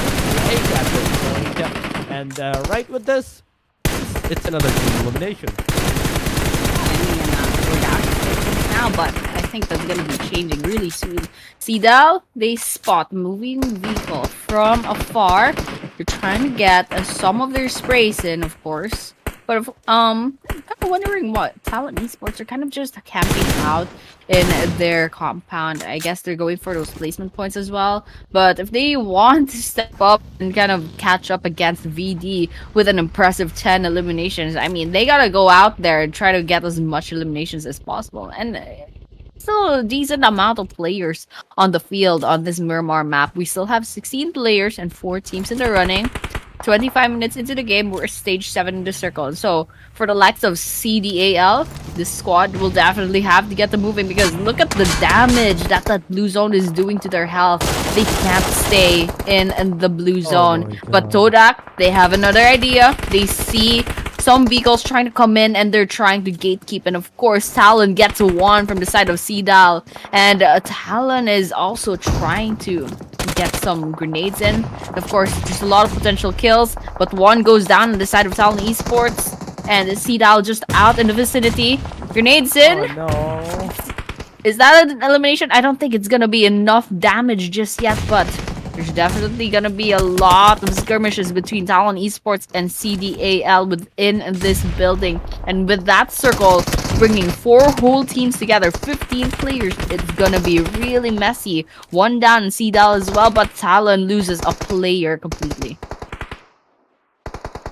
Speaker 4: at this point. And right with this, it's another team elimination.
Speaker 3: We're down to 6 now, but I think that's going to be changing really soon. CEDAL, they spot moving vehicle from afar. They're trying to get some of their sprays in, of course. But I'm kind of wondering what Talon Esports are kind of just camping out in their compound. I guess they're going for those placement points as well. But if they want to step up and kind of catch up against VD with an impressive 10 eliminations, I mean, they gotta go out there and try to get as much eliminations as possible. And still a decent amount of players on the field on this Miramar map. We still have 16 players and 4 teams in the running. 25 minutes into the game, we're stage 7 in the circle. So for the likes of CDAL, this squad will definitely have to get them moving, because look at the damage that blue zone is doing to their health. They can't stay in the blue zone. But TODAK, they have another idea. They see some vehicles trying to come in and they're trying to gatekeep. And of course, Talon gets 1 from the side of CEDAL. And Talon is also trying to get some grenades in. Of course, there's a lot of potential kills, but 1 goes down on the side of Talon Esports, and CEDAL just out in the vicinity. Grenades in.
Speaker 4: Oh no.
Speaker 3: Is that an elimination? I don't think it's gonna be enough damage just yet, but there's definitely gonna be a lot of skirmishes between Talon Esports and CDAL within this building. And with that circle bringing 4 whole teams together, 15 players, it's gonna be really messy. 1 down in CEDAL as well, but Talon loses a player completely.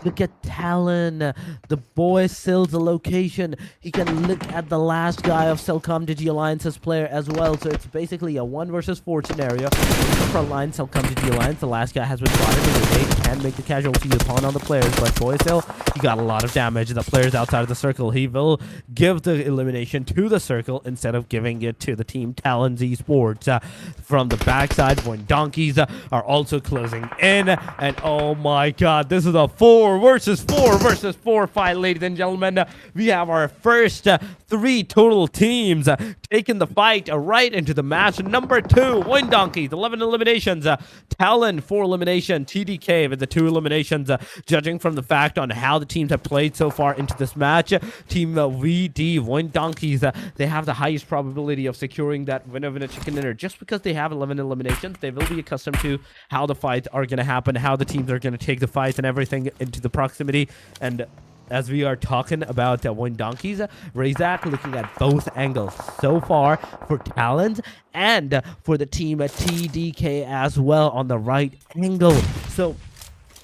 Speaker 4: Look at Talon. The boy seals the location. He can look at the last guy of CELCOMDIGI Alliance's player as well. So it's basically a 1 versus 4 scenario. In the front line, CELCOMDIGI Alliance, the last guy has been spotted. They can make the casualty upon on the players, but Boysil, he got a lot of damage. The players outside of the circle, he will give the elimination to the circle instead of giving it to the team Talon Esports. From the backside, VOIN Donkeys are also closing in. And oh my god, this is a 4 versus 4 fight, ladies and gentlemen. We have our first 3 total teams taking the fight right into the match number 2. VOIN Donkeys, 11 eliminations. Talon, 4 eliminations. TDK with the 2 eliminations. Judging from the fact on how the teams have played so far into this match, Team VD, VOIN Donkeys, they have the highest probability of securing that winner of a chicken dinner. Just because they have 11 eliminations, they will be accustomed to how the fights are going to happen, how the teams are going to take the fights and everything into the proximity. And as we are talking about VOIN Donkeys, Razak looking at both angles so far for Talon and for the team at TDK as well on the right angle. So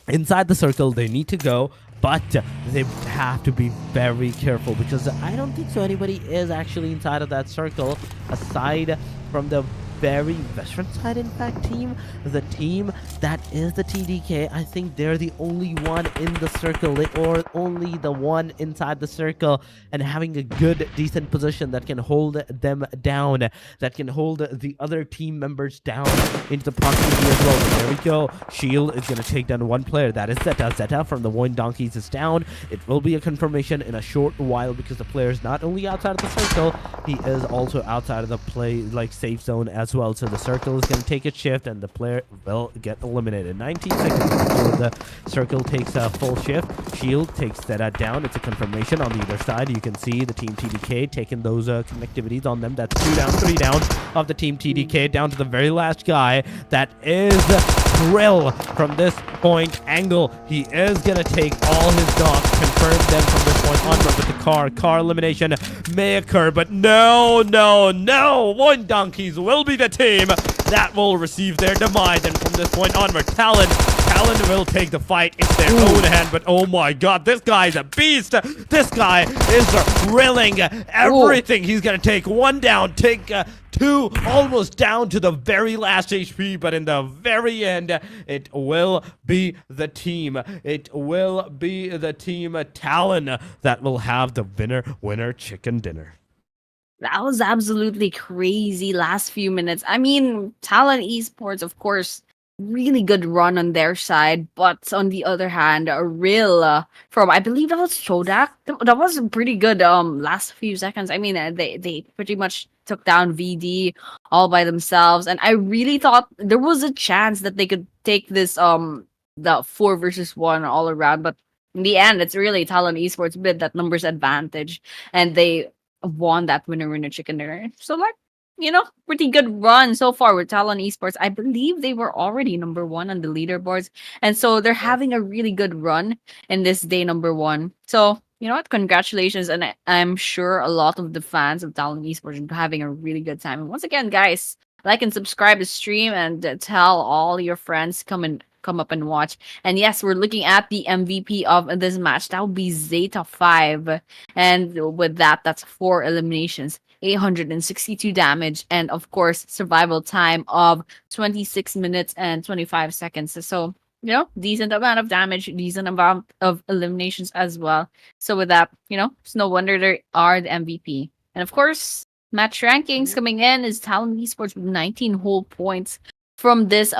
Speaker 4: inside the circle, they need to go, but they have to be very careful, because I don't think so anybody is actually inside of that circle aside from the very veteran side, in fact, team. The team that is the TDK, I think they're the only one in the circle, or only the one inside the circle, and having a good, decent position that can hold them down, that can hold the other team members down into the proximity as well. But there we go. Shield is going to take down one player. That is Zeta. Zeta from the VOIN Donkeys is down. It will be a confirmation in a short while because the player is not only outside of the circle, he is also outside of the safe zone as well. So the circle is going to take a shift and the player will get eliminated. 19 seconds before the circle takes a full shift. Shield takes Zeta down. It's a confirmation on the other side. You can see the team TDK taking those connectivities on them. That's 2 down, 3 down of the team TDK down to the very last guy. That is Drill from this point. Angle, he is going to take all his dogs, confirm them from this point onward with the car elimination may occur, but no, VOIN Donkeys will be the team that will receive their demise, and from this point onward, Talon will take the fight into their own hand. But oh my god, this guy is a beast. This guy is drilling everything. He's gonna take one down, take two, almost down to the very last HP, but in the very end, it will be the team. It will be the team Talon that will have the winner chicken dinner.
Speaker 3: That was absolutely crazy last few minutes. I mean, Talon Esports, of course, really good run on their side, but on the other hand, a real from I believe that was TODAK. That was a pretty good last few seconds. I mean, they pretty much took down VD all by themselves, and I really thought there was a chance that they could take this the 4 versus 1 all around, but in the end, it's really Talon Esports bid that numbers advantage, and they won that winner chicken dinner. So like, pretty good run so far with Talon Esports. I believe they were already number 1 on the leaderboards. And so they're having a really good run in this day number 1. So, you know what? Congratulations. And I'm sure a lot of the fans of Talon Esports are having a really good time. And once again, guys, like and subscribe to stream and tell all your friends come up and watch. And yes, we're looking at the MVP of this match. That would be Zeta 5. And with that, that's 4 eliminations, 862 damage, and of course, survival time of 26 minutes and 25 seconds. So, decent amount of damage, decent amount of eliminations as well. So with that, it's no wonder they are the MVP. And of course, match rankings coming in is Talon Esports with 19 whole points from this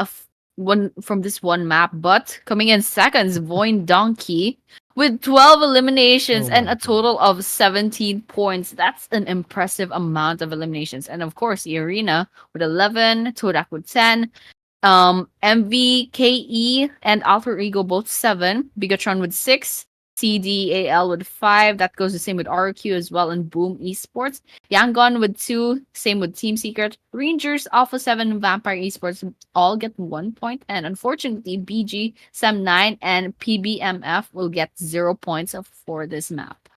Speaker 3: one map, but coming in seconds, VOIN Donkey with 12 eliminations and a total of 17 points. That's an impressive amount of eliminations. And of course, the Arena with 11, TODAK with 10, MVKE and ALTEREGO both 7, BIGETRON with 6, CDAL with 5. That goes the same with RQ as well, and Boom Esports. YANGON with 2. Same with Team Secret. Rangers, Alpha 7, Vampire Esports all get 1 point. And unfortunately, BG, SEM9, and PBMF will get 0 points for this map.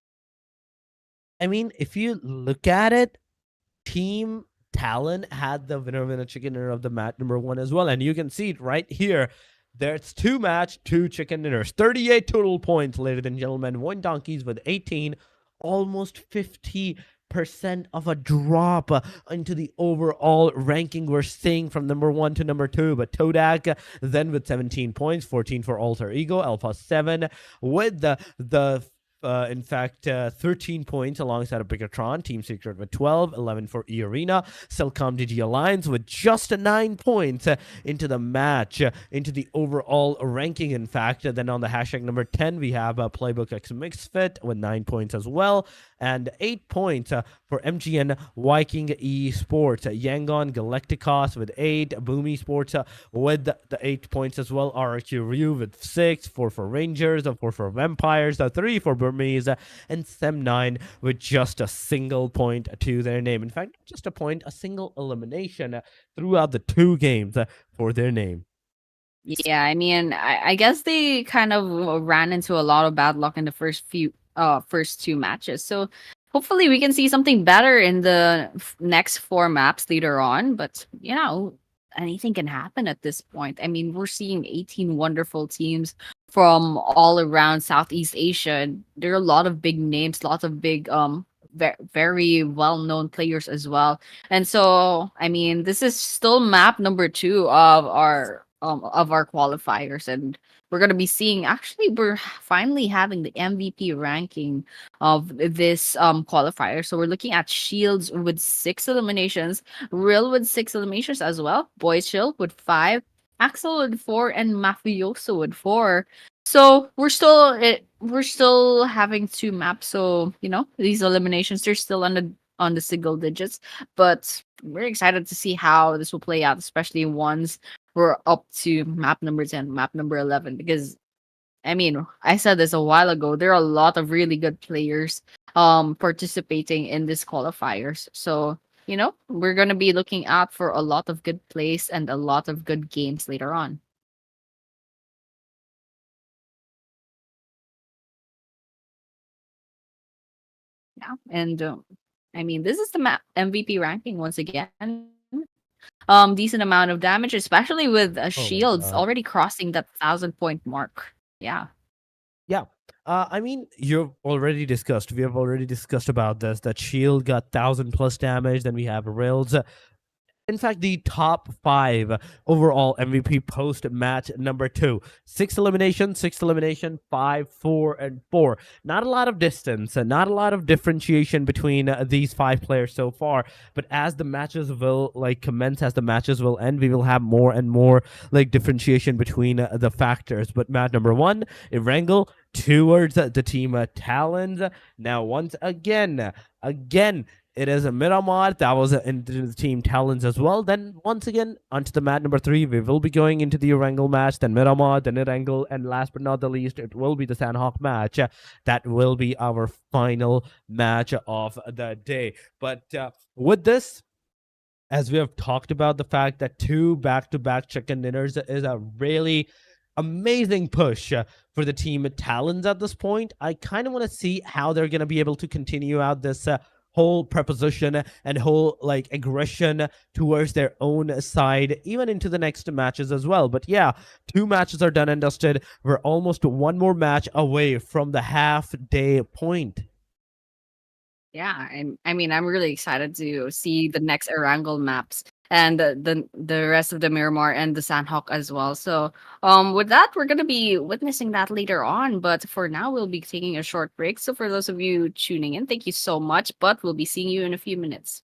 Speaker 4: I mean, if you look at it, Team Talon had the winner chicken dinner of the match number 1 as well. And you can see it right here. There's 2 match, 2 chicken dinners, 38 total points, ladies and gentlemen. VOIN Donkeys with 18, almost 50% of a drop into the overall ranking we're seeing from number 1 to number 2. But TODAK then with 17 points, 14 for ALTEREGO, Alpha 7 with in fact, 13 points alongside of BIGETRON, Team Secret with 12, 11 for Arena, CELCOMDIGI Alliance with just 9 points into the match, into the overall ranking, in fact. Then on the hashtag number 10, we have PLAYBOOKxMISFIT with 9 points as well, and 8 points for MGN Viking Esports, YANGON Galacticos with 8, Boom Esports with the 8 points as well, RQ with 6, 4 for Rangers, 4 for Vampires, 3 for BURMESE, and SEM9 with just a single point to their name. In fact, just a point, a single elimination throughout the 2 games for their name.
Speaker 3: Yeah, I mean, I guess they kind of ran into a lot of bad luck in the first 2 matches. So hopefully we can see something better in the next 4 maps later on. But, anything can happen at this point. I mean, we're seeing 18 wonderful teams from all around Southeast Asia. There are a lot of big names, lots of big very well-known players as well. And so, I mean, this is still map number 2 of our qualifiers, and we're gonna be seeing. Actually, we're finally having the MVP ranking of this qualifier. So we're looking at Shields with 6 eliminations, Real with 6 eliminations as well, Boy Chill with 5, Axel with 4, and Mafioso with 4. So we're still having 2 maps. So these eliminations, they're still on the single digits, but we're excited to see how this will play out, especially once we're up to map number 10, map number 11. Because I mean, I said this a while ago, there are a lot of really good players participating in this qualifiers. So we're gonna be looking out for a lot of good plays and a lot of good games later on. Yeah, and I mean, this is the map MVP ranking once again. Decent amount of damage, especially with
Speaker 4: Oh my
Speaker 3: shields
Speaker 4: god.
Speaker 3: already crossing that 1,000 point mark. Yeah.
Speaker 4: Yeah. I mean, we have already discussed about this, that Shield got 1,000 plus damage, then we have Rails. In fact, the top 5 overall MVP post match number 2. 6 elimination, 5, 4, and 4. Not a lot of distance, not a lot of differentiation between these 5 players so far. But as the matches will commence, as the matches will end, we will have more and more differentiation between the factors. But match number 1, Erangel towards the team Talons. Now, once again, it is a Miramar that was into the team Talons as well. Then once again, onto the mat number 3, we will be going into the Erangel match, then Miramar, then Erangel, and last but not the least, it will be the Sanhok match. That will be our final match of the day. But with this, as we have talked about the fact that 2 back-to-back chicken dinners is a really amazing push for the team Talons at this point, I kind of want to see how they're going to be able to continue out this whole preposition and whole aggression towards their own side, even into the next matches as well. But yeah, 2 matches are done and dusted. We're almost 1 more match away from the half-day point.
Speaker 3: Yeah, I mean, I'm really excited to see the next Erangel maps and the rest of the Miramar and the Sanhok as well. So, with that, we're gonna be witnessing that later on. But for now, we'll be taking a short break. So, for those of you tuning in, thank you so much. But we'll be seeing you in a few minutes.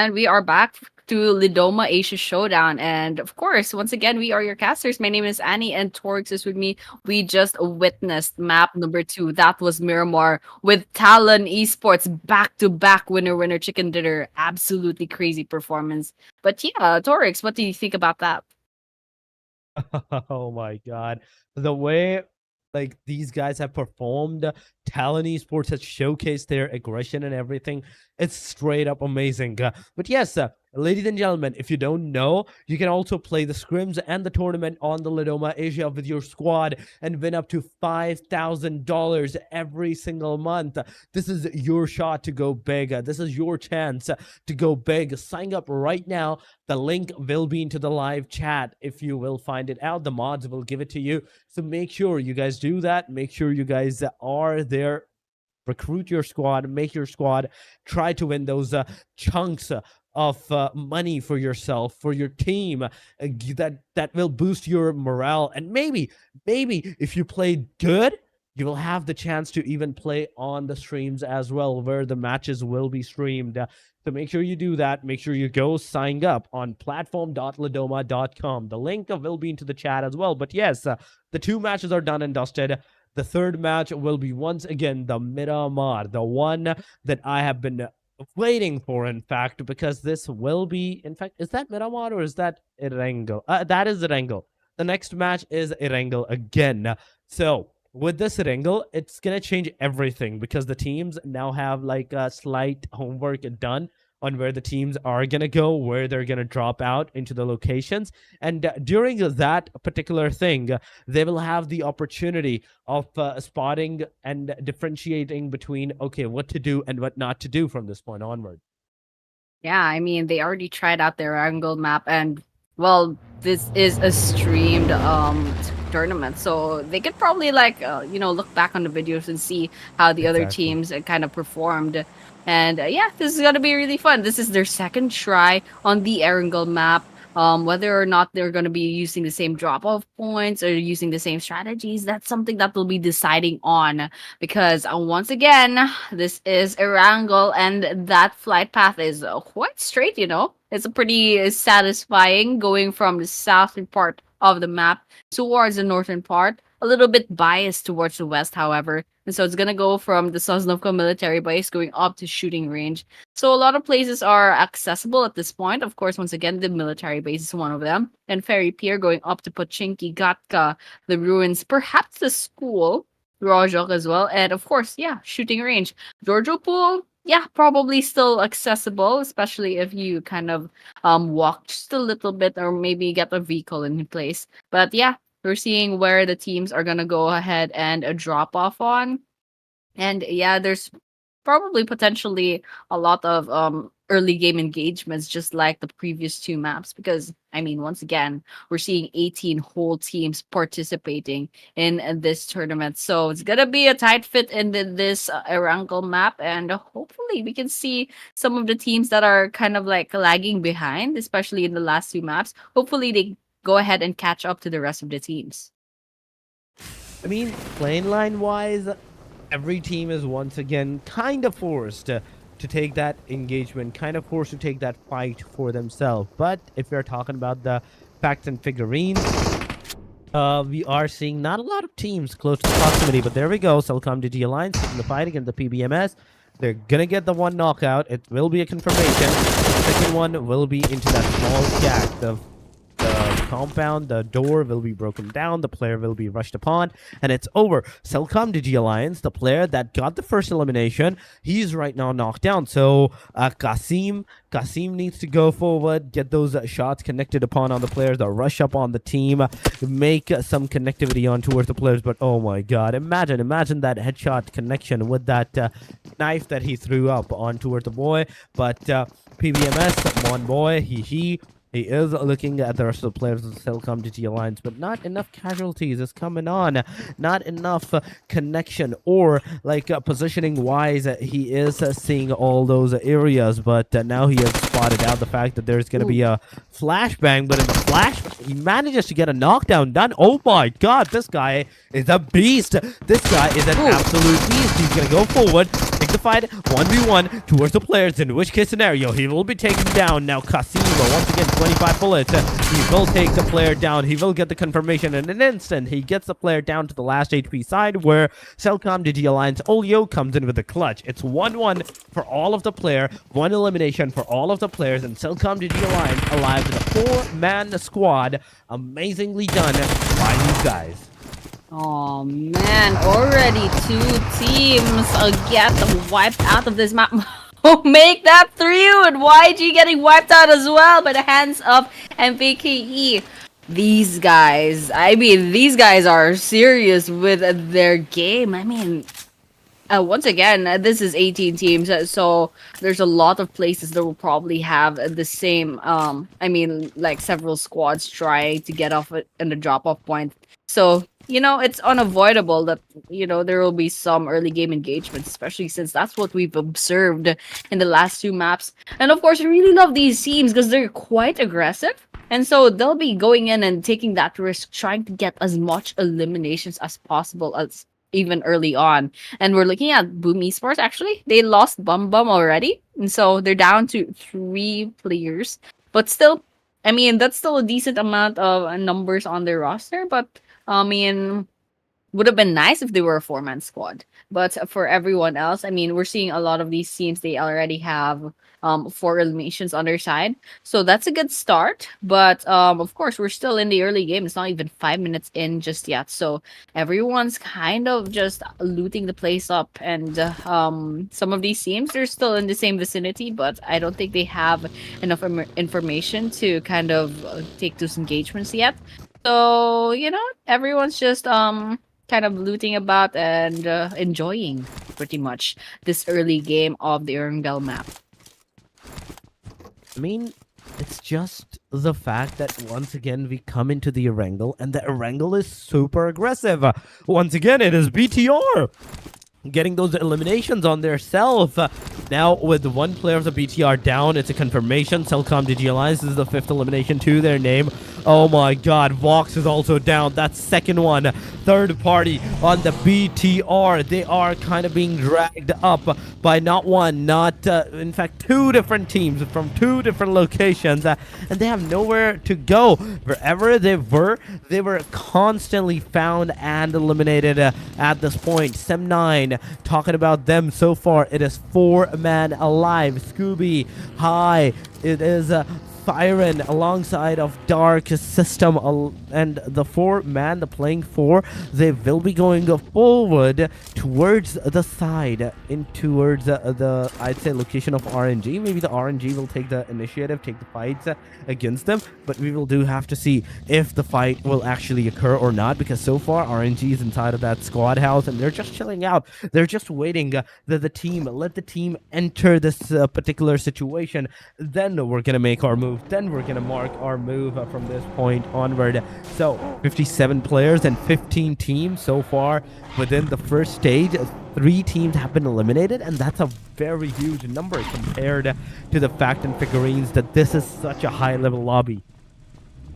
Speaker 3: And we are back to Lidoma Asia Showdown. And of course, once again, we are your casters. My name is Annie, and Torx is with me. We just witnessed map number 2. That was Miramar with Talon Esports back to back winner chicken dinner. Absolutely crazy performance. But yeah, Torx, what do you think about that?
Speaker 4: Oh my god. The way like these guys have performed, Talon Esports has showcased their aggression and everything. It's straight up amazing. But yes, ladies and gentlemen, if you don't know, you can also play the scrims and the tournament on the Lidoma Asia with your squad and win up to $5,000 every single month. This is your shot to go big. This is your chance to go big. Sign up right now. The link will be into the live chat if you will find it out. The mods will give it to you. So make sure you guys do that. Make sure you guys are there. Recruit your squad, make your squad, try to win those chunks of money for yourself, for your team, that will boost your morale. And maybe if you play good, you will have the chance to even play on the streams as well, where the matches will be streamed. So make sure you do that. Make sure you go sign up on platform.lidoma.com. The link will be into the chat as well. But yes, the 2 matches are done and dusted. The 3rd match will be once again the Miramar, the one that I have been waiting for, in fact, because this will be, in fact, is that Miramar or is that Erangel? That is Erangel. The next match is Erangel again. So with this Erangel, it's going to change everything because the teams now have like a slight homework done on where the teams are going to go, where they're going to drop out into the locations. And during that particular thing, they will have the opportunity of spotting and differentiating between, okay, what to do and what not to do from this point onward.
Speaker 3: Yeah, I mean, they already tried out their angle map, and well, this is a streamed tournament, so they could probably like look back on the videos and see how the other
Speaker 4: Exactly.
Speaker 3: teams kind of performed. And yeah, this is gonna be really fun. This is their second try on the Erangel map. Whether or not they're gonna be using the same drop-off points or using the same strategies, that's something that they'll be deciding on. Because once again, this is Erangel, and that flight path is quite straight. It's a pretty satisfying going from the southern part of the map towards the northern part. A little bit biased towards the west, however. And so it's gonna go from the Sosnovka military base going up to shooting range. So a lot of places are accessible at this point. Of course, once again, the military base is one of them. And Ferry Pier going up to Pochinki, Gatka, the ruins, perhaps the school, Rojok as well. And of course, yeah, shooting range. Giorgio Pool, yeah, probably still accessible, especially if you kind of walk just a little bit or maybe get a vehicle in place. But yeah, we're seeing where the teams are gonna go ahead and drop off on. And yeah, there's probably potentially a lot of early game engagements, just like the previous 2 maps. Because I mean, once again, we're seeing 18 whole teams participating in this tournament, so it's gonna be a tight fit in this Erangel map, and hopefully we can see some of the teams that are kind of like lagging behind, especially in the last 2 maps. Hopefully they go ahead and catch up to the rest of the teams.
Speaker 4: I mean, plane line wise, every team is once again kind of forced to take that engagement, kind of forced to take that fight for themselves. But if we're talking about the facts and figurines, we are seeing not a lot of teams close to proximity. But there we go, CELCOMDIGI Alliance in the fight against the PBMS. They're gonna get the 1 knockout. It will be a confirmation. The second one will be into that small shack. The compound, the door will be broken down, the player will be rushed upon, and it's over. CELCOMDIGI Alliance, the player that got the first elimination, he's right now knocked down. So Kasim needs to go forward, get those shots connected upon on the players, the rush up on the team, make some connectivity on towards the players. But oh my god, imagine that headshot connection with that knife that he threw up on towards the boy. But PBMS, one boy, he is looking at the rest of the players of the CELCOMDIGI Alliance, but not enough casualties is coming on. Not enough connection or like positioning-wise, he is seeing all those areas, but now he has spotted out the fact that there's going to be a flashbang, but in the flashbang, he manages to get a knockdown done. Oh my god, this guy is a beast. This guy is an absolute beast. He's going to go forward, take the fight 1v1 towards the players, in which case scenario he will be taken down. Now Casimo, once again, 25 bullets. He will take the player down. He will get the confirmation in an instant. He gets the player down to the last HP side, where CELCOMDIGI Alliance Olio comes in with the clutch. It's 1-1 for all of the player, 1 elimination for all of the players, and CELCOMDIGI Alliance alive with a 4-man squad. Amazingly done by these guys.
Speaker 3: Oh man, already 2 teams get wiped out of this map. Make that 3 with YG getting wiped out as well by the hands of MVKE. These guys, I mean, these guys are serious with their game. I mean, once again, this is 18 teams, so there's a lot of places that will probably have the same, I mean, like several squads trying to get off in the drop-off point. So, you know, it's unavoidable that, you know, there will be some early game engagements, especially since that's what we've observed in the last 2 maps. And of course, I really love these teams because they're quite aggressive. And so they'll be going in and taking that risk, trying to get as much eliminations as possible as even early on. And we're looking at Boom Esports, actually. They lost Bum Bum already. And so they're down to 3 players. But still, I mean, that's still a decent amount of numbers on their roster. But, I mean, would have been nice if they were a 4-man squad. But for everyone else, I mean, we're seeing a lot of these teams, they already have 4 eliminations on their side. So that's a good start. But of course, we're still in the early game. It's not even 5 minutes in just yet. So everyone's kind of just looting the place up. And some of these teams, they're still in the same vicinity, but I don't think they have enough information to kind of take those engagements yet. So, you know, everyone's just kind of looting about and enjoying pretty much this early game of the Erangel map.
Speaker 4: I mean, it's just the fact that once again we come into the Erangel and the Erangel is super aggressive. Once again, it is BTR getting those eliminations on their self. Now, with 1 player of the BTR down, it's a confirmation. CELCOMDIGI Alliance is the 5th elimination to their name. Oh my god, Vox is also down. That's 2nd one. 3rd party on the BTR. They are kind of being dragged up by not 1, not, in fact, 2 different teams from 2 different locations. And they have nowhere to go. Wherever they were constantly found and eliminated at this point. Sem9, talking about them so far, it is 4-man alive. Scooby, hi. It is Siren alongside of Dark System, and the 4-man, the playing 4, they will be going forward towards the side, in towards the, I'd say, location of RNG. Maybe the RNG will take the initiative, take the fights against them, but we will have to see if the fight will actually occur or not, because so far RNG is inside of that squad house and they're just chilling out. They're just waiting let the team enter this particular situation, then we're gonna make our move. Then we're gonna mark our move from this point onward. So 57 players and 15 teams so far within the first stage. 3 teams have been eliminated, and that's a very huge number compared to the fact and figurines that this is such a high level lobby.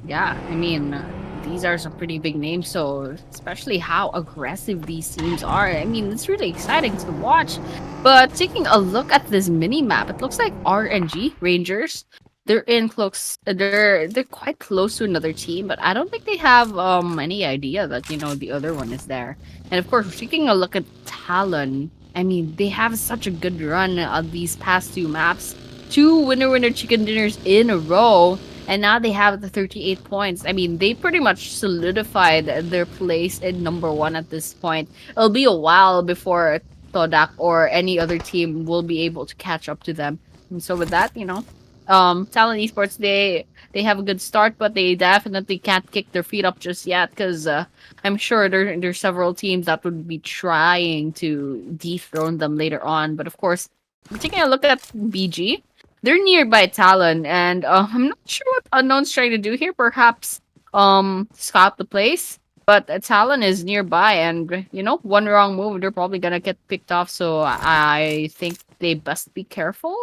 Speaker 3: Yeah, I mean, these are some pretty big names, so especially how aggressive these teams are. I mean, it's really exciting to watch. But taking a look at this mini map, it looks like RNG Rangers, they're in close. They're quite close to another team, but I don't think they have any idea that, you know, the other one is there. And of course, taking a look at TALON, I mean, they have such a good run of these past 2 maps, 2 winner chicken dinners in a row, and now they have the 38 points. I mean, they pretty much solidified their place in number 1 at this point. It'll be a while before TODAK or any other team will be able to catch up to them. And so with that, you know, Talon Esports, they have a good start, but they definitely can't kick their feet up just yet, because I'm sure there's several teams that would be trying to dethrone them later on. But of course, we're taking a look at BG. They're nearby Talon, and I'm not sure what Unknown's trying to do here. Perhaps scout the place. But Talon is nearby, and, you know, 1 wrong move, they're probably gonna get picked off. So I think they best be careful.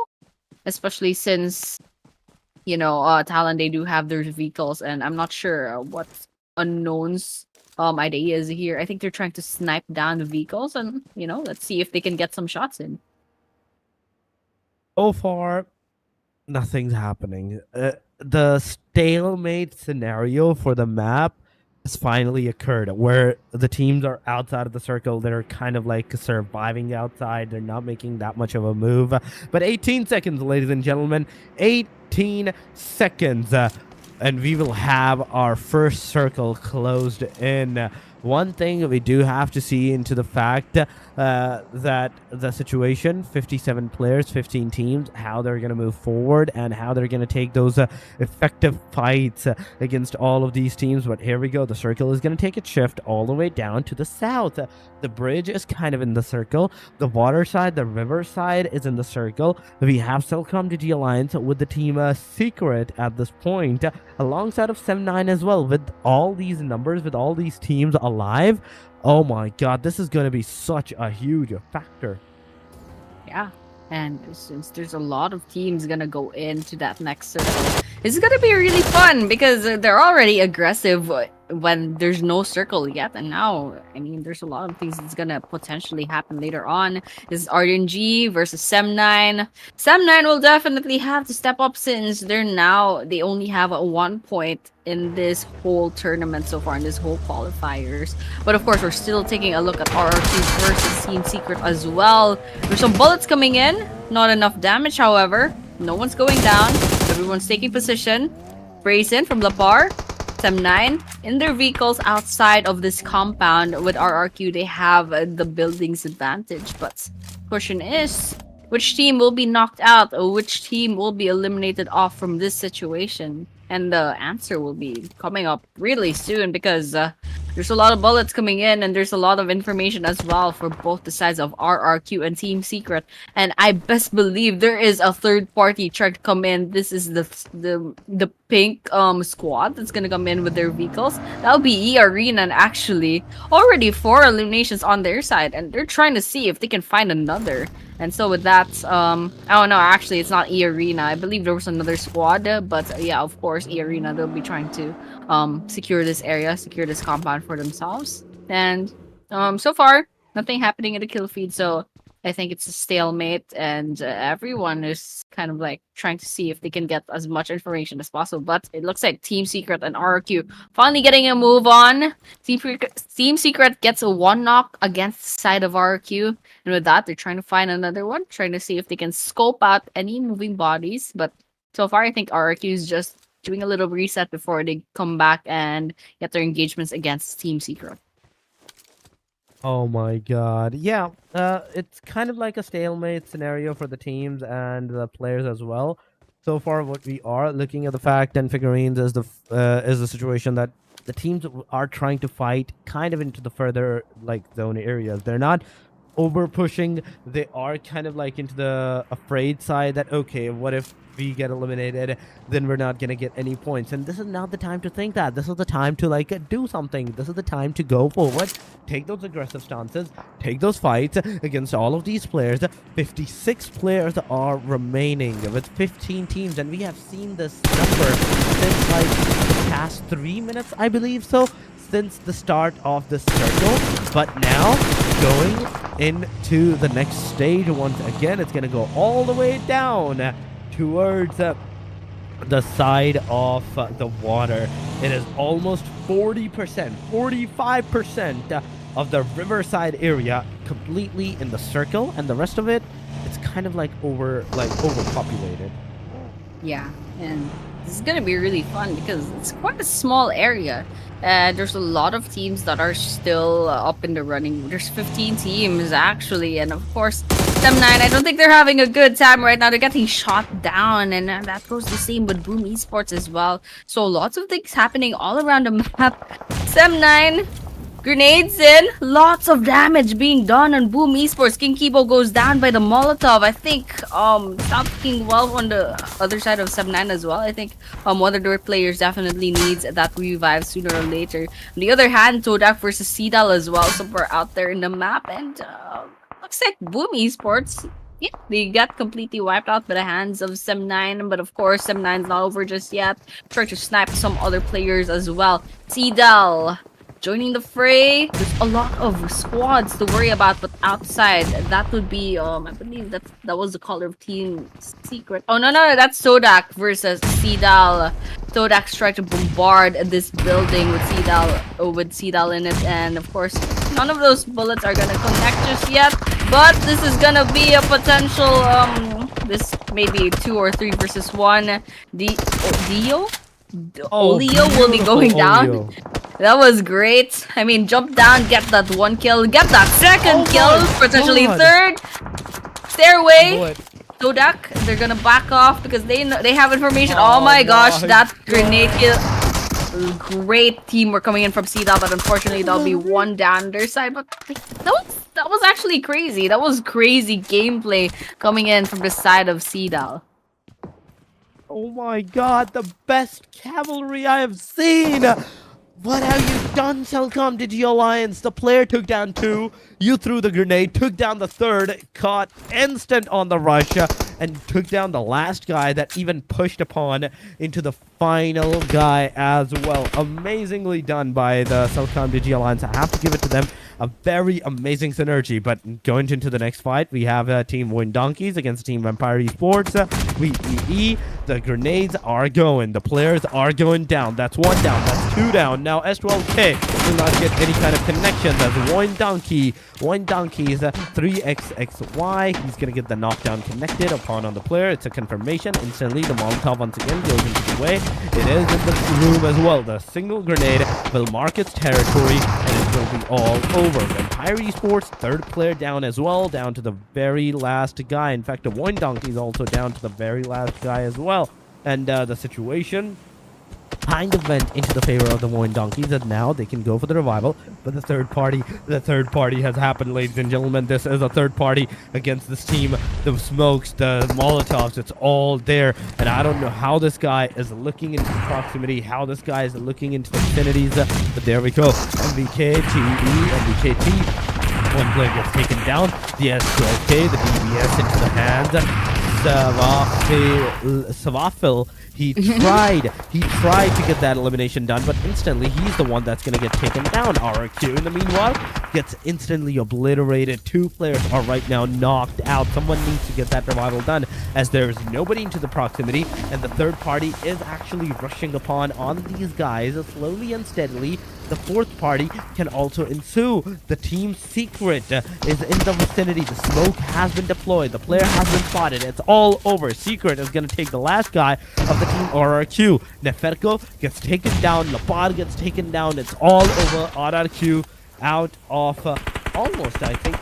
Speaker 3: Especially since, you know, Talon, they do have their vehicles, and I'm not sure what Unknown's idea is here. I think they're trying to snipe down the vehicles, and, you know, let's see if they can get some shots in.
Speaker 4: So far, nothing's happening. The stalemate scenario for the map has finally occurred, where the teams are outside of the circle. They're kind of like surviving outside. They're not making that much of a move. But 18 seconds, ladies and gentlemen. 18 seconds. And we will have our first circle closed in. One thing we do have to see into the fact that the situation, 57 players, 15 teams, how they're going to move forward and how they're going to take those effective fights against all of these teams. But here we go. The circle is going to take a shift all the way down to the south. The bridge is kind of in the circle. The water side, the river side is in the circle. We have CELCOMDIGI Alliance with the team Secret at this point, alongside of 7-9 as well. With all these numbers, with all these teams alive, oh my god, this is going to be such a huge factor.
Speaker 3: Yeah. And since there's a lot of teams gonna go into that next circle, it's gonna be really fun because they're already aggressive when there's no circle yet. And now, I mean, there's a lot of things that's gonna potentially happen later on. This is RNG versus Sem9. Sem9 will definitely have to step up since they only have a 1 point in this whole tournament so far, in this whole qualifiers. But of course, we're still taking a look at RRQ versus Team Secret as well. There's some bullets coming in, not enough damage, however. No one's going down. Everyone's taking position. Brazen from Lapar, Sem9 in their vehicles outside of this compound. With RRQ, they have the building's advantage. But question is, which team will be knocked out or which team will be eliminated off from this situation? And the answer will be coming up really soon because there's a lot of bullets coming in and there's a lot of information as well for both the sides of RRQ and Team Secret. And I best believe there is a third party trying to come in. This is the pink squad that's gonna come in with their vehicles. That'll be E Arena, and actually already 4 eliminations on their side, and they're trying to see if they can find another. And so with that, oh no, actually it's not E Arena. I believe there was another squad, but yeah, of course E Arena, they'll be trying to secure this area, secure this compound for themselves. And so far nothing happening in the kill feed, so I think it's a stalemate, and everyone is kind of like trying to see if they can get as much information as possible. But it looks like Team Secret and RRQ finally getting a move on. Team Secret gets a 1 knock against the side of RRQ, and with that, they're trying to find another one, trying to see if they can scope out any moving bodies. But so far, I think RRQ is just doing a little reset before they come back and get their engagements against Team Secret.
Speaker 4: Oh my god. Yeah, it's kind of like a stalemate scenario for the teams and the players as well. So far, what we are looking at the fact and figurines is the situation that the teams are trying to fight kind of into the further like zone areas. They're not over pushing. They are kind of like into the afraid side that, okay, what if we get eliminated, then we're not gonna get any points. And this is not the time to think that. This is the time to like do something. This is the time to go forward, take those aggressive stances, take those fights against all of these players. 56 players are remaining with 15 teams, and we have seen this number since like the past 3 minutes, I believe so, since the start of the circle. But now going into the next stage once again, it's gonna go all the way down towards the side of the water. It is almost 40%, 45% of the riverside area completely in the circle, and the rest of it, it's kind of like overpopulated.
Speaker 3: Yeah, and this is gonna be really fun because it's quite a small area. There's a lot of teams that are still up in the running. There's 15 teams actually, and of course Sem9, I don't think they're having a good time right now. They're getting shot down, and that goes the same with Boom Esports as well. So lots of things happening all around the map. Sem9, grenades in, lots of damage being done on Boom Esports. King Kibo goes down by the Molotov. I think it's not looking well on the other side of Sem9 as well. I think one of their players definitely needs that revive sooner or later. On the other hand, TODAK versus CEDAL as well, somewhere out there in the map, and looks like Boom Esports, yeah, they got completely wiped out by the hands of Sem9. But of course, Sem9's not over just yet. Try to snipe some other players as well. CEDAL joining the fray. There's a lot of squads to worry about, but outside, that would be, I believe that was the color of Team Secret. Oh, no, that's TODAK versus CDAL. TODAK's trying to bombard this building with CDAL in it, and of course, none of those bullets are gonna connect just yet, but this is gonna be a potential, this maybe 2 or 3 versus 1. Dio? Olio will be going down. That was great. I mean, jump down, get that 1 kill, get that 2nd kill, potentially 3rd. Stairway. TODAK, they're gonna back off because they have information. Oh my gosh, that grenade kill. Great teamwork coming in from CDAL, but unfortunately there'll be 1 down their side. But that was actually crazy. That was crazy gameplay coming in from the side of CDAL.
Speaker 4: Oh my god, the best cavalry I have seen! What have you done, CELCOMDIGI Alliance? The player took down 2, you threw the grenade, took down the 3rd, caught instant on the rush, and took down the last guy that even pushed upon into the final guy as well. Amazingly done by the CELCOMDIGI Alliance. I have to give it to them. A very amazing synergy. But going into the next fight, we have Team VOIN Donkeys against Team Vampire Esports. The grenades are going. The players are going down. That's 1 down. That's 2 down. Now S12K will not get any kind of connection. That's VOIN Donkey. VOIN Donkey is 3XXY. He's going to get the knockdown connected upon on the player. It's a confirmation. Instantly, the Molotov once again goes into the way. It is in the room as well. The single grenade will mark its territory, and it will be all over. Vampire Esports, 3rd player down as well, down to the very last guy. In fact, the VOIN Donkey is also down to the very last guy as well. And the situation kind of went into the favor of the VOIN Donkeys, and now they can go for the revival. But the third party has happened, ladies and gentlemen. This is a 3rd party against this team. The smokes, the Molotovs, it's all there. And I don't know how this guy is looking into the proximity, how this guy is looking into the vicinities. But there we go. MVKT. 1 player gets taken down. The S12K, the DBS into the hands. Savafil, he tried to get that elimination done, but instantly he's the one that's going to get taken down. RQ, in the meanwhile, gets instantly obliterated. 2 players are right now knocked out. Someone needs to get that revival done, as there's nobody into the proximity, and the 3rd party is actually rushing upon on these guys slowly and steadily. The 4th party can also ensue. The Team Secret is in the vicinity. The smoke has been deployed. The player has been spotted. It's all over. Secret is going to take the last guy of the Team RRQ. Neferko gets taken down. Lapad gets taken down. It's all over. RRQ out of almost, I think.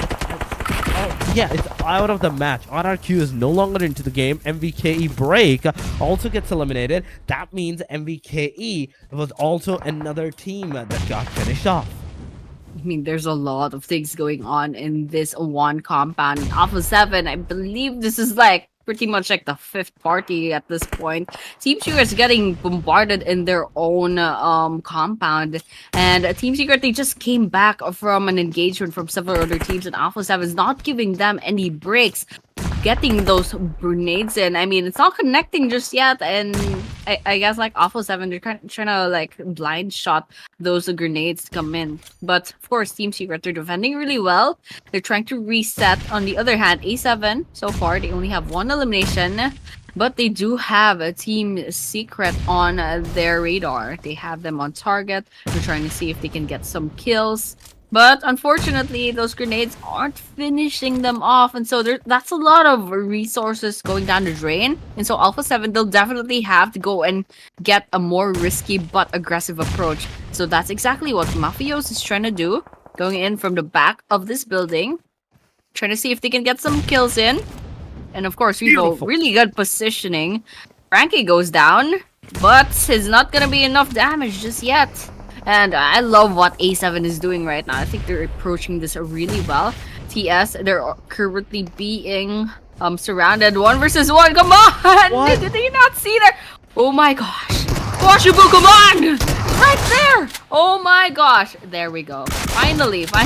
Speaker 4: Yeah, it's out of the match. RRQ is no longer into the game. MVKE Break also gets eliminated. That means MVKE was also another team that got finished off.
Speaker 3: I mean, there's a lot of things going on in this 1 compound. Alpha 7, I believe this is like pretty much like the 5th party at this point. Team Secret is getting bombarded in their own compound, and Team Secret, they just came back from an engagement from several other teams, and Alpha 7 is not giving them any breaks getting those grenades in. I mean, it's not connecting just yet, and I guess like Alpha 7, they're trying to like blind shot those grenades to come in. But of course, Team Secret, they're defending really well. They're trying to reset. On the other hand, A7, so far, they only have 1 elimination, but they do have a Team Secret on their radar. They have them on target. They're trying to see if they can get some kills. But unfortunately, those grenades aren't finishing them off. And so that's a lot of resources going down the drain. And so Alpha 7, they'll definitely have to go and get a more risky but aggressive approach. So that's exactly what Mafios is trying to do. Going in from the back of this building. Trying to see if they can get some kills in. And of course, we go really good positioning. Frankie goes down. But it's not going to be enough damage just yet. And I love what A7 is doing right now. I think they're approaching this really well. TS, they're currently being surrounded 1 versus 1. Come on! Did they not see that? Oh my gosh. Washibu, come on! Right there! Oh my gosh. There we go. Finally. I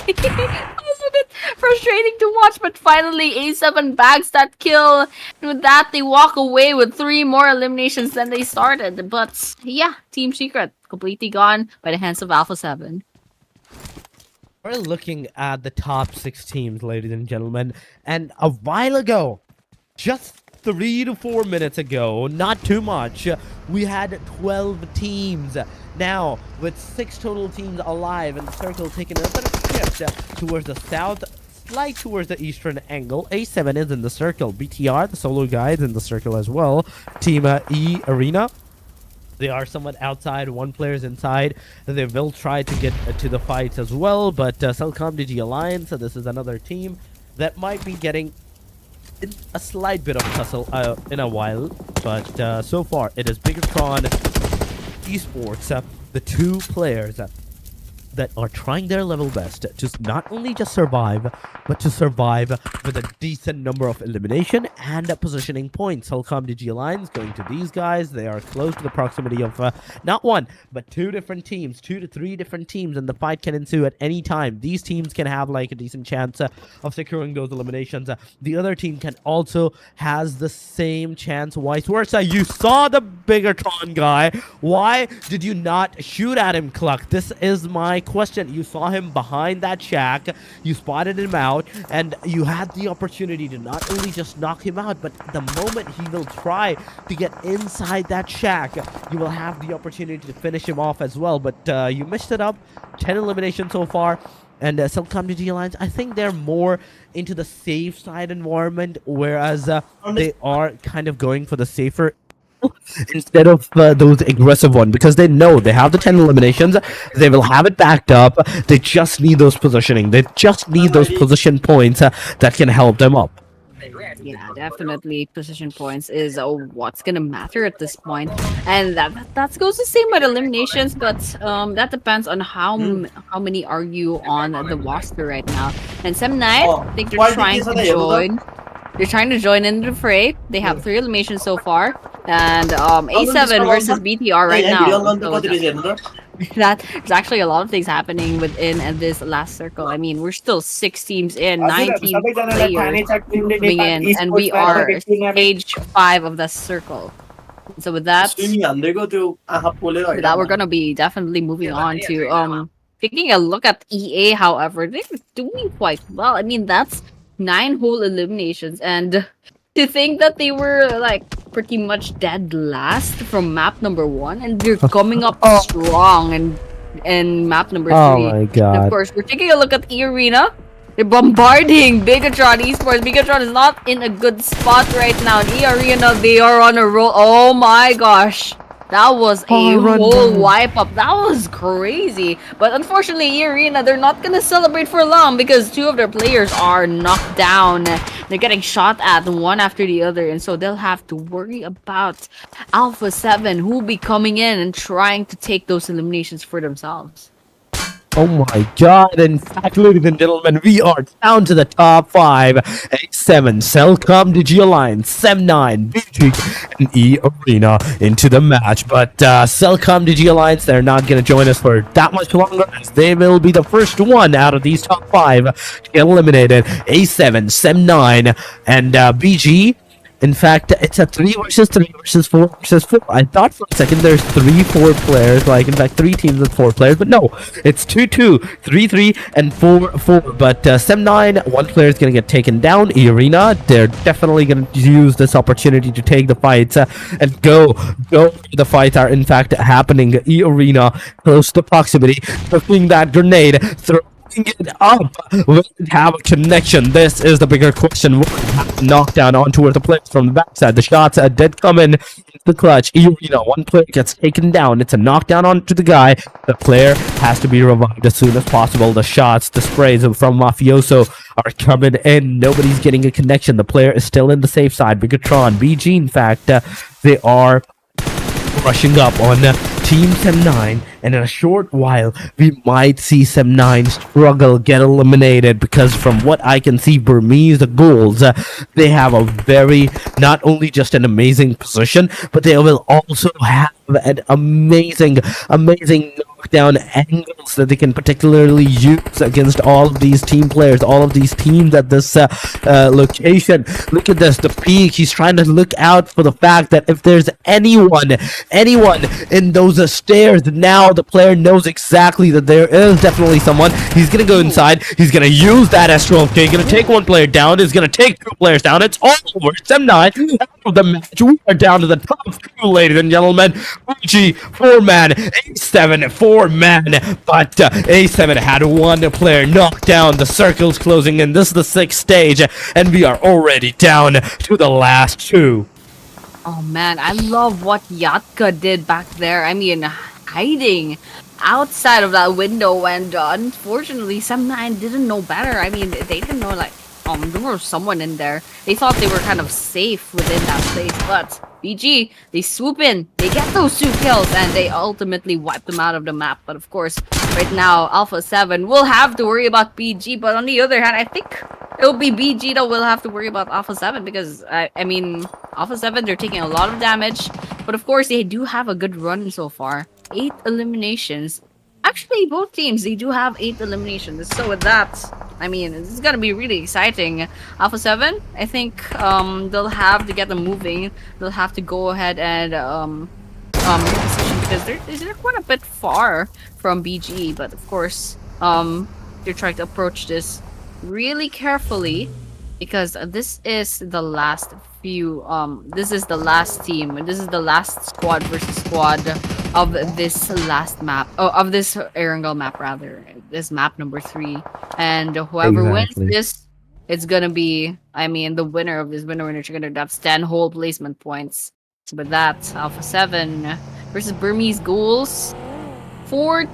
Speaker 3: was bit frustrating to watch, but finally A7 bags that kill. And with that, they walk away with 3 more eliminations than they started. But yeah, Team Secret completely gone by the hands of Alpha 7.
Speaker 4: We're looking at the top 6 teams, ladies and gentlemen, and a while ago, just 3 to 4 minutes ago, not too much, we had 12 teams. Now, with 6 total teams alive and the circle taking a bit of shift towards the south, slight towards the eastern angle, A7 is in the circle, BTR, the solo guy, is in the circle as well, Team E Arena. They are somewhat outside, 1 player is inside. They will try to get to the fights as well, but CELCOMDIGI Alliance, this is another team that might be getting a slight bit of tussle in a while, but so far it is BIGETRON ESPORTS, the 2 players that are trying their level best to not only just survive, but to survive with a decent number of elimination and positioning points. CELCOMDIGI Alliance going to these guys. They are close to the proximity of not 1, but 2 different teams, 2 to 3 different teams, and the fight can ensue at any time. These teams can have like a decent chance of securing those eliminations. The other team can also has the same chance, vice versa. You saw the BIGETRON guy. Why did you not shoot at him, Cluck? This is my question. You saw him behind that shack, you spotted him out, and you had the opportunity to not only just knock him out, but the moment he will try to get inside that shack, you will have the opportunity to finish him off as well, but you missed it up. 10 eliminations so far. And CELCOMDIGI Alliance, I think they're more into the safe side environment, whereas they are kind of going for the safer instead of those aggressive one, because they know they have the 10 eliminations, they will have it backed up. They just need those positioning, they just need those position points that can help them up.
Speaker 3: Yeah, definitely position points is what's gonna matter at this point, and that goes the same with eliminations, but that depends on how many are you on the roster right now. And Sem Knight, I think they're trying to join. They're trying to join in the fray. They have 3 eliminations so far, and A7 versus BTR right now. So there's actually a lot of things happening within this last circle. I mean, we're still 6 teams in, 19 players coming in, and we are stage 5 of the circle. So with that, we're gonna be definitely moving on to taking a look at EA. However, they're doing quite well. I mean, that's 9 whole eliminations, and to think that they were like pretty much dead last from map number 1, and they're coming up strong and map number 3.
Speaker 4: Oh my god.
Speaker 3: And of course, we're taking a look at E Arena. They're bombarding BIGETRON Esports. BIGETRON is not in a good spot right now. In E Arena, they are on a roll. Oh my gosh. That was a whole wipe up. That was crazy. But unfortunately, E Arena, they're not gonna celebrate for long because 2 of their players are knocked down. They're getting shot at one after the other, and so they'll have to worry about Alpha 7, who will be coming in and trying to take those eliminations for themselves.
Speaker 4: Oh my god, in fact, ladies and gentlemen, we are down to the top 5. A7, CELCOMDIGI Alliance, Sem9, BG, and E Arena into the match. But CELCOMDIGI Alliance, they're not going to join us for that much longer, as they will be the first one out of these top 5 to get eliminated. A7, Sem9, and BG. In fact, it's a 3 versus 3 versus 4 versus 4. I thought for a second there's 3-4 players, like in fact 3 teams with 4 players, but no, it's 2-2, 3-3, and 4-4. But Sem9, 1 player is gonna get taken down. E Arena, they're definitely gonna use this opportunity to take the fights and go. The fights are in fact happening. E Arena close to proximity, throwing that grenade, it up, will it have a connection? This is the bigger question. Will it have a knockdown onto the players from the backside? The shots did come in the clutch. You know, 1 player gets taken down. It's a knockdown onto the guy. The player has to be revived as soon as possible. The shots, the sprays from Mafioso are coming in. Nobody's getting a connection. The player is still in the safe side. BIGETRON, BG, in fact, they are rushing up on Team Sem9, and in a short while we might see Sem9 struggle, get eliminated, because from what I can see, BURMESE, the GHOULS, they have a very, not only just an amazing position, but they will also have an amazing
Speaker 2: knockdown angles that they can particularly use against all of these team players, all of these teams at this location. Look at this, the peak. He's trying to look out for the fact that if there's anyone in those stairs, now the player knows exactly that there is definitely someone. He's gonna go inside. He's gonna use that S12K. Gonna take one player down. He's gonna take two players down. It's all over. Sem9 out of the match. We are down to the top two, ladies and gentlemen. BG 4-man, A7 4-man, but A7 had one player knocked down. The circle's closing in. This is the 6th stage, and we are already down to the last two.
Speaker 3: Oh man, I love what Yatka did back there. I mean, hiding outside of that window, and unfortunately, Sem9 didn't know better. I mean, they didn't know, like, there was someone in there. They thought they were kind of safe within that place, but BG, they swoop in, they get those 2 kills, and they ultimately wipe them out of the map. But of course, right now, Alpha 7 will have to worry about BG, but on the other hand, I think it'll be BG that will have to worry about Alpha 7, because, I mean, Alpha 7, they're taking a lot of damage, but of course, they do have a good run so far. 8 eliminations. Actually, both teams, they do have 8 eliminations. So with that, I mean, this is gonna be really exciting. Alpha 7, I think they'll have to get them moving. They'll have to go ahead and reposition, because they're quite a bit far from BG. But of course, they're trying to approach this really carefully, because this is the last few. This is the last team. This is the last squad versus squad of this last map, of this Erangel map, rather, this map number 3, and whoever wins this, it's gonna be, I mean, the winner of this winner chicken, that's 10 whole placement points. So with that, Alpha 7 versus Burmese Ghouls, 4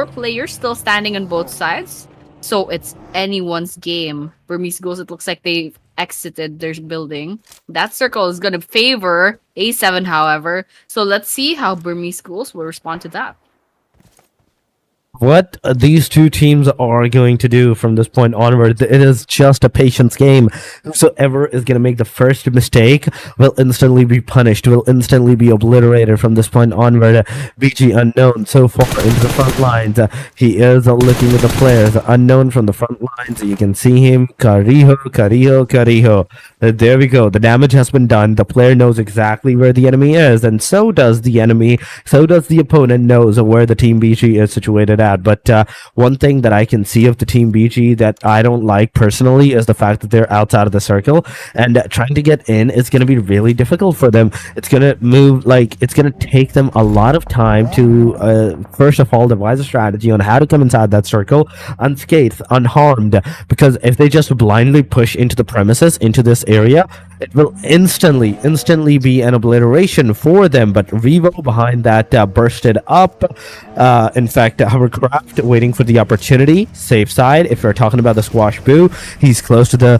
Speaker 3: players still standing on both sides, so it's anyone's game. Burmese Ghouls, it looks like they've exited their building. That circle is going to favor A7, however. So let's see how Burmese Ghouls will respond to that.
Speaker 2: What these two teams are going to do from this point onward, it is just a patience game. Whosoever is going to make the first mistake will instantly be punished, will instantly be obliterated from this point onward. BG Unknown so far into the front lines. He is looking at the players. Unknown from the front lines. You can see him. Carijo. There we go. The damage has been done. The player knows exactly where the enemy is, and so does the enemy. So does the opponent knows where the team BG is situated at. But one thing that I can see of the team BG that I don't like personally is the fact that they're outside of the circle, and trying to get in is going to be really difficult for them. It's going to move, like, it's going to take them a lot of time to first of all devise a strategy on how to come inside that circle unscathed, unharmed, because if they just blindly push into the premises, into this area, it will instantly be an obliteration for them. But Revo behind that bursted up. In fact, Hovercraft waiting for the opportunity. Safe side. If we're talking about the Squash Boo, he's close to the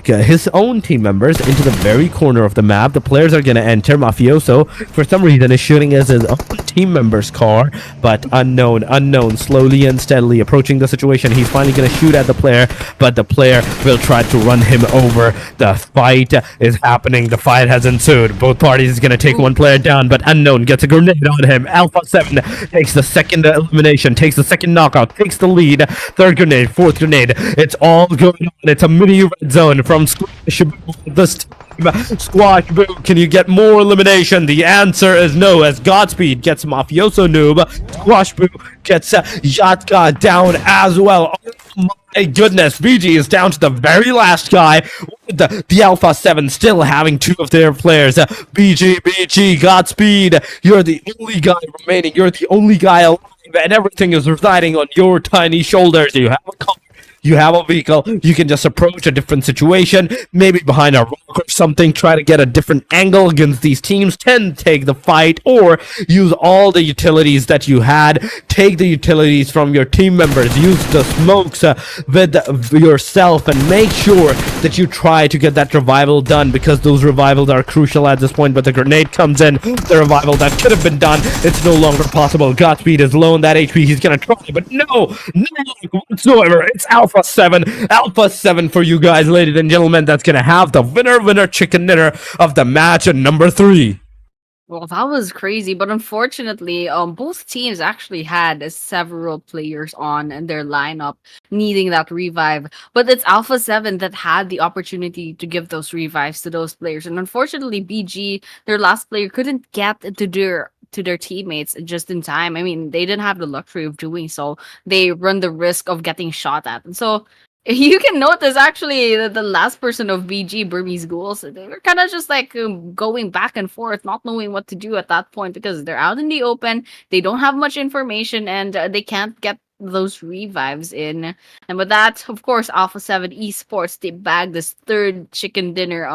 Speaker 2: his own team members, into the very corner of the map. The players are gonna enter. Mafioso, for some reason, is shooting as his own team member's car, but unknown, slowly and steadily approaching the situation. He's finally gonna shoot at the player, but the player will try to run him over. The fight is happening. The fight has ensued. Both parties is gonna take one player down, but Unknown gets a grenade on him. Alpha 7 takes the second elimination, takes the second knockout, takes the lead. Third grenade, fourth grenade. It's all going on. It's a mini red zone from Squash Boo. This time, Squash Boo, can you get more elimination? The answer is no, as Godspeed gets Mafioso Noob. Squash Boo gets Yatka down as well. Oh my goodness, BG is down to the very last guy. The Alpha 7 still having 2 of their players. BG, Godspeed. You're the only guy remaining. You're the only guy alive, and everything is residing on your tiny shoulders. You have a car. You have a vehicle, you can just approach a different situation, maybe behind a rock or something, try to get a different angle against these teams, tend to take the fight, or use all the utilities that you had, take the utilities from your team members, use the smokes with yourself, and make sure that you try to get that revival done, because those revivals are crucial at this point. But the grenade comes in, the revival that could have been done, it's no longer possible. Godspeed is low on that HP, he's gonna try, but no whatsoever. It's Alpha 7 for you guys, ladies and gentlemen. That's gonna have the winner chicken dinner of the match at number 3.
Speaker 3: Well, that was crazy, but unfortunately, both teams actually had several players on in their lineup needing that revive. But it's Alpha 7 that had the opportunity to give those revives to those players. And unfortunately, BG, their last player, couldn't get to their teammates just in time. I mean, they didn't have the luxury of doing so. They run the risk of getting shot at. And so you can notice actually that the last person of BG, Burmese Ghouls, they were kind of just like going back and forth, not knowing what to do at that point because they're out in the open. They don't have much information and they can't get those revives in. And with that, of course, Alpha 7 Esports, they bagged this third chicken dinner.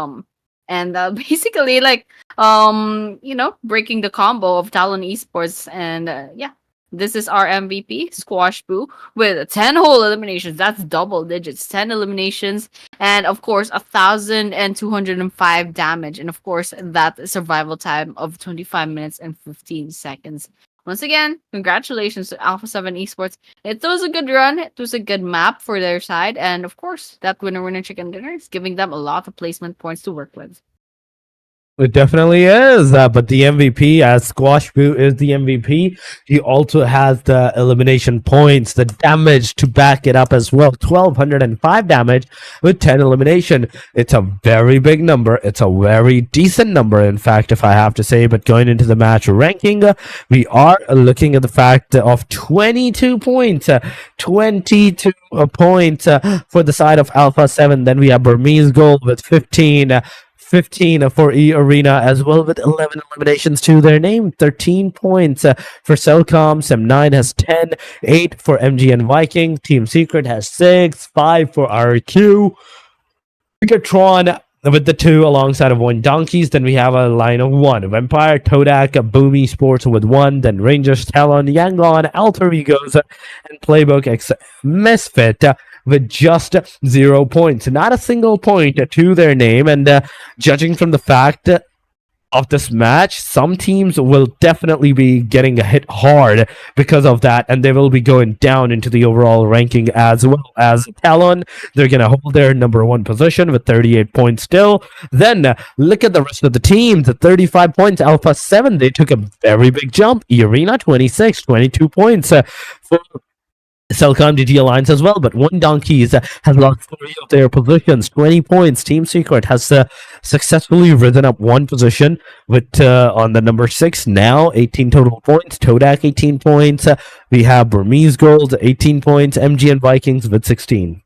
Speaker 3: And basically, like, breaking the combo of Talon Esports. And yeah, this is our MVP, Squash Boo, with 10 whole eliminations. That's double digits, 10 eliminations, and of course, 1,205 damage. And of course, that survival time of 25 minutes and 15 seconds. Once again, congratulations to Alpha 7 Esports. It was a good run. It was a good map for their side. And of course, that winner chicken dinner is giving them a lot of placement points to work with.
Speaker 4: It definitely is, but the MVP, as Squash Boo is the MVP, he also has the elimination points, the damage to back it up as well. 1,205 damage with 10 elimination. It's a very big number. It's a very decent number, in fact, if I have to say. But going into the match ranking, we are looking at the fact of 22 points. 22 points for the side of Alpha 7. Then we have Burmese Gold with 15. 15 for E Arena as well with 11 eliminations to their name. 13 points for Celcom. Sem9 has 10. 8 for MG and Viking. Team Secret has 6. 5 for RQ. BIGETRON with the 2 alongside of VOIN Donkeys. Then we have a line of 1. Vampire, TODAK, Boom Esports with 1. Then Rangers, Talon, Yangon, ALTEREGOs, and PLAYBOOKxMISFIT with just 0 points. Not a single point to their name. And judging from the fact of this match, some teams will definitely be getting hit hard because of that, and they will be going down into the overall ranking as well. As Talon, they're going to hold their number 1 position with 38 points still. Then look at the rest of the teams at 35 points. Alpha 7, they took a very big jump. Arena 26, 22 points for CELCOMDIGI Alliance as well, but VOIN Donkeys has lost 3 of their positions, 20 points. Team Secret has successfully risen up 1 position with on the number 6 now, 18 total points. TODAK 18 points. We have Burmese Gold 18 points. MG and Vikings with 16.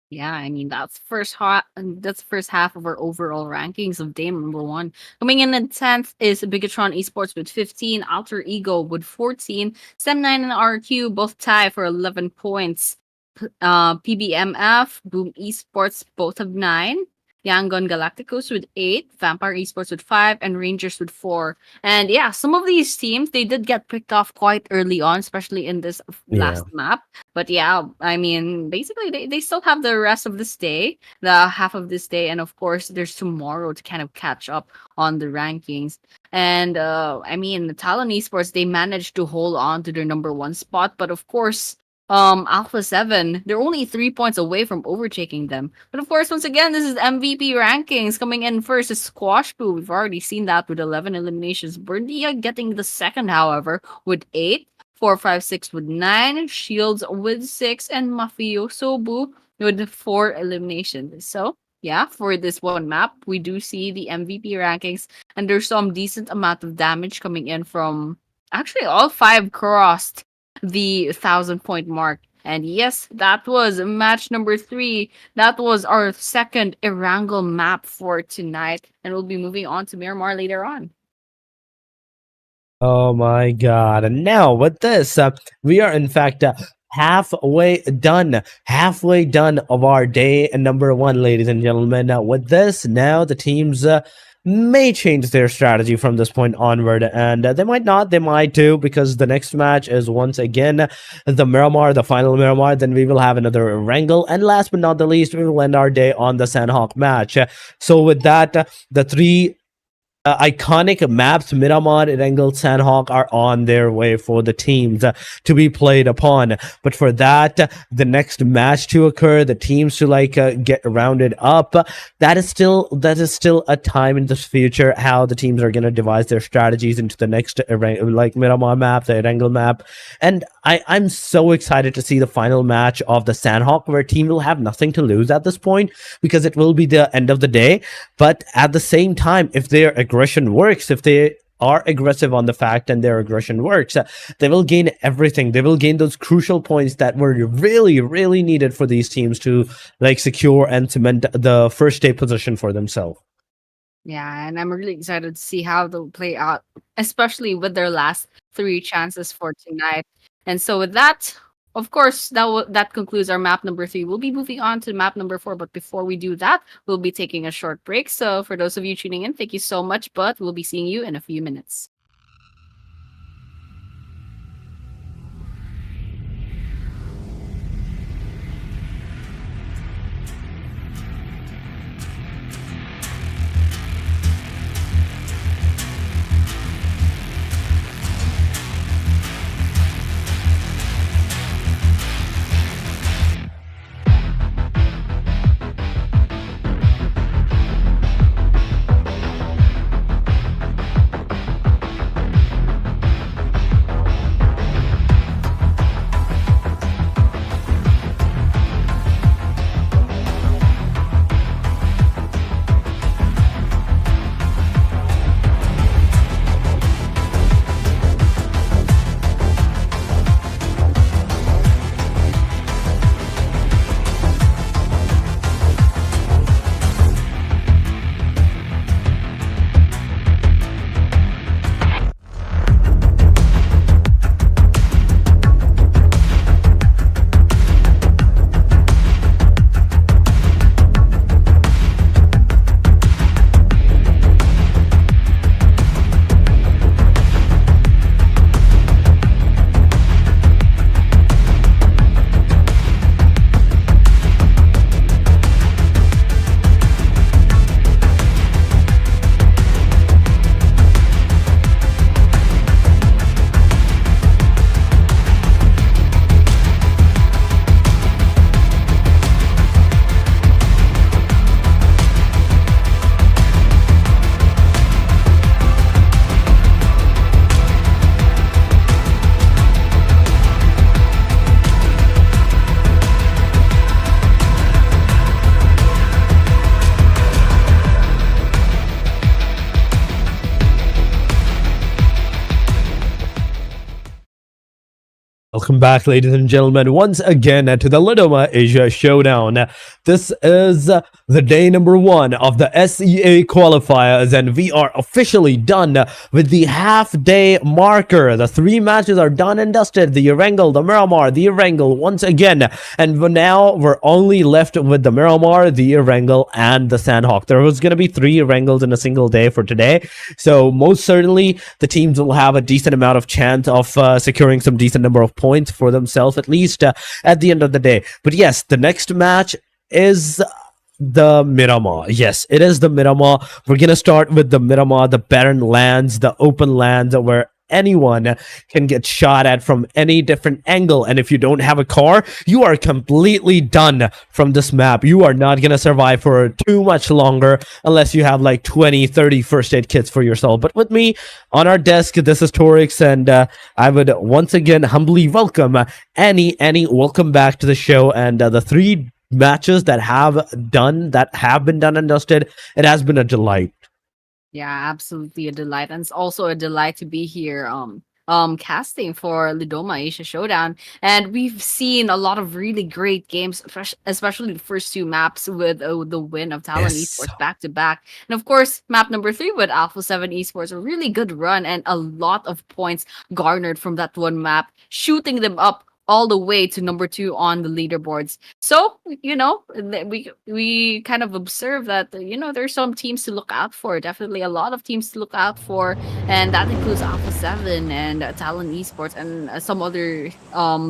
Speaker 3: Yeah, I mean that's first half of our overall rankings of day number 1. Coming in at 10th is Bigetron Esports with 15, Alter Ego with 14, Sem9 and RQ both tie for 11 points. PBMF, Boom Esports both have 9. Yangon Galacticos with 8, Vampire Esports with 5, and Rangers with 4. And yeah, some of these teams, they did get picked off quite early on, especially in this last map. But yeah, I mean, basically, they still have the rest of this day, the half of this day, and of course, there's tomorrow to kind of catch up on the rankings. And I mean, the Talon Esports, they managed to hold on to their number 1 spot, but of course, Alpha 7, they're only 3 points away from overtaking them. But of course, once again, this is MVP rankings. Coming in first is Squash Boo. We've already seen that with 11 eliminations. Bernia getting the second, however, with 8. 456 with 9. Shields with 6. And Mafioso Boo with 4 eliminations. So yeah, for this one map, we do see the MVP rankings. And there's some decent amount of damage coming in from... Actually, all 5 crossed the 1,000-point mark. And yes, that was match number 3. That was our second Erangel map for tonight. And we'll be moving on to Miramar later on.
Speaker 4: Oh my god. And now with this, we are in fact halfway done of our day number 1, ladies and gentlemen. With this, now the teams may change their strategy from this point onward, and they might not, they might do, because the next match is once again the Miramar, the final Miramar. Then we will have another Erangel, and last but not the least, we will end our day on the Sanhok match. So with that, the 3 iconic maps, Miramar, Erangel, Sanhok, are on their way for the teams to be played upon. But for that, the next match to occur, the teams to get rounded up, that is still a time in the future how the teams are going to devise their strategies into the next Miramar map, the Erangel map. And I'm so excited to see the final match of the Sanhok, where team will have nothing to lose at this point because it will be the end of the day. But at the same time, if their aggression works, if they are aggressive on the fact and their aggression works, they will gain everything. They will gain those crucial points that were really, really needed for these teams to secure and cement the first day position for themselves.
Speaker 3: Yeah, and I'm really excited to see how they'll play out, especially with their last three chances for tonight. And so with that, of course, that concludes our map number 3. We'll be moving on to map number 4, but before we do that, we'll be taking a short break. So for those of you tuning in, thank you so much, but we'll be seeing you in a few minutes.
Speaker 4: Welcome back, ladies and gentlemen, once again to the Lidoma Asia Showdown. This is the day number 1 of the SEA qualifiers, and we are officially done with the half-day marker. The 3 matches are done and dusted. The Erangel, the Miramar, the Erangel once again. And now we're only left with the Miramar, the Erangel, and the Sanhok. There was going to be 3 Erangels in a single day for today. So most certainly, the teams will have a decent amount of chance of securing some decent number of points for themselves, at least at the end of the day. But yes, the next match is the Miramar. Yes, it is the Miramar. We're gonna start with the Miramar, the barren lands, the open lands where anyone can get shot at from any different angle. And if you don't have a car, you are completely done from this map. You are not gonna survive for too much longer unless you have like 20-30 first aid kits for yourself. But with me on our desk, this is Torix, and I would once again humbly welcome Annie. Welcome back to the show. And the 3 matches that have been done and dusted, it has been a delight.
Speaker 3: Yeah, absolutely a delight. And it's also a delight to be here casting for Lidoma Asia Showdown. And we've seen a lot of really great games, especially the first 2 maps with the win of Talon Esports back to back. And of course, map number 3 with Alpha 7 Esports, a really good run and a lot of points garnered from that one map, shooting them up all the way to number 2 on the leaderboards. So, we kind of observe that, there's some teams to look out for. Definitely a lot of teams to look out for. And that includes Alpha 7 and Talon Esports and some other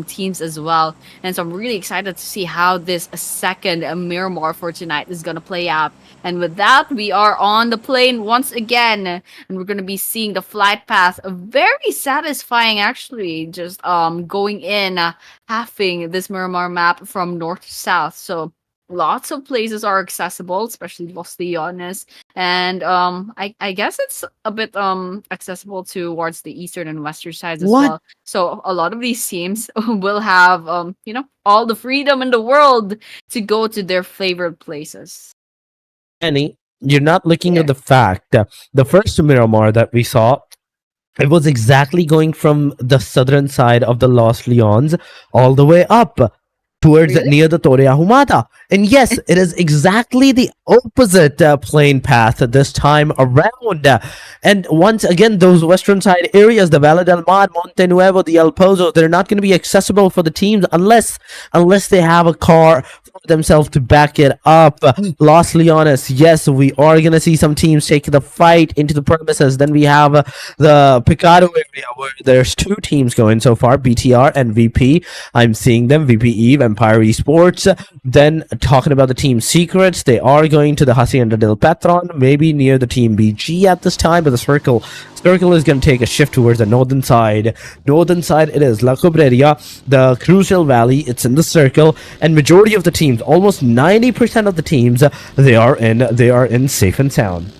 Speaker 3: teams as well. And so I'm really excited to see how this second Miramar for tonight is going to play out. And with that, we are on the plane once again. And we're going to be seeing the flight path. Very satisfying, actually, just going in, halving this Miramar map from north to south. So lots of places are accessible, especially Los Leones. And I guess it's a bit accessible towards the eastern and western sides as
Speaker 4: What?
Speaker 3: well. So a lot of these teams will have all the freedom in the world to go to their favorite places.
Speaker 4: Annie, you're not looking
Speaker 3: Yeah.
Speaker 4: at the fact that the first Miramar that we saw, it was exactly going from the southern side of the Los Leones all the way up towards
Speaker 3: Really?
Speaker 4: near the Torre Ahumada. And yes, it is exactly the opposite plane path this time around. And once again, those western side areas, the Valle del Mar, Monte Nuevo, the El Pozo, they're not going to be accessible for the teams unless they have a car for themselves to back it up. Los Leones, yes, we are going to see some teams take the fight into the premises. Then we have the Picado area where there's 2 teams going so far, BTR and VP. I'm seeing them, VPE, Empire Esports. Then talking about the team secrets, they are going to the Hacienda del Patron, maybe near the team BG at this time, but the circle is going to take a shift towards the northern side. Northern side it is La Cobreria, the Crucial Valley, it's in the circle, and majority of the teams, almost 90% of the teams, they are in safe and sound.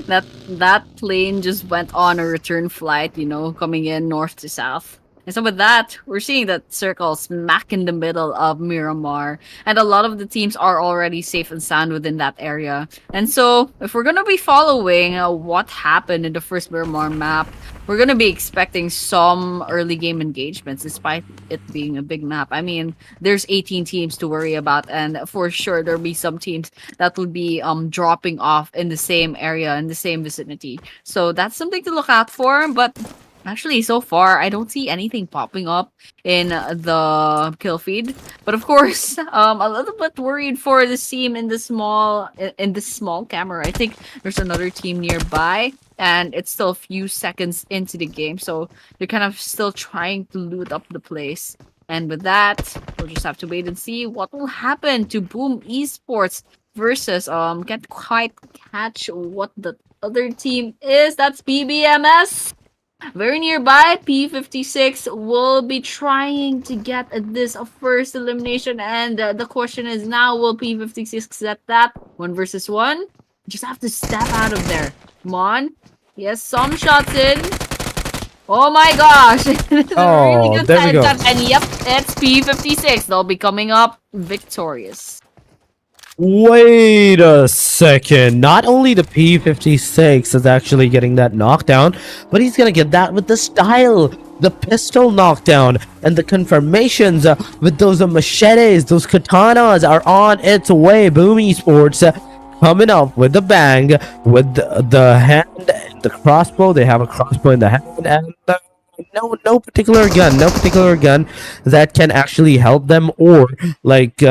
Speaker 3: That plane just went on a return flight, coming in north to south. And so with that, we're seeing that circle smack in the middle of Miramar. And a lot of the teams are already safe and sound within that area. And so if we're going to be following what happened in the first Miramar map, we're going to be expecting some early game engagements despite it being a big map. I mean, there's 18 teams to worry about. And for sure, there'll be some teams that will be dropping off in the same area, in the same vicinity. So that's something to look out for. But actually, so far, I don't see anything popping up in the kill feed. But of course, a little bit worried for the team in the small camera. I think there's another team nearby, and it's still a few seconds into the game, so they're kind of still trying to loot up the place. And with that, we'll just have to wait and see what will happen to Boom Esports versus can't quite catch what the other team is. That's BBMS. Very nearby, P56 will be trying to get this first elimination, and the question is now, will P56 get that? 1 versus 1? Just have to step out of there. Come on. Yes, some shots in. Oh my gosh. This is a
Speaker 4: Oh,
Speaker 3: really good
Speaker 4: there we go.
Speaker 3: shot. And yep, it's P56. They'll be coming up victorious.
Speaker 4: Wait a second. Not only the P56 is actually getting that knockdown, but he's gonna get that with the style. The pistol knockdown and the confirmations with those machetes, those katanas are on its way. Boom Esports coming up with the bang, with the hand and the crossbow. They have a crossbow in the hand and no particular gun that can actually help them or like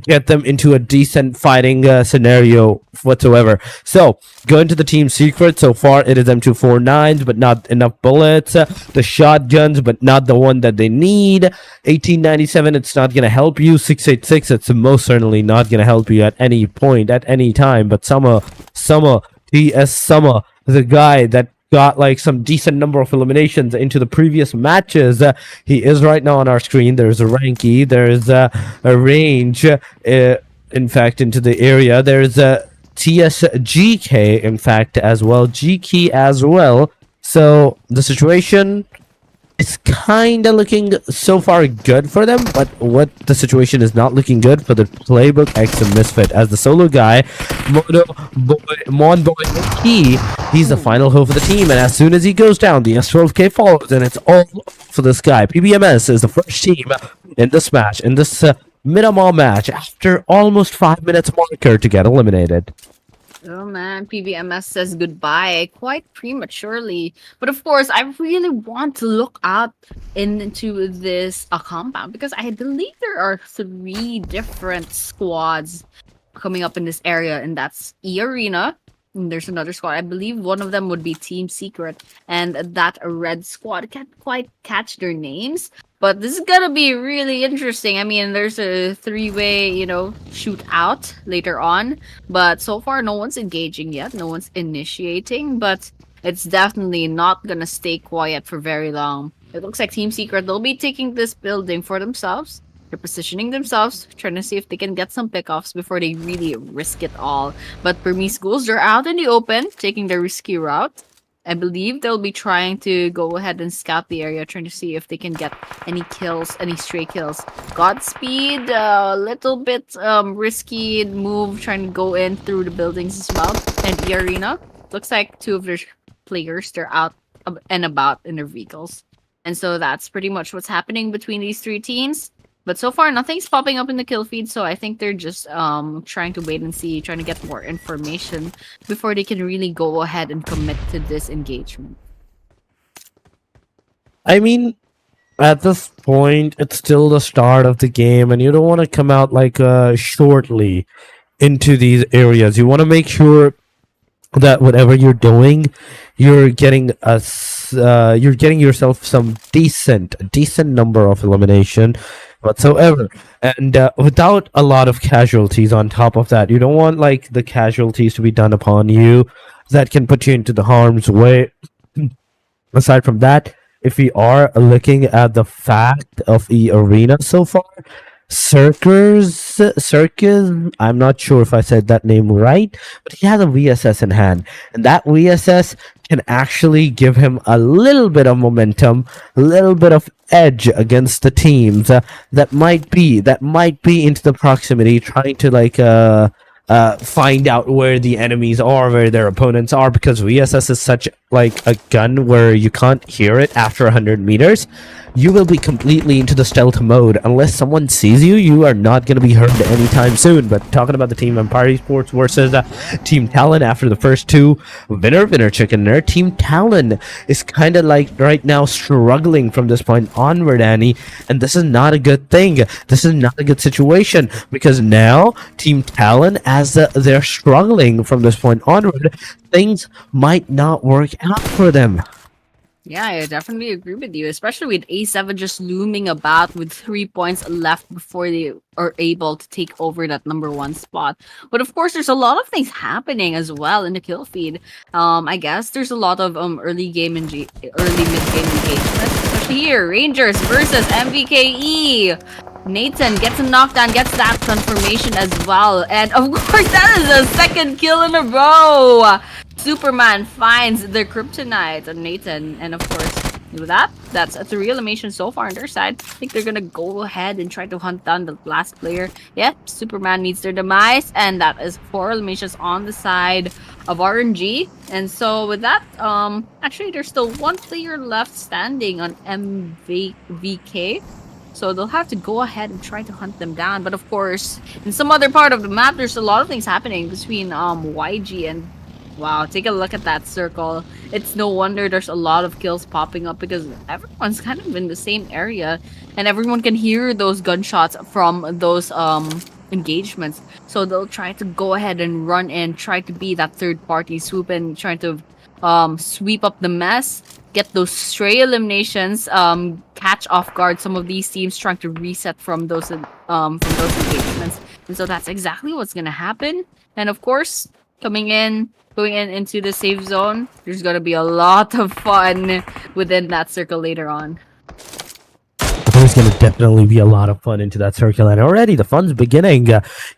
Speaker 4: get them into a decent fighting scenario whatsoever. So going to the team secret, so far it is M249s but not enough bullets, the shotguns but not the one that they need. 1897, it's not gonna help you. 686, it's most certainly not gonna help you at any point, at any time. But Summer, TS Summer, the guy that got like some decent number of eliminations into the previous matches, he is right now on our screen. There's a Ranky, there's a range, in fact, into the area. There's a TSGK, in fact, as well, GK as well. So the situation is kind of looking so far good for them, but what the situation is not looking good for the PLAYBOOKxMISFIT, as the solo guy, Mon Boy he's the final hope for the team, and as soon as he goes down, the S12K follows, and it's all for this guy. PBMS is the first team in this match, in this Miramar match, after almost 5 minutes marker to get eliminated.
Speaker 3: Oh man, PBMS says goodbye quite prematurely. But of course, I really want to look out into this compound because I believe there are three different squads coming up in this area, and that's E Arena. And there's another squad. I believe one of them would be Team Secret, and that red squad can't quite catch their names. But this is gonna be really interesting. I mean, there's a three-way, shoot out later on. But so far, no one's engaging yet. No one's initiating. But it's definitely not gonna stay quiet for very long. It looks like Team Secret, they'll be taking this building for themselves. They're positioning themselves, trying to see if they can get some pickoffs before they really risk it all. But Burmese Ghouls, they're out in the open, taking the risky route. I believe they'll be trying to go ahead and scout the area, trying to see if they can get any kills, any stray kills. Godspeed, a little bit risky move, trying to go in through the buildings as well. And the arena, looks like two of their players, they're out and about in their vehicles. And so that's pretty much what's happening between these three teams. But so far, nothing's popping up in the kill feed, so I think they're just trying to wait and see, trying to get more information before they can really go ahead and commit to this engagement.
Speaker 4: I mean, at this point, it's still the start of the game, and you don't want to come out like shortly into these areas. You want to make sure that whatever you're doing, you're getting you're getting yourself some decent number of elimination whatsoever, and without a lot of casualties on top of that. You don't want like the casualties to be done upon you that can put you into the harm's way. Aside from that, if we are looking at the fact of the arena so far, Circus, I'm not sure if I said that name right, but he has a VSS in hand, and that VSS can actually give him a little bit of momentum, a little bit of edge against the teams that might be into the proximity, trying to like find out where the enemies are, where their opponents are, because VSS is such like a gun where you can't hear it after 100 meters. You will be completely into the stealth mode. Unless someone sees you, you are not going to be heard anytime soon. But talking about the Team Empire Esports versus Team Talon after the first two, winner chicken dinner. Team Talon is kind of like right now struggling from this point onward, Annie, and this is not a good thing. This is not a good situation, because now Team Talon, as they're struggling from this point onward, things might not work out for them.
Speaker 3: Yeah, I definitely agree with you, especially with A7 just looming about with 3 points left before they are able to take over that number one spot. But of course, there's a lot of things happening as well in the kill feed. I guess there's a lot of early mid game engagement, especially here. Rangers versus MVKE. Nathan gets a knockdown, gets that confirmation as well, and of course that is a second kill in a row. Superman finds the kryptonite on Nathan, and of course, with that, that's 3 eliminations so far on their side. I think they're gonna go ahead and try to hunt down the last player. Yep, Superman meets their demise, and that is 4 eliminations on the side of RNG. And so with that, actually there's still 1 player left standing on MVK. So they'll have to go ahead and try to hunt them down. But of course, in some other part of the map, there's a lot of things happening between YG and... Wow, take a look at that circle. It's no wonder there's a lot of kills popping up, because everyone's kind of in the same area, and everyone can hear those gunshots from those engagements. So they'll try to go ahead and run in, try to be that third party swoop in, trying to sweep up the mess, get those stray eliminations, catch off guard some of these teams trying to reset from those engagements. And so that's exactly what's gonna happen. And of course, going in into the safe zone, there's gonna be a lot of fun within that circle later on.
Speaker 4: There's going to definitely be a lot of fun into that circle, and already the fun's beginning.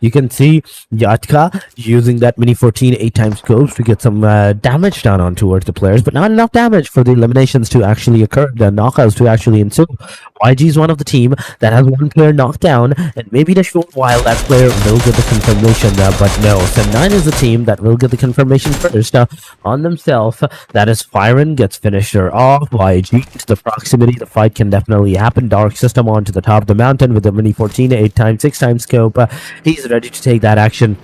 Speaker 4: You can see Yatka using that mini 14 8x scopes to get some damage done on towards the players, but not enough damage for the eliminations to actually occur, the knockouts to actually ensue. YG is one of the team that has 1 player knocked down, and maybe in a short while that player will get the confirmation, but no. Sen9 is the team that will get the confirmation first on themselves. That is Firen gets finisher off. YG to the proximity, the fight can definitely happen. Dark System onto the top of the mountain with the mini 14 8x 6x scope. He's ready to take that action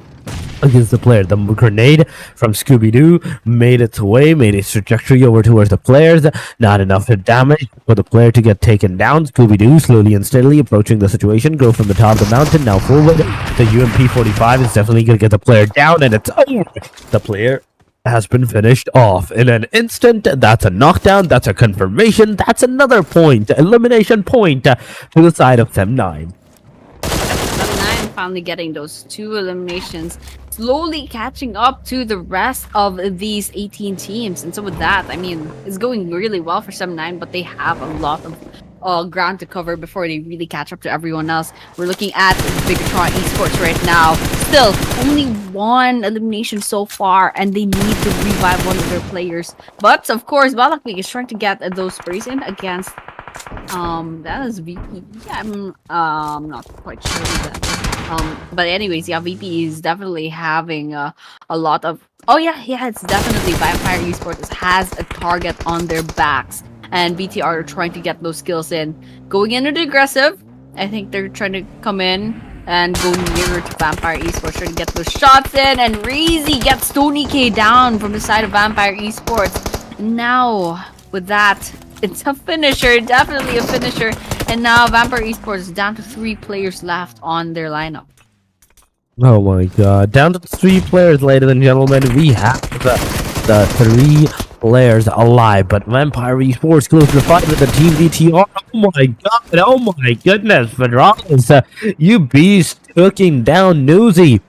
Speaker 2: against the player. The grenade from Scooby-Doo made its way, made its trajectory over towards the players. Not enough damage for the player to get taken down. Scooby-Doo slowly and steadily approaching the situation. Go from the top of the mountain, now forward. The UMP-45 is definitely going to get the player down, and it's over. The player has been finished off in an instant. That's a knockdown. That's a confirmation. That's another point. Elimination point to the side of Sem9.
Speaker 3: Sem9 finally getting those 2 eliminations, slowly catching up to the rest of these 18 teams. And so with that, I mean, it's going really well for Sem9, but they have a lot of ground to cover before they really catch up to everyone else. We're looking at BIGETRON Esports right now. Still, only 1 elimination so far, and they need to revive one of their players. But of course, Balakmik is trying to get those sprays in against that is VP. Yeah, I'm not quite sure that. But anyways, yeah, VP is definitely having a lot of. Oh yeah, it's definitely Vampire Esports has a target on their backs, and BTR are trying to get those kills in. Going into the aggressive, I think they're trying to come in and go nearer to Vampire Esports, trying to get those shots in, and Razy gets Tony K down from the side of Vampire Esports. And now, with that, it's a finisher, definitely a finisher. And now Vampire Esports is down to 3 players left on their lineup.
Speaker 2: Oh my god. Down to 3 players, ladies and gentlemen. We have the 3 players alive, but Vampire Esports close to the fight with the Team VTR. Oh my god, oh my goodness, Federalis, you beast hooking down Newsy.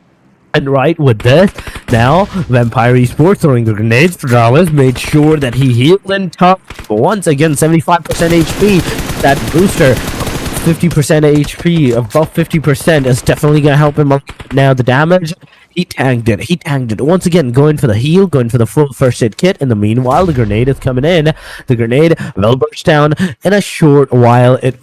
Speaker 2: And right with this, now Vampire Esports throwing the grenades. Federalis made sure that he healed in time. Once again, 75% HP. That booster, 50% HP, above 50% is definitely gonna help him. Now the damage, he tanked it once again, going for the heal, going for the full first aid kit. In the meanwhile, the grenade is coming in. The grenade will burst down in a short while. It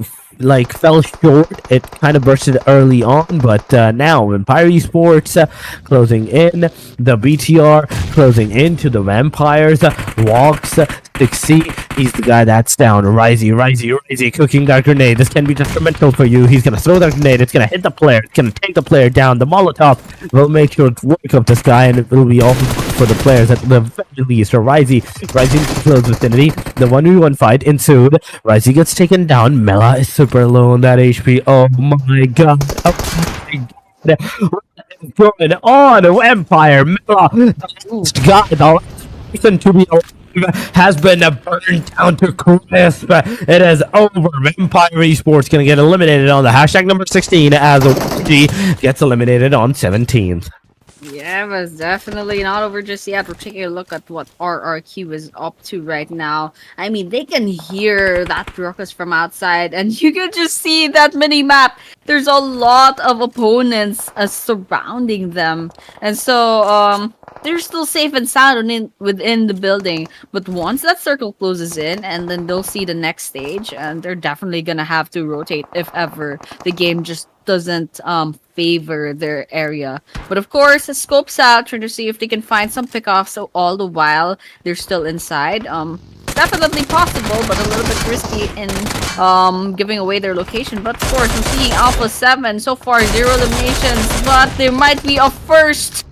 Speaker 2: fell short. It kind of bursted early on, but now Vampire Esports closing in. The BTR closing into the Vampires. Walks 6C. He's the guy that's down. Risey cooking that grenade. This can be detrimental for you. He's gonna throw that grenade. It's gonna hit the player. It's gonna take the player down. The Molotov will make sure to work up this guy, and it will be all for the players at the very least. So Risey into close vicinity. The 1v1 fight ensued. Risey gets taken down. Mela is super low on that HP. Oh my god. Oh my god. What is going on? Empire Mela, the last guy, the last person to be alive, has been burned down to crisp. It is over. Vampire Esports gonna get eliminated on the hashtag number 16 as YG gets eliminated on 17th.
Speaker 3: Yeah, but it's definitely not over just yet. We're taking a look at what RRQ is up to right now. I mean, they can hear that ruckus from outside, and you can just see that mini-map. There's a lot of opponents surrounding them. And so, they're still safe and sound within the building. But once that circle closes in, and then they'll see the next stage, and they're definitely gonna have to rotate if ever the game just doesn't favor their area. But of course, it scopes out, trying to see if they can find some pickoffs, so all the while they're still inside. Definitely possible, but a little bit risky in giving away their location. But of course, I'm seeing Alpha 7 so far, 0 eliminations, but there might be a first.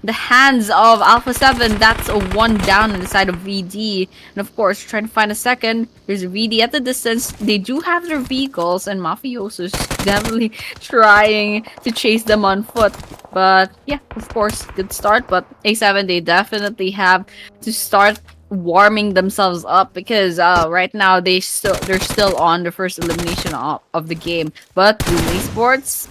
Speaker 3: The hands of Alpha 7, that's a 1 down on the side of VD. And of course, trying to find a second. There's VD at the distance. They do have their vehicles, and Mafioso's definitely trying to chase them on foot. But yeah, of course, good start. But A7, they definitely have to start warming themselves up, because right now they're still on the first elimination of the game. But Esports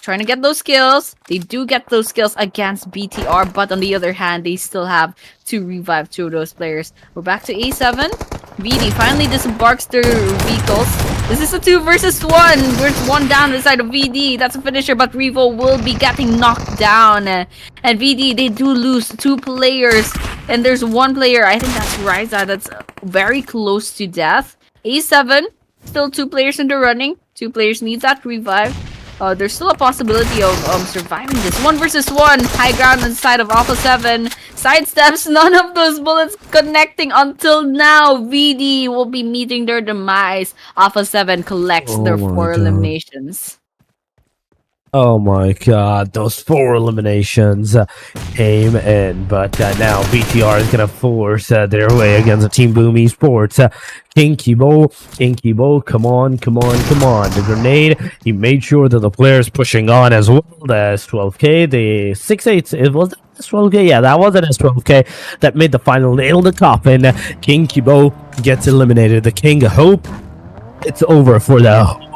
Speaker 3: trying to get those kills. They do get those kills against BTR, but on the other hand, they still have to revive 2 of those players. We're back to A7. VD finally disembarks their vehicles. This is a 2 versus 1. There's 1 down the side of VD. That's a finisher, but Revo will be getting knocked down. And VD, they do lose 2 players. And there's 1 player, I think that's Ryza, that's very close to death. A7, still 2 players in the running. 2 players need that revive. There's still a possibility of surviving this. 1 versus 1. High ground on the side of Alpha 7. Sidesteps. None of those bullets connecting until now. VD will be meeting their demise. Alpha 7 collects their 4 eliminations.
Speaker 2: Oh my god, those 4 eliminations came in, but now BTR is gonna force their way against the Team Boom Esports. Kinky Bo, come on, come on, come on. The grenade, he made sure that the players pushing on as well. The S12K, the 6-8, it was S12K, yeah, that was an S12K that made the final nail in the coffin. Kinky Bo gets eliminated. The King of Hope, it's over for the Hope.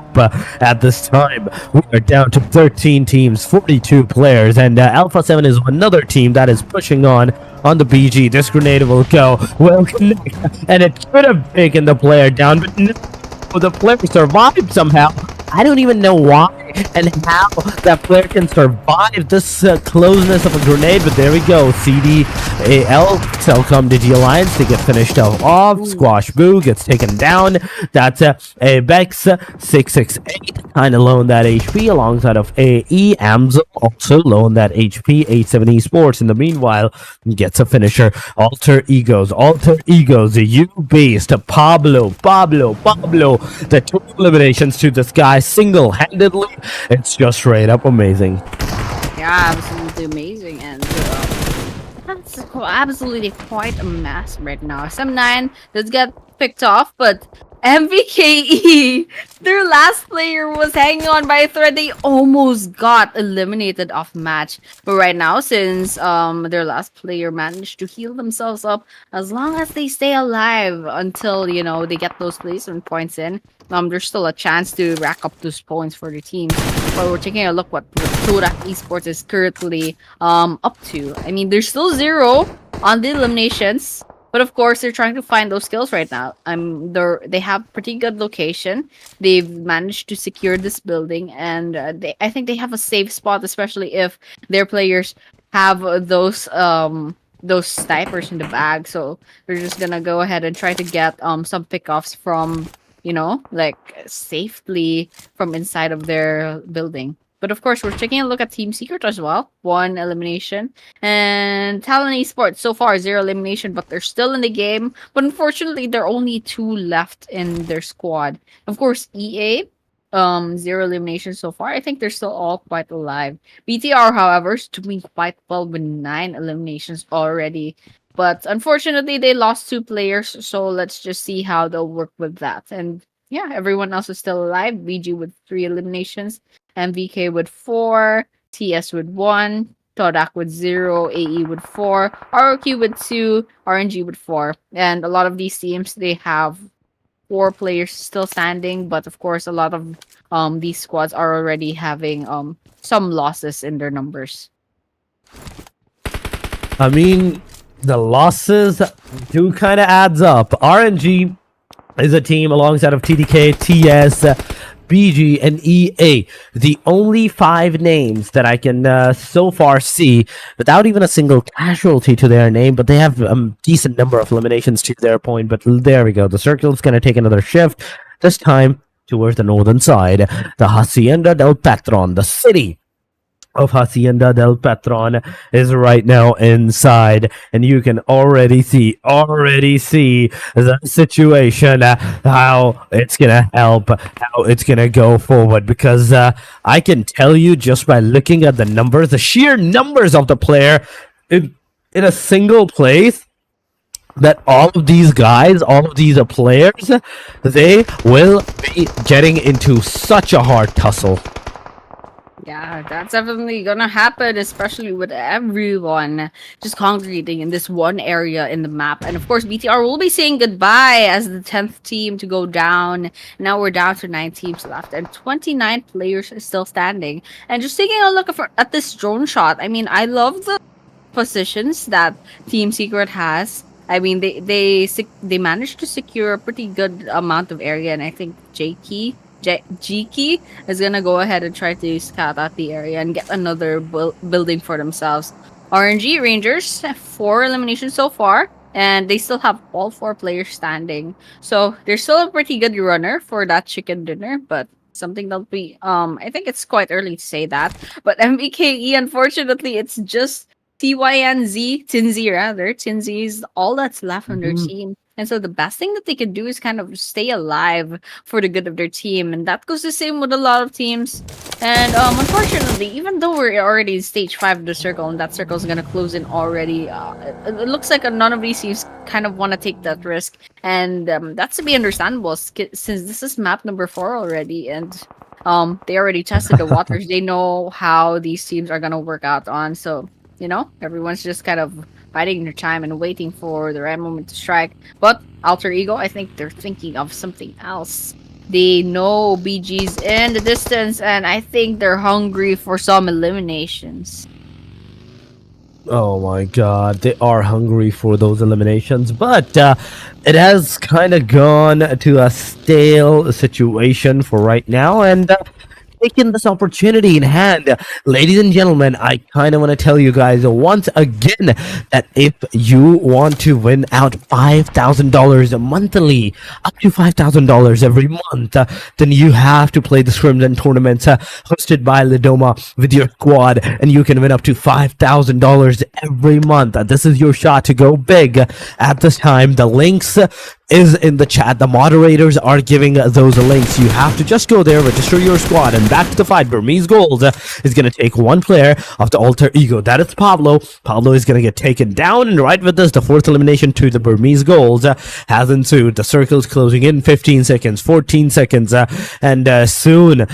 Speaker 2: At this time, we are down to 13 teams, 42 players, and Alpha 7 is another team that is pushing on the BG. This grenade will go, will connect, and it could have taken the player down, but no, the player survived somehow. I don't even know why and how that player can survive this closeness of a grenade, but there we go. CDAL, CELCOMDIGI Alliance, they get finished off. Squash Boo gets taken down. That's a Bex 668, kind of loan that HP alongside of AE. Amzel also loan that HP. 87 Esports in the meanwhile gets a finisher. Alter Egos, you beast. Pablo, the 2 eliminations to this guy single-handedly. It's just straight up amazing.
Speaker 3: Yeah, absolutely amazing, and that's absolutely quite a mess right now. SM9 does get picked off, but MVKE, their last player was hanging on by a thread. They almost got eliminated off match, but right now, since their last player managed to heal themselves up, as long as they stay alive until they get those placement points in, there's still a chance to rack up those points for the team. But we're taking a look what TODAK Esports is currently up to. I mean, there's still 0 on the eliminations. But of course, they're trying to find those kills right now. They have pretty good location. They've managed to secure this building, and I think they have a safe spot, especially if their players have those snipers in the bag. So they're just gonna go ahead and try to get some pickoffs from like safely from inside of their building. But of course, we're taking a look at Team Secret as well. 1 elimination. And Talon Esports, so far, 0 elimination, but they're still in the game. But unfortunately, there are only 2 left in their squad. Of course, EA, 0 elimination so far. I think they're still all quite alive. BTR, however, is doing quite well with 9 eliminations already. But unfortunately, they lost 2 players. So let's just see how they'll work with that. And yeah, everyone else is still alive. BG with 3 eliminations. MVK with 4, TS with 1, TODAK with 0, AE with 4, ROQ with 2, RNG with 4. And a lot of these teams, they have 4 players still standing, but of course, a lot of these squads are already having some losses in their numbers.
Speaker 2: I mean, the losses do kind of adds up. RNG is a team alongside of TDK, TS, BG, and EA. The only 5 names that I can so far see without even a single casualty to their name, but they have a decent number of eliminations to their point. But there we go. The circle's going to take another shift, this time towards the northern side. The Hacienda del Patron, the city of Hacienda del Patron, is right now inside, and you can already see the situation, how it's gonna help, how it's gonna go forward, because I can tell you just by looking at the numbers, the sheer numbers of the player in a single place, that all of these guys, all of these players, they will be getting into such a hard tussle.
Speaker 3: Yeah, that's definitely gonna happen, especially with everyone just congregating in this one area in the map. And of course, BTR will be saying goodbye as the 10th team to go down. Now we're down to 9 teams left, and 29 players are still standing. And just taking a look at this drone shot, I mean, I love the positions that Team Secret has. I mean, they managed to secure a pretty good amount of area, and I think G-Key is gonna go ahead and try to scout out the area and get another building for themselves. RNG Rangers, 4 eliminations so far, and they still have all 4 players standing. So they're still a pretty good runner for that chicken dinner, but something that'll be I think it's quite early to say that. But MVKE, unfortunately, it's just Tinzy rather. Tinzy is all that's left on their team. And so the best thing that they can do is kind of stay alive for the good of their team. And that goes the same with a lot of teams. And unfortunately, even though we're already in stage 5 of the circle and that circle is going to close in already, it looks like none of these teams kind of want to take that risk. And that's to be understandable since this is map number 4 already. And they already tested the waters. They know how these teams are going to work out on. So, you know, everyone's just kind of biding their time and waiting for the right moment to strike. But Alter Ego, I think they're thinking of something else. They know BG's in the distance, and I think they're hungry for some eliminations.
Speaker 2: Oh my god, they are hungry for those eliminations, but it has kind of gone to a stale situation for right now, and taking this opportunity in hand, ladies and gentlemen, I kind of want to tell you guys once again that if you want to win out $5,000 monthly, up to $5,000 every month, then you have to play the scrims and tournaments hosted by Lidoma with your squad, and you can win up to $5,000 every month. This is your shot to go big at this time. The links is in the chat. The moderators are giving those links. You have to just go there, register your squad, and back to the fight. Burmese Gold is going to take one player of the Alter Ego. That is Pablo. Pablo is going to get taken down, and right with this, the 4th elimination to the Burmese Gold has ensued. The circle's closing in 15 seconds, 14 seconds, and soon,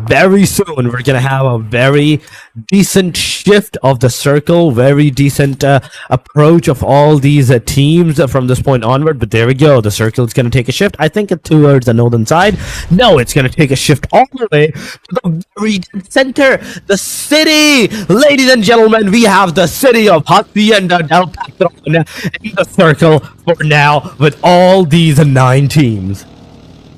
Speaker 2: very soon, we're going to have a very decent shift of the circle, very decent approach of all these teams from this point onward. But there we go, the circle is going to take a shift. I think it's towards the northern side. No, it's going to take a shift all the way to the very center, the city. Ladies and gentlemen, we have the city of Hacienda del Patron in the circle for now with all these 9 teams.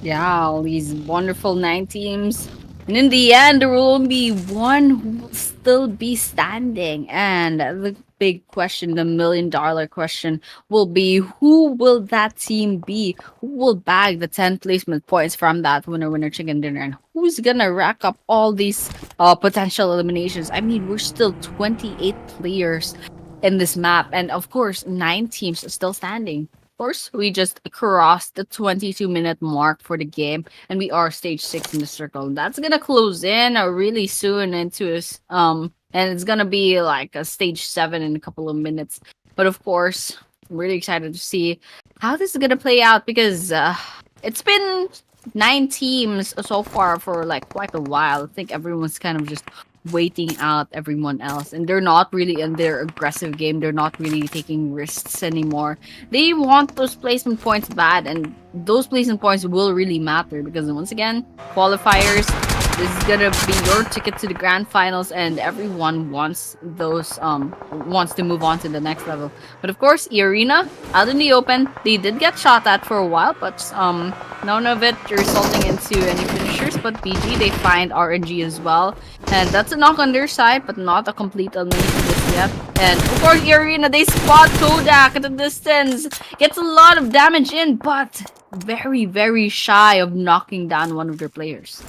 Speaker 3: Yeah, all these wonderful 9 teams. And in the end, there will only be one who will still be standing. And the big question, the $1 million question, will be who will that team be? Who will bag the 10 placement points from that winner chicken dinner? And who's gonna rack up all these potential eliminations? I mean, we're still 28 players in this map. And of course, 9 teams are still standing. Of course, we just crossed the 22-minute mark for the game, and we are stage 6 in the circle. That's gonna close in really soon into us, and it's gonna be like a stage 7 in a couple of minutes. But of course, I'm really excited to see how this is gonna play out because it's been 9 teams so far for like quite a while. I think everyone's kind of just waiting out everyone else, and they're not really in their aggressive game. They're not really taking risks anymore. They want those placement points bad, and those placement points will really matter because once again, qualifiers, this is gonna be your ticket to the grand finals, and everyone wants those wants to move on to the next level. But of course, Arena out in the open, they did get shot at for a while, but none of it resulting into any finishers. But BG, they find RNG as well, and that's a knock on their side, but not a complete elimination just yet. And of course, Arena, they spot TODAK at a distance, gets a lot of damage in, but very shy of knocking down one of their players.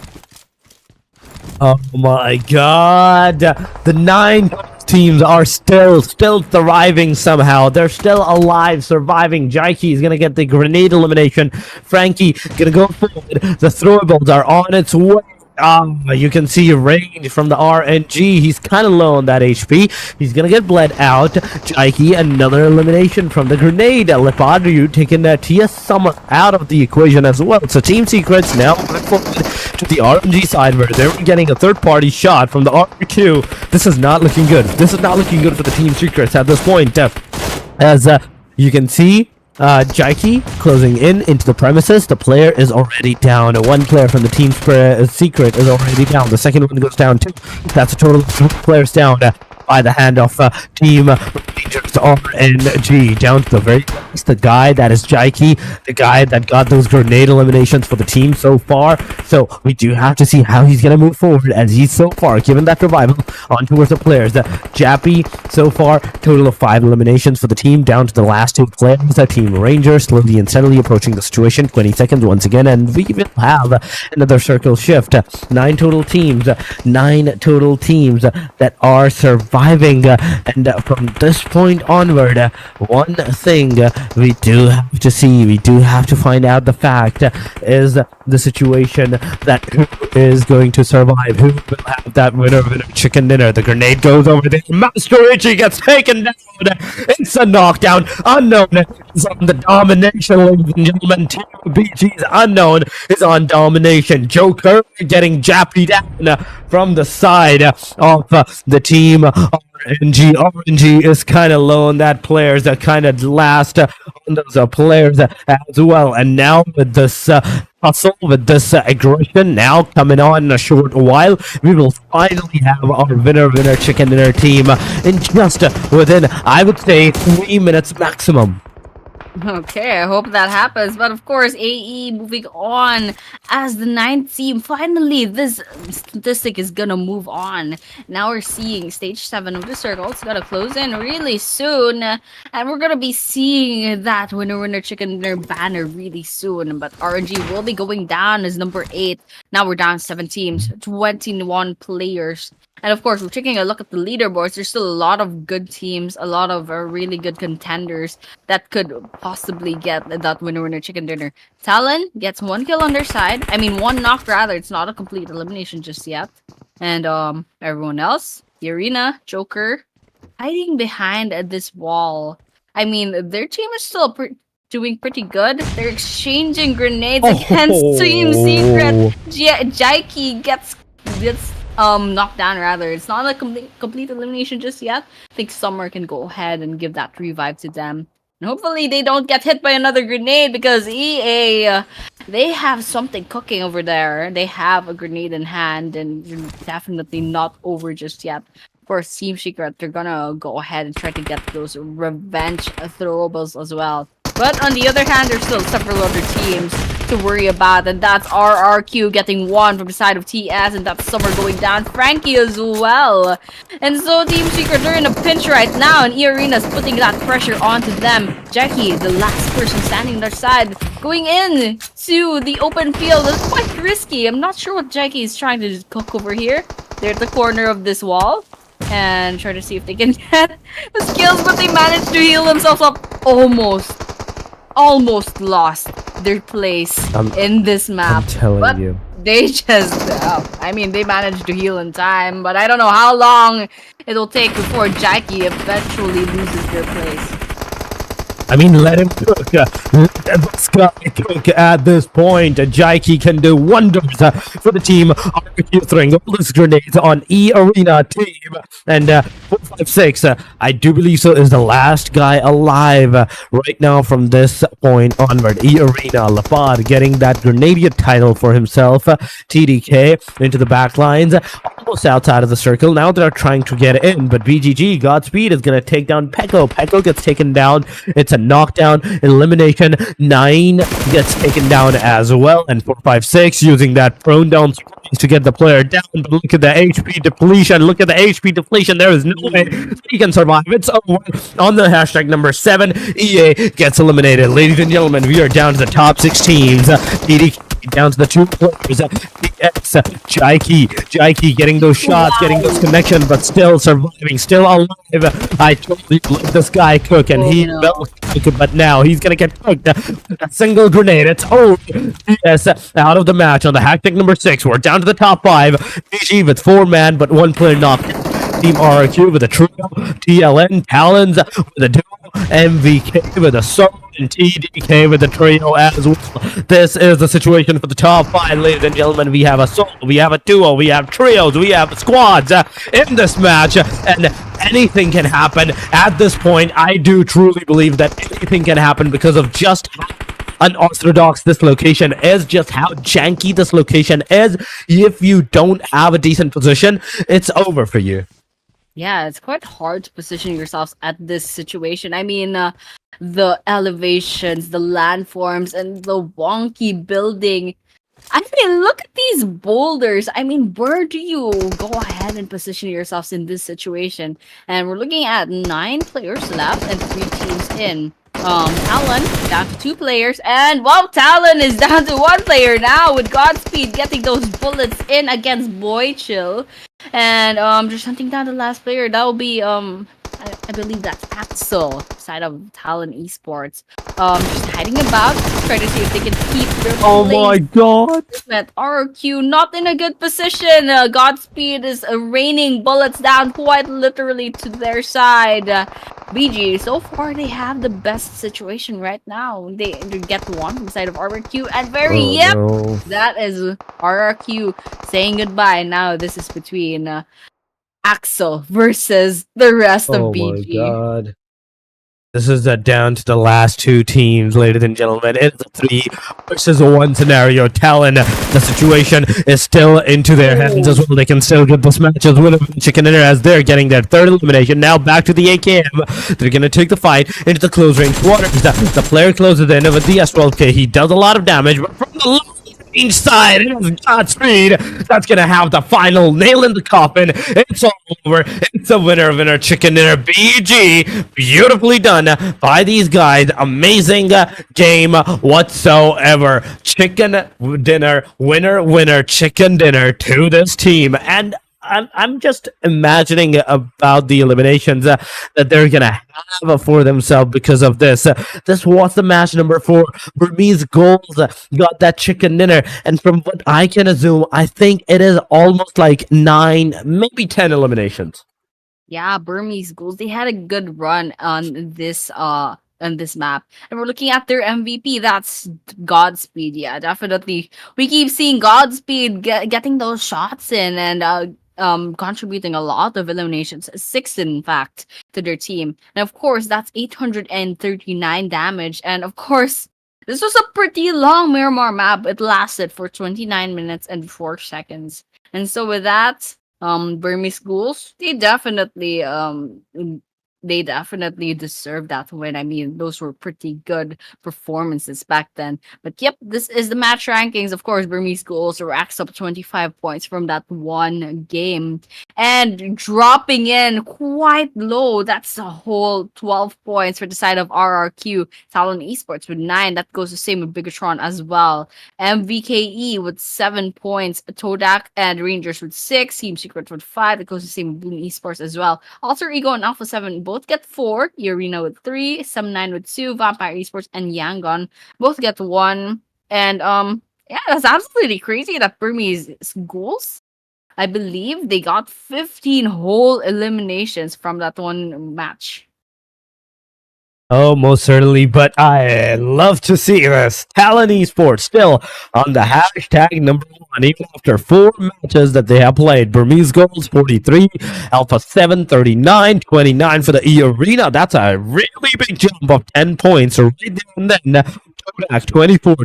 Speaker 2: Oh my god, the 9 teams are still thriving somehow. They're still alive, surviving. Jaiki is gonna get the grenade elimination. Frankie gonna go forward. The throwables are on its way. You can see range from the RNG. He's kind of low on that HP. He's gonna get bled out. Jaiki, another elimination from the grenade. Lepadriu taking that TS Summer out of the equation as well. So Team Secrets now going forward to the RNG side where they're getting a third-party shot from the RQ. This is not looking good. This is not looking good for the Team Secrets at this point. As you can see, Jaiki closing in into the premises. The player is already down. One player from the Team Secret is already down. The second one goes down too. That's a total of 3 players down by the hand of Team Rangers RNG. Down to the very least, the guy that is Jaiki, the guy that got those grenade eliminations for the team so far. So we do have to see how he's going to move forward, as he's so far given that revival on towards the players. Jappy so far, total of 5 eliminations for the team, down to the last 2 players. Team Rangers slowly and steadily approaching the situation. 20 seconds once again, and we will have another circle shift. 9 total teams that are surviving
Speaker 4: surviving. And from this point onward, one thing we do have to see, we do have to find out the fact is the situation that who is going to survive, who will have that winner chicken dinner. The grenade goes over there. Master Richie gets taken down. It's a knockdown. Unknown is on the domination, ladies and gentlemen. Team BG's Unknown is on domination. Joker getting japped down from the side of the team. RNG is kind of low on that players that kind of last on those players as well. And now with this hustle, with this aggression now coming on in a short while, we will finally have our winner chicken dinner team in just within, I would say, 3 minutes maximum.
Speaker 3: Okay, I hope that happens. But of course, AE moving on as the 9th team. Finally, this statistic is gonna move on. Now we're seeing stage 7 of the circle. It's gonna close in really soon. And we're gonna be seeing that winner chicken dinner banner really soon. But RNG will be going down as number 8. Now we're down 7 teams, 21 players. And of course, we're taking a look at the leaderboards. There's still a lot of good teams, a lot of really good contenders that could possibly get that winner chicken dinner. Talon gets 1 kill on their side. I mean, 1 knock rather. It's not a complete elimination just yet. And everyone else, the Arena, Joker, hiding behind this wall. I mean, their team is still doing pretty good. They're exchanging grenades against Team Secret. Jaiki gets knocked down rather. It's not a complete elimination just yet. I think Summer can go ahead and give that revive to them. And hopefully they don't get hit by another grenade because EA, they have something cooking over there. They have a grenade in hand and definitely not over just yet. Of course, Team Secret, they're gonna go ahead and try to get those revenge throwables as well. But on the other hand, there's still several other teams to worry about, and that's RRQ getting 1 from the side of TS, and that's Summer going down, Frankie as well. And so Team Secret, they're in a pinch right now, and E-Arena's putting that pressure onto them. Jackie, the last person standing on their side, going in to the open field. It's quite risky. I'm not sure what Jackie is trying to cook over here. They're at the corner of this wall and try to see if they can get the skills, but they managed to heal themselves up. Almost lost their place in this map.
Speaker 4: I'm telling you.
Speaker 3: They just, I mean, they managed to heal in time, but I don't know how long it'll take before Jackie eventually loses their place.
Speaker 4: I mean, let him cook. Let this guy cook at this point. Jaiki can do wonders for the team. RQ throwing all these grenades on E-Arena team. And 456, I do believe so, is the last guy alive right now from this point onward. E-Arena, Lapad getting that grenadier title for himself. TDK into the back lines, almost outside of the circle. Now they're trying to get in, but BGG, Godspeed, is going to take down Peko. Peko gets taken down. It's a knockdown, elimination. 9 gets taken down as well, and 456 using that prone down to get the player down. But look at the HP depletion. Look at the HP depletion. There is no way he can survive. It's over on the hashtag number 7. EA gets eliminated. Ladies and gentlemen, we are down to the top 6 teams. TDK down to the 2 players. Jaiki getting those shots, getting those connections, but still surviving, still alive. I totally let this guy cook, and he will cook, but now he's gonna get cooked. A single grenade. It's over. Yes, out of the match on the hashtag number 6. We're down to the top 5. PG with 4 man, but 1 player knocked. Team RQ with a trio, TLN, Talons with a duo, MVK with a solo, and TDK with a trio as well. This is the situation for the top 5, ladies and gentlemen. We have a solo, we have a duo, we have trios, we have squads in this match, and anything can happen at this point. I do truly believe that anything can happen because of just unorthodox this location is, just how janky this location is. If you don't have a decent position, it's over for you.
Speaker 3: Yeah, it's quite hard to position yourselves at this situation. I mean, the elevations, the landforms, and the wonky building. I mean, look at these boulders. I mean, where do you go ahead and position yourselves in this situation? And we're looking at 9 players left and 3 teams in. Talon down to 2 players, and wow, Talon is down to 1 player now with Godspeed getting those bullets in against Boy Chill. And just hunting down the last player. That will be I believe that's Axel, side of Talon Esports. Just hiding about, trying to see if they can keep their
Speaker 2: Oh
Speaker 3: place.
Speaker 2: my god!
Speaker 3: At RQ, not in a good position. Godspeed is raining bullets down quite literally to their side. BG, so far they have the best situation right now. They get one from the side of RQ, and
Speaker 2: Oh
Speaker 3: yep,
Speaker 2: no.
Speaker 3: that is RRQ saying goodbye. Now this is between Axel versus the rest of
Speaker 2: Oh my
Speaker 3: BG.
Speaker 2: god.
Speaker 4: This is down to the last two teams, ladies and gentlemen. It's a 3 versus 1 scenario. Talon, the situation is still into their hands as well. They can still get this match as well. Chicken Dinner as they're getting their third elimination. Now back to the AKM. They're going to take the fight into the close range quarters. The player closes in with the S12K. He does a lot of damage, but from the range side, it is Godspeed. That's going to have the final nail in the coffin. It's all over. It's a winner, Chicken Dinner BG. Beautifully done by these guys. Amazing game whatsoever. Chicken Dinner, winner, Chicken Dinner to this team. And I'm just imagining about the eliminations that they're gonna have for themselves because of this. This was the match number 4. Burmese GHOULS got that Chicken Dinner, and from what I can assume, I think it is almost like 9, maybe 10 eliminations.
Speaker 3: Yeah, Burmese Ghouls, they had a good run on this map. And we're looking at their MVP, that's Godspeed. Yeah, definitely. We keep seeing Godspeed getting those shots in and contributing a lot of eliminations, 6 in fact, to their team. And of course, that's 839 damage. And of course, this was a pretty long Miramar map. It lasted for 29 minutes and 4 seconds. And so with that, Burmese Ghouls, they definitely deserve that win. I mean, those were pretty good performances back then. But yep, this is the match rankings. Of course, Burmese Ghouls racks up 25 points from that one game. And dropping in quite low, that's a whole 12 points for the side of RRQ. Talon Esports with 9. That goes the same with BIGETRON as well. MVKE with 7 points. TODAK and Rangers with 6. Team Secret with 5. It goes the same with Boom Esports as well. ALTEREGO and Alpha 7 both get 4. Arena with 3. Some9 with 2. Vampire Esports and Yangon both get 1. And yeah, that's absolutely crazy that Burmese Ghouls, I believe they got 15 whole eliminations from that one match.
Speaker 4: Oh, most certainly, but I love to see this. Talon Esports still on the hashtag number 1, even after 4 matches that they have played. Burmese GHOULS 43, Alpha 7 39, 29 for the E Arena. That's a really big jump of 10 points right there and then. Kodak 24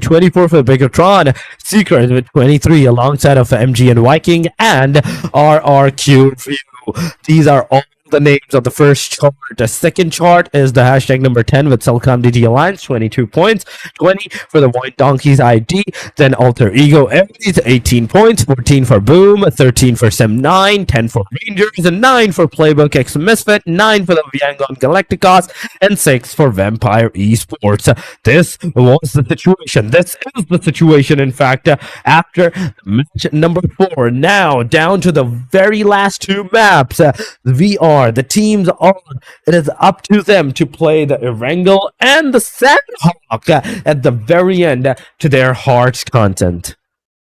Speaker 4: for BIGETRON, Secret with 23 alongside of MG and Viking, and RRQ View. These are all the names of the first chart. The second chart is the hashtag number 10 with CELCOMDIGI Alliance, 22 points, 20 for the White Donkeys ID, then ALTEREGO Aries, 18 points, 14 for Boom, 13 for Sem9, 10 for Rangers, and 9 for PLAYBOOKxMISFIT, 9 for the YANGON Galacticos, and 6 for Vampire Esports. This was the situation. This is the situation, in fact, after match number 4. Now, down to the very last 2 maps. The teams are, it is up to them to play the Erangel and the Sanhok at the very end to their heart's content.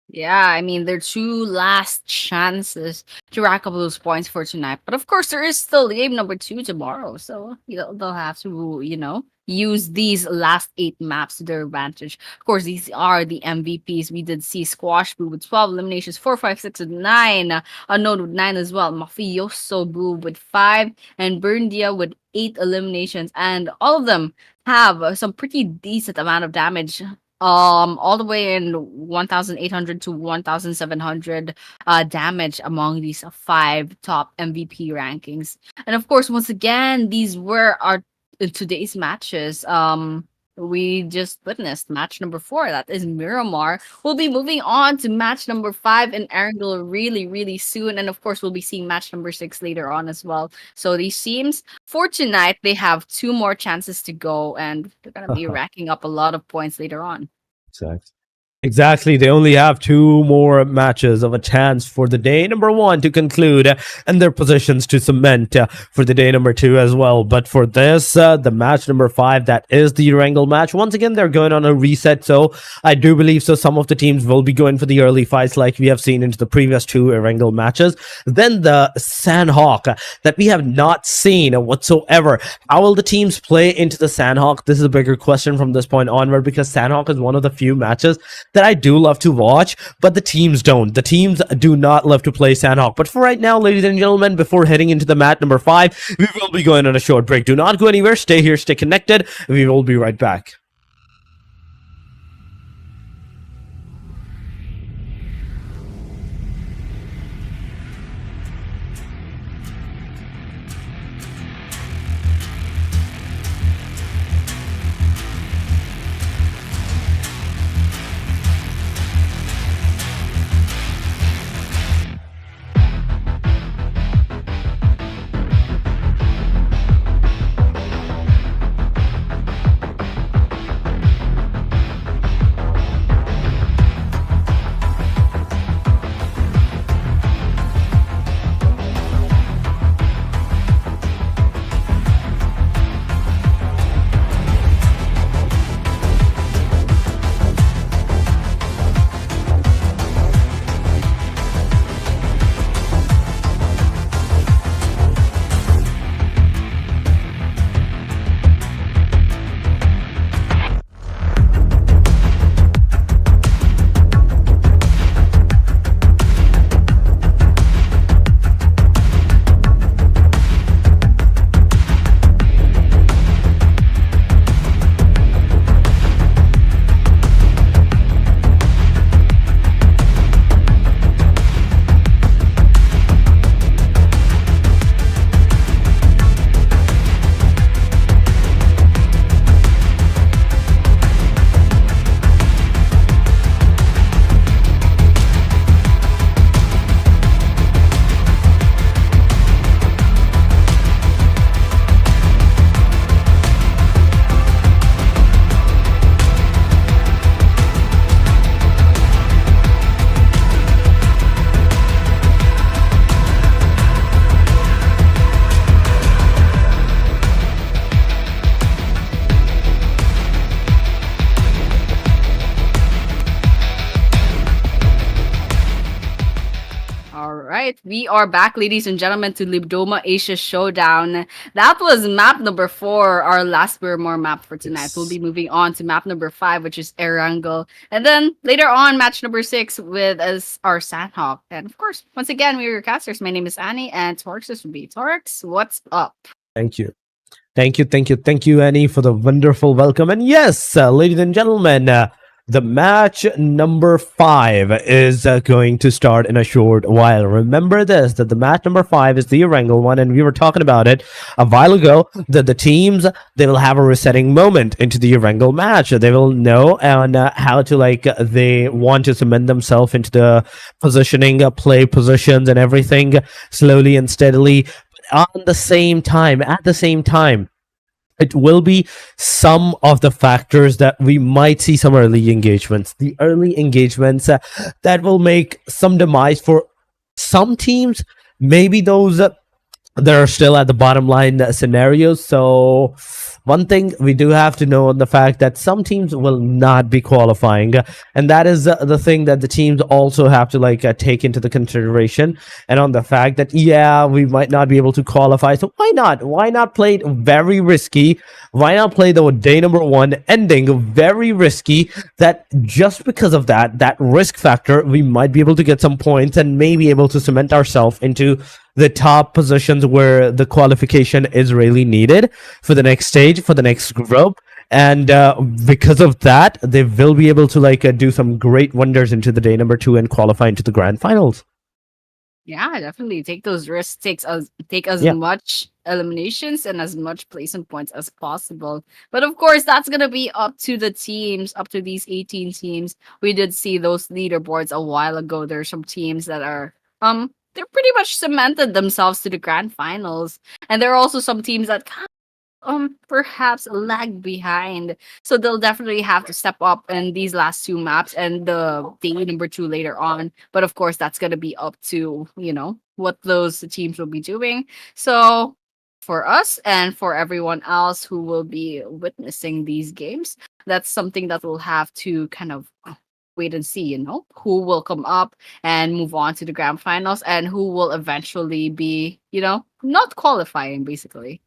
Speaker 3: Yeah, I mean, their 2 last chances to rack up those points for tonight. But of course, there is still game number 2 tomorrow. So, they'll have to, use these last 8 maps to their advantage. Of course, these are the MVPs. We did see Squash Boo with 12 eliminations, 4, 5, 6, and 9. Unknown with 9 as well. Mafioso Boo with 5. And Burndia with 8 eliminations. And all of them have some pretty decent amount of damage, all the way in 1800 to 1700 damage among these 5 top MVP rankings. And of course, once again, these were our today's matches. We just witnessed match number 4, that is Miramar. We'll be moving on to match number 5 in Erangel really soon, and of course we'll be seeing match number 6 later on as well. So these teams for tonight, they have 2 more chances to go, and they're gonna be racking up a lot of points later on.
Speaker 2: Exactly.
Speaker 4: Exactly. They only have two more matches of a chance for the day number one to conclude and their positions to cement for the day number two as well. But for this, the match number five, that is the Erangel match. Once again, they're going on a reset. So I do believe so. Some of the teams will be going for the early fights like we have seen into the previous two Erangel matches. Then the Sanhok that we have not seen whatsoever. How will the teams play into the Sanhok? This is a bigger question from this point onward because Sanhok is one of the few matches that I do love to watch, but the teams don't. The teams do not love to play Sanhok. But for right now, ladies and gentlemen, before heading into the match number five, we will be going on a short break. Do not go anywhere. Stay here, stay connected. We will be right back.
Speaker 3: Right, we are back, ladies and gentlemen, to Libdoma Asia Showdown. That was map number 4, our last Miramar map for tonight. We'll be moving on to map number 5, which is Erangel. And then later on, match number 6 with us, our Sanhok. And of course, once again, we're your casters. My name is Annie, and Torx will be Torx. What's up?
Speaker 4: Thank you. Thank you, Annie, for the wonderful welcome. And yes, ladies and gentlemen, the match number 5 is going to start in a short while. Remember this, that the match number 5 is the Erangel one, and we were talking about it a while ago, that the teams, they will have a resetting moment into the Erangel match. They will know on how to, like, they want to cement themselves into the positioning, play positions and everything slowly and steadily. At the same time, it will be some of the factors that we might see some early engagements. The early engagements that will make some demise for some teams, maybe those that are still at the bottom line scenarios. So one thing we do have to know on the fact that some teams will not be qualifying, and that is the thing that the teams also have to, like, take into the consideration, and on the fact that, yeah, we might not be able to qualify. So why not play it very risky? Why not play the day number 1 ending very risky, that just because of that risk factor, we might be able to get some points and maybe able to cement ourselves into the top positions where the qualification is really needed for the next stage, for the next group. And because of that, they will be able to, like, do some great wonders into the day number 2 and qualify into the grand finals.
Speaker 3: Yeah, definitely take those risks. Take as much eliminations and as much placement points as possible. But of course, that's gonna be up to the teams, up to these 18 teams. We did see those leaderboards a while ago. There are some teams that are they're pretty much cemented themselves to the grand finals, and there are also some teams that kind perhaps lag behind. So they'll definitely have to step up in these last two maps and the day number two later on. But of course, that's gonna be up to what those teams will be doing. So for us and for everyone else who will be witnessing these games, that's something that we'll have to kind of wait and see, who will come up and move on to the grand finals and who will eventually be, not qualifying basically.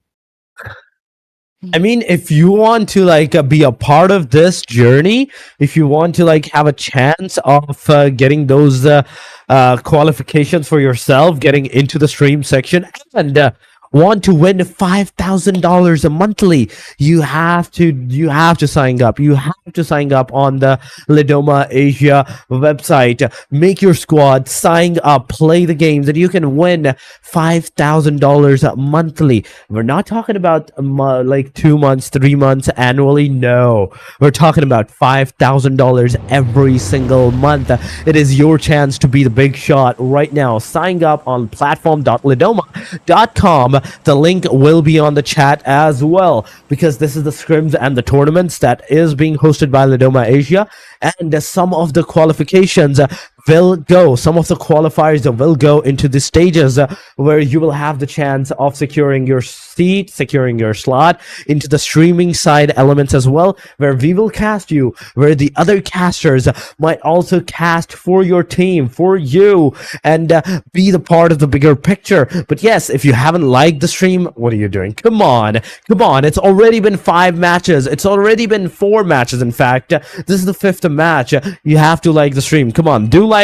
Speaker 4: I mean, if you want to be a part of this journey, if you want to have a chance of getting those qualifications for yourself, getting into the stream section, and want to win $5,000 a monthly, you have to sign up. You have to sign up on the Ledoma Asia website. Make your squad, sign up, play the games, and you can win $5,000 monthly. We're not talking about 2 months, 3 months annually. No, we're talking about $5,000 every single month. It is your chance to be the big shot right now. Sign up on platform.ledoma.com. The link will be on the chat as well, because this is the scrims and the tournaments that is being hosted by Ledoma Asia, and some of the qualifications some of the qualifiers will go into the stages where you will have the chance of securing your seat, securing your slot into the streaming side elements as well, where we will cast you, where the other casters might also cast for your team, for you, and be the part of the bigger picture. But yes, if you haven't liked the stream, what are you doing? Come on, it's already been 5 matches, it's already been 4 matches, in fact. This is the 5th match. You have to like the stream. Come on, do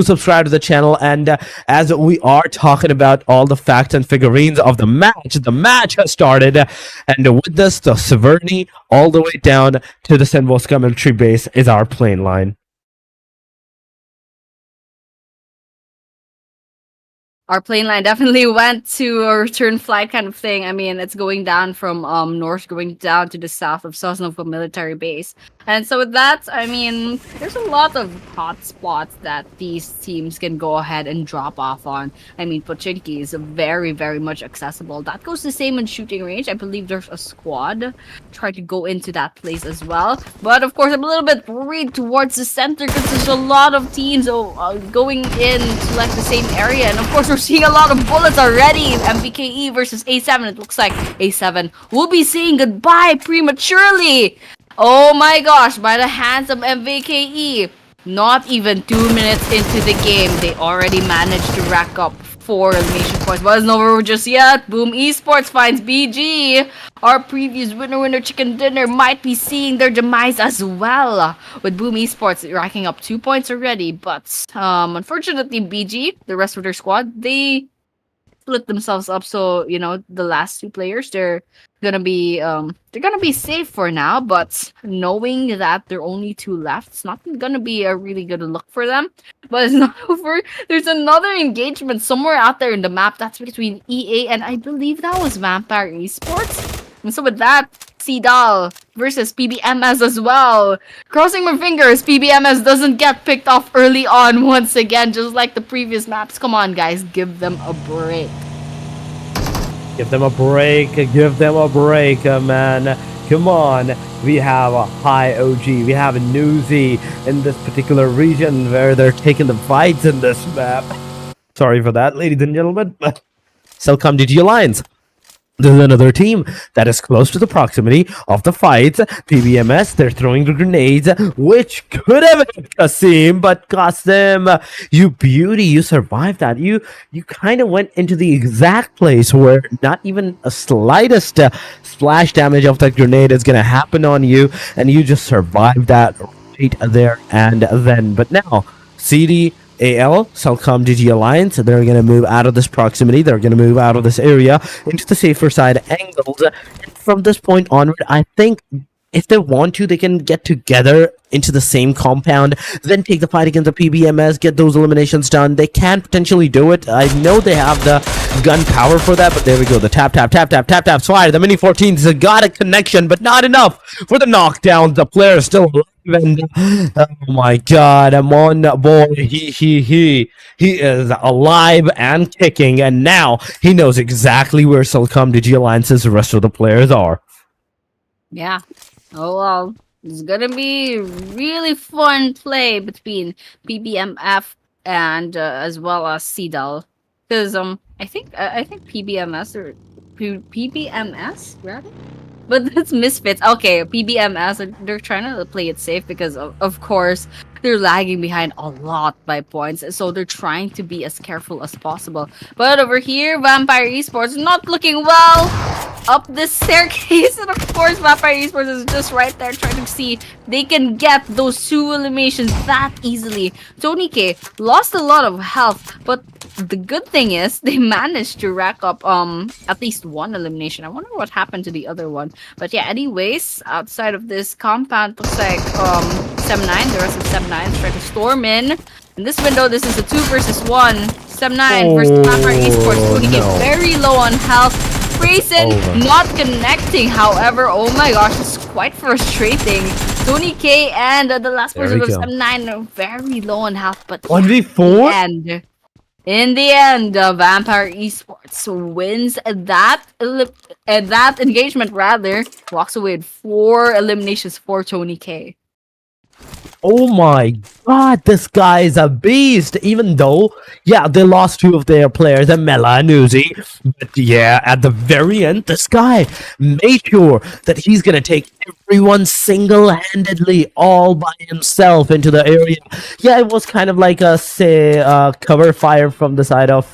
Speaker 4: subscribe to the channel. And as we are talking about all the facts and figurines of the match has started, and with this, the Severny all the way down to the Senvoska military base is our plane line.
Speaker 3: Our plane line definitely went to a return flight kind of thing. I mean, it's going down from north, going down to the south of Sosnovo military base. And so with that, I mean, there's a lot of hot spots that these teams can go ahead and drop off on. I mean, Pochinki is very, very much accessible. That goes the same in shooting range. I believe there's a squad try to go into that place as well. But of course, I'm a little bit worried towards the center because there's a lot of teams going in to like the same area. And of course, we're seeing a lot of bullets already. MVKE versus A7. It looks like A7 will be saying goodbye prematurely. Oh my gosh, by the hands of MVKE. Not even 2 minutes into the game, they already managed to rack up 4 elimination points. But it's not over just yet. Boom Esports finds BG. Our previous winner chicken dinner might be seeing their demise as well, with Boom Esports racking up 2 points already. But unfortunately, BG, the rest of their squad, they split themselves up. So the last 2 players, they're gonna be safe for now. But knowing that there are only 2 left, it's not gonna be a really good look for them. But it's not over. There's another engagement somewhere out there in the map. That's between EA and I believe that was Vampire Esports. And so with that, Sidal versus PBMS as well. Crossing my fingers, PBMS doesn't get picked off early on once again, just like the previous maps. Come on, guys, give them a break.
Speaker 4: Give them a break. Give them a break, man. Come on. We have a high OG. We have a Newsy in this particular region where they're taking the fights in this map. Sorry for that, ladies and gentlemen. CELCOMDIGI Alliance. There's another team that is close to the proximity of the fights. PBMS, they're throwing the grenades, which could have hit Kasim, but Kasim, you beauty, you survived that. You kind of went into the exact place where not even a slightest splash damage of that grenade is going to happen on you, and you just survived that right there and then. But now, CD AL, CELCOMDIGI Alliance, they're going to move out of this proximity. They're going to move out of this area into the safer side angles. And from this point onward, I think if they want to, they can get together into the same compound, then take the fight against the PBMS, get those eliminations done. They can potentially do it. I know they have the gun power for that, but there we go. The tap, fire. The Mini 14s got a connection, but not enough for the knockdown. The player is still alive.
Speaker 2: And, oh my God, Amon boy, he is alive and kicking, and now he knows exactly where CELCOMDIGI Alliance's rest of the players are.
Speaker 3: Yeah. Oh well. It's gonna be really fun play between PBMF and as well as CDL. Because I think PBMS or PBMS rather. But that's Misfits. Okay, PBMS, they're trying to play it safe because, of course, they're lagging behind a lot by points. So they're trying to be as careful as possible. But over here, Vampire Esports not looking well up this staircase. And of course, Vampire Esports is just right there trying to see they can get those 2 eliminations that easily. Tony K lost a lot of health, but the good thing is they managed to rack up at least 1 elimination. I wonder what happened to the other one. But yeah, anyways, outside of this compound, looks like 7-9, the rest of 7-9 is trying to storm in. In this window, this is a 2 versus 1. 7-9 versus Vampire Esports. Tony K very low on health. Grayson not connecting, however. Oh my gosh, it's quite frustrating. Tony K and the last person of 7-9 are very low on health, but
Speaker 2: 1v4?
Speaker 3: in the end, Vampire Esports wins that engagement rather, walks away with 4 eliminations for Tony K.
Speaker 2: Oh my God, this guy is a beast. Even though, yeah, they lost 2 of their players, Mela and Uzi. But yeah, at the very end, this guy made sure that he's gonna take everyone single-handedly, all by himself into the area. Yeah, it was kind of like a cover fire from the side of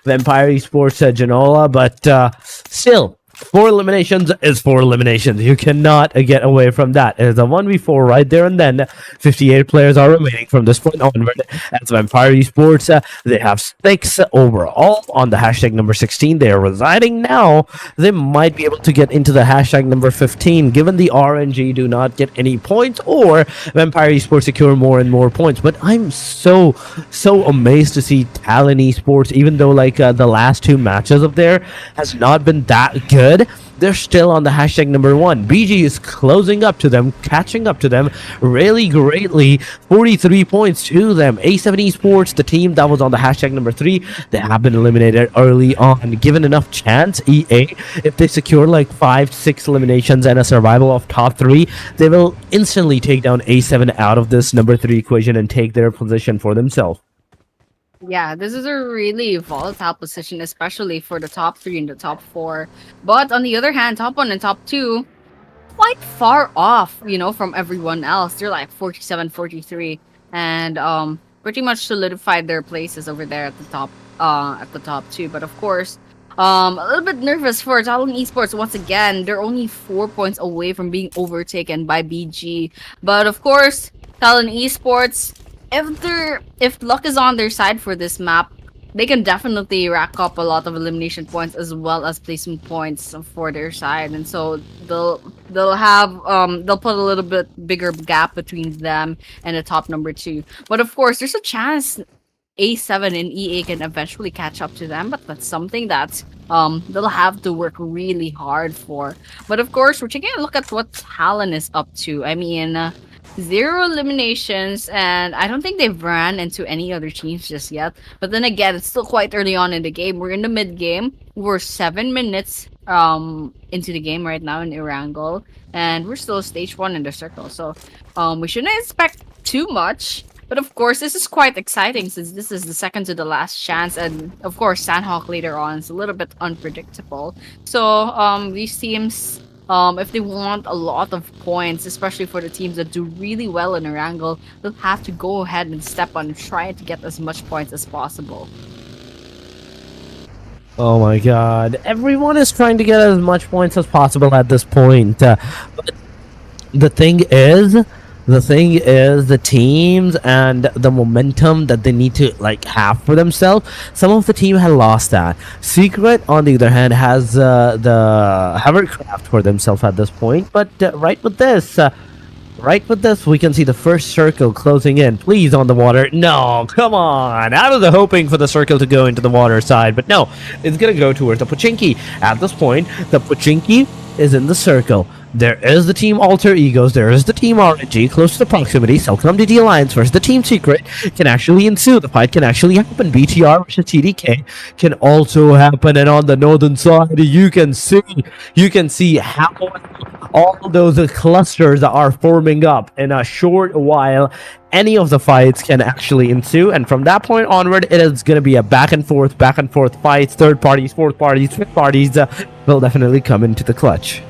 Speaker 2: Vampire Esports Genola, but still. 4 eliminations is 4 eliminations. You cannot get away from that. It is a 1v4 right there and then. 58 players are remaining from this point onward. As Vampire Esports, they have 6 overall on the hashtag number 16. They are residing now. They might be able to get into the hashtag number 15, given the RNG do not get any points, or Vampire Esports secure more and more points. But I'm so amazed to see TALON Esports, even though like the last 2 matches of there has not been that good. They're still on the hashtag number 1. BG is closing up to them, catching up to them really greatly. 43 points to them. A7 Esports, the team that was on the hashtag number 3, they have been eliminated early on. Given enough chance, EA, if they secure like 5-6 eliminations and a survival of top 3, they will instantly take down A7 out of this number 3 equation and take their position for themselves.
Speaker 3: Yeah, this is a really volatile position, especially for the top 3 and the top 4. But on the other hand, top 1 and top 2, quite far off, from everyone else. They're like 47, 43, and pretty much solidified their places over there at the top 2. But of course, a little bit nervous for TALON Esports once again. They're only 4 points away from being overtaken by BG. But of course, TALON Esports, if luck is on their side for this map, they can definitely rack up a lot of elimination points as well as placement points for their side, and so they'll put a little bit bigger gap between them and the top number 2. But of course, there's a chance A7 and EA can eventually catch up to them, but that's something that they'll have to work really hard for. But of course, we're taking a look at what TALON is up to. I mean, 0 eliminations, and I don't think they've ran into any other teams just yet. But then again, it's still quite early on in the game. We're in the mid game. We're 7 minutes into the game right now in Erangel, and we're still stage 1 in the circle. So we shouldn't expect too much. But of course, this is quite exciting since this is the second to the last chance, and of course, Sanhok later on is a little bit unpredictable. So these teams, if they want a lot of points, especially for the teams that do really well in Erangel, they'll have to go ahead and step on and try to get as much points as possible.
Speaker 2: Oh my God. Everyone is trying to get as much points as possible at this point. But the thing is, the teams and the momentum that they need to have for themselves, some of the team had lost that. Secret, on the other hand, has the hovercraft for themselves at this point. But right with this, we can see the first circle closing in. Please, on the water. No, come on. I was hoping for the circle to go into the water side, but no, it's gonna go towards the Pochinki. At this point, the Pochinki is in the circle.
Speaker 4: There is the team Alter Egos, there is the team RNG close to the proximity. CELCOMDIGI Alliance versus the team Secret can actually ensue. The fight can actually happen. BTR versus TDK can also happen. And on the northern side, you can see how all those clusters are forming up in a short while. Any of the fights can actually ensue, and from that point onward, it is going to be a back and forth fights. Third parties, fourth parties, fifth parties will definitely come into the clutch.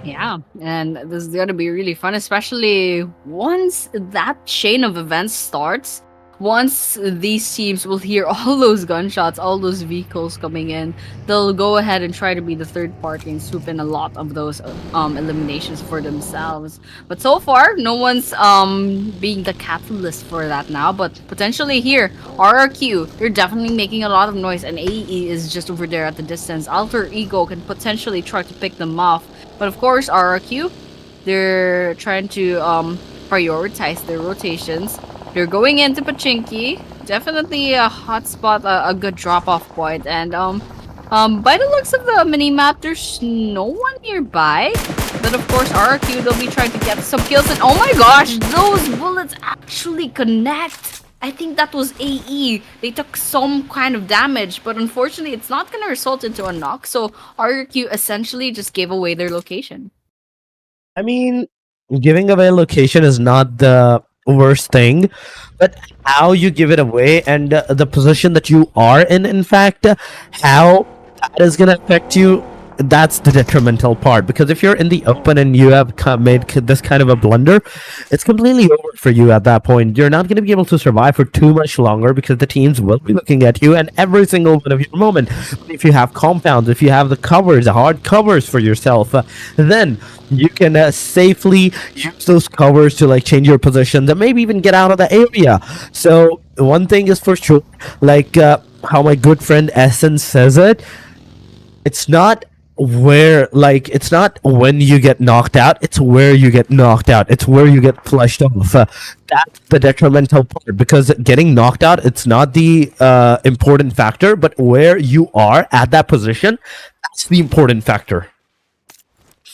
Speaker 3: Yeah, and this is going to be really fun, especially once that chain of events starts. Once these teams will hear all those gunshots, all those vehicles coming in, they'll go ahead and try to be the third party and swoop in a lot of those eliminations for themselves. But so far, no one's being the catalyst for that now. But potentially here, RRQ, they're definitely making a lot of noise, and AE is just over there at the distance. Alter Ego can potentially try to pick them off. But of course, RRQ, they're trying to prioritize their rotations. They're going into Pachinki. Definitely a hot spot, a good drop-off point. And by the looks of the mini-map, there's no one nearby. But of course, RRQ, they'll be trying to get some kills. And oh my gosh, those bullets actually connect. I think that was AE. They took some kind of damage, but unfortunately, it's not going to result into a knock. So RRQ essentially just gave away their location.
Speaker 4: I mean, giving away location is not the worst thing, but how you give it away and the position that you are in fact, how that is going to affect you, that's the detrimental part. Because if you're in the open and you have made this kind of a blunder, it's completely over for you at that point. You're not going to be able to survive for too much longer because the teams will be looking at you and every single one of your moment. But if you have compounds, if you have the covers, the hard covers for yourself, then you can safely use those covers to like change your positions and maybe even get out of the area. So one thing is for sure, like how my good friend Essence says it, it's not it's not when you get knocked out, it's where you get knocked out, it's where you get flushed off. That's the detrimental part, because getting knocked out, it's not the important factor, but where you are at that position, that's the important factor.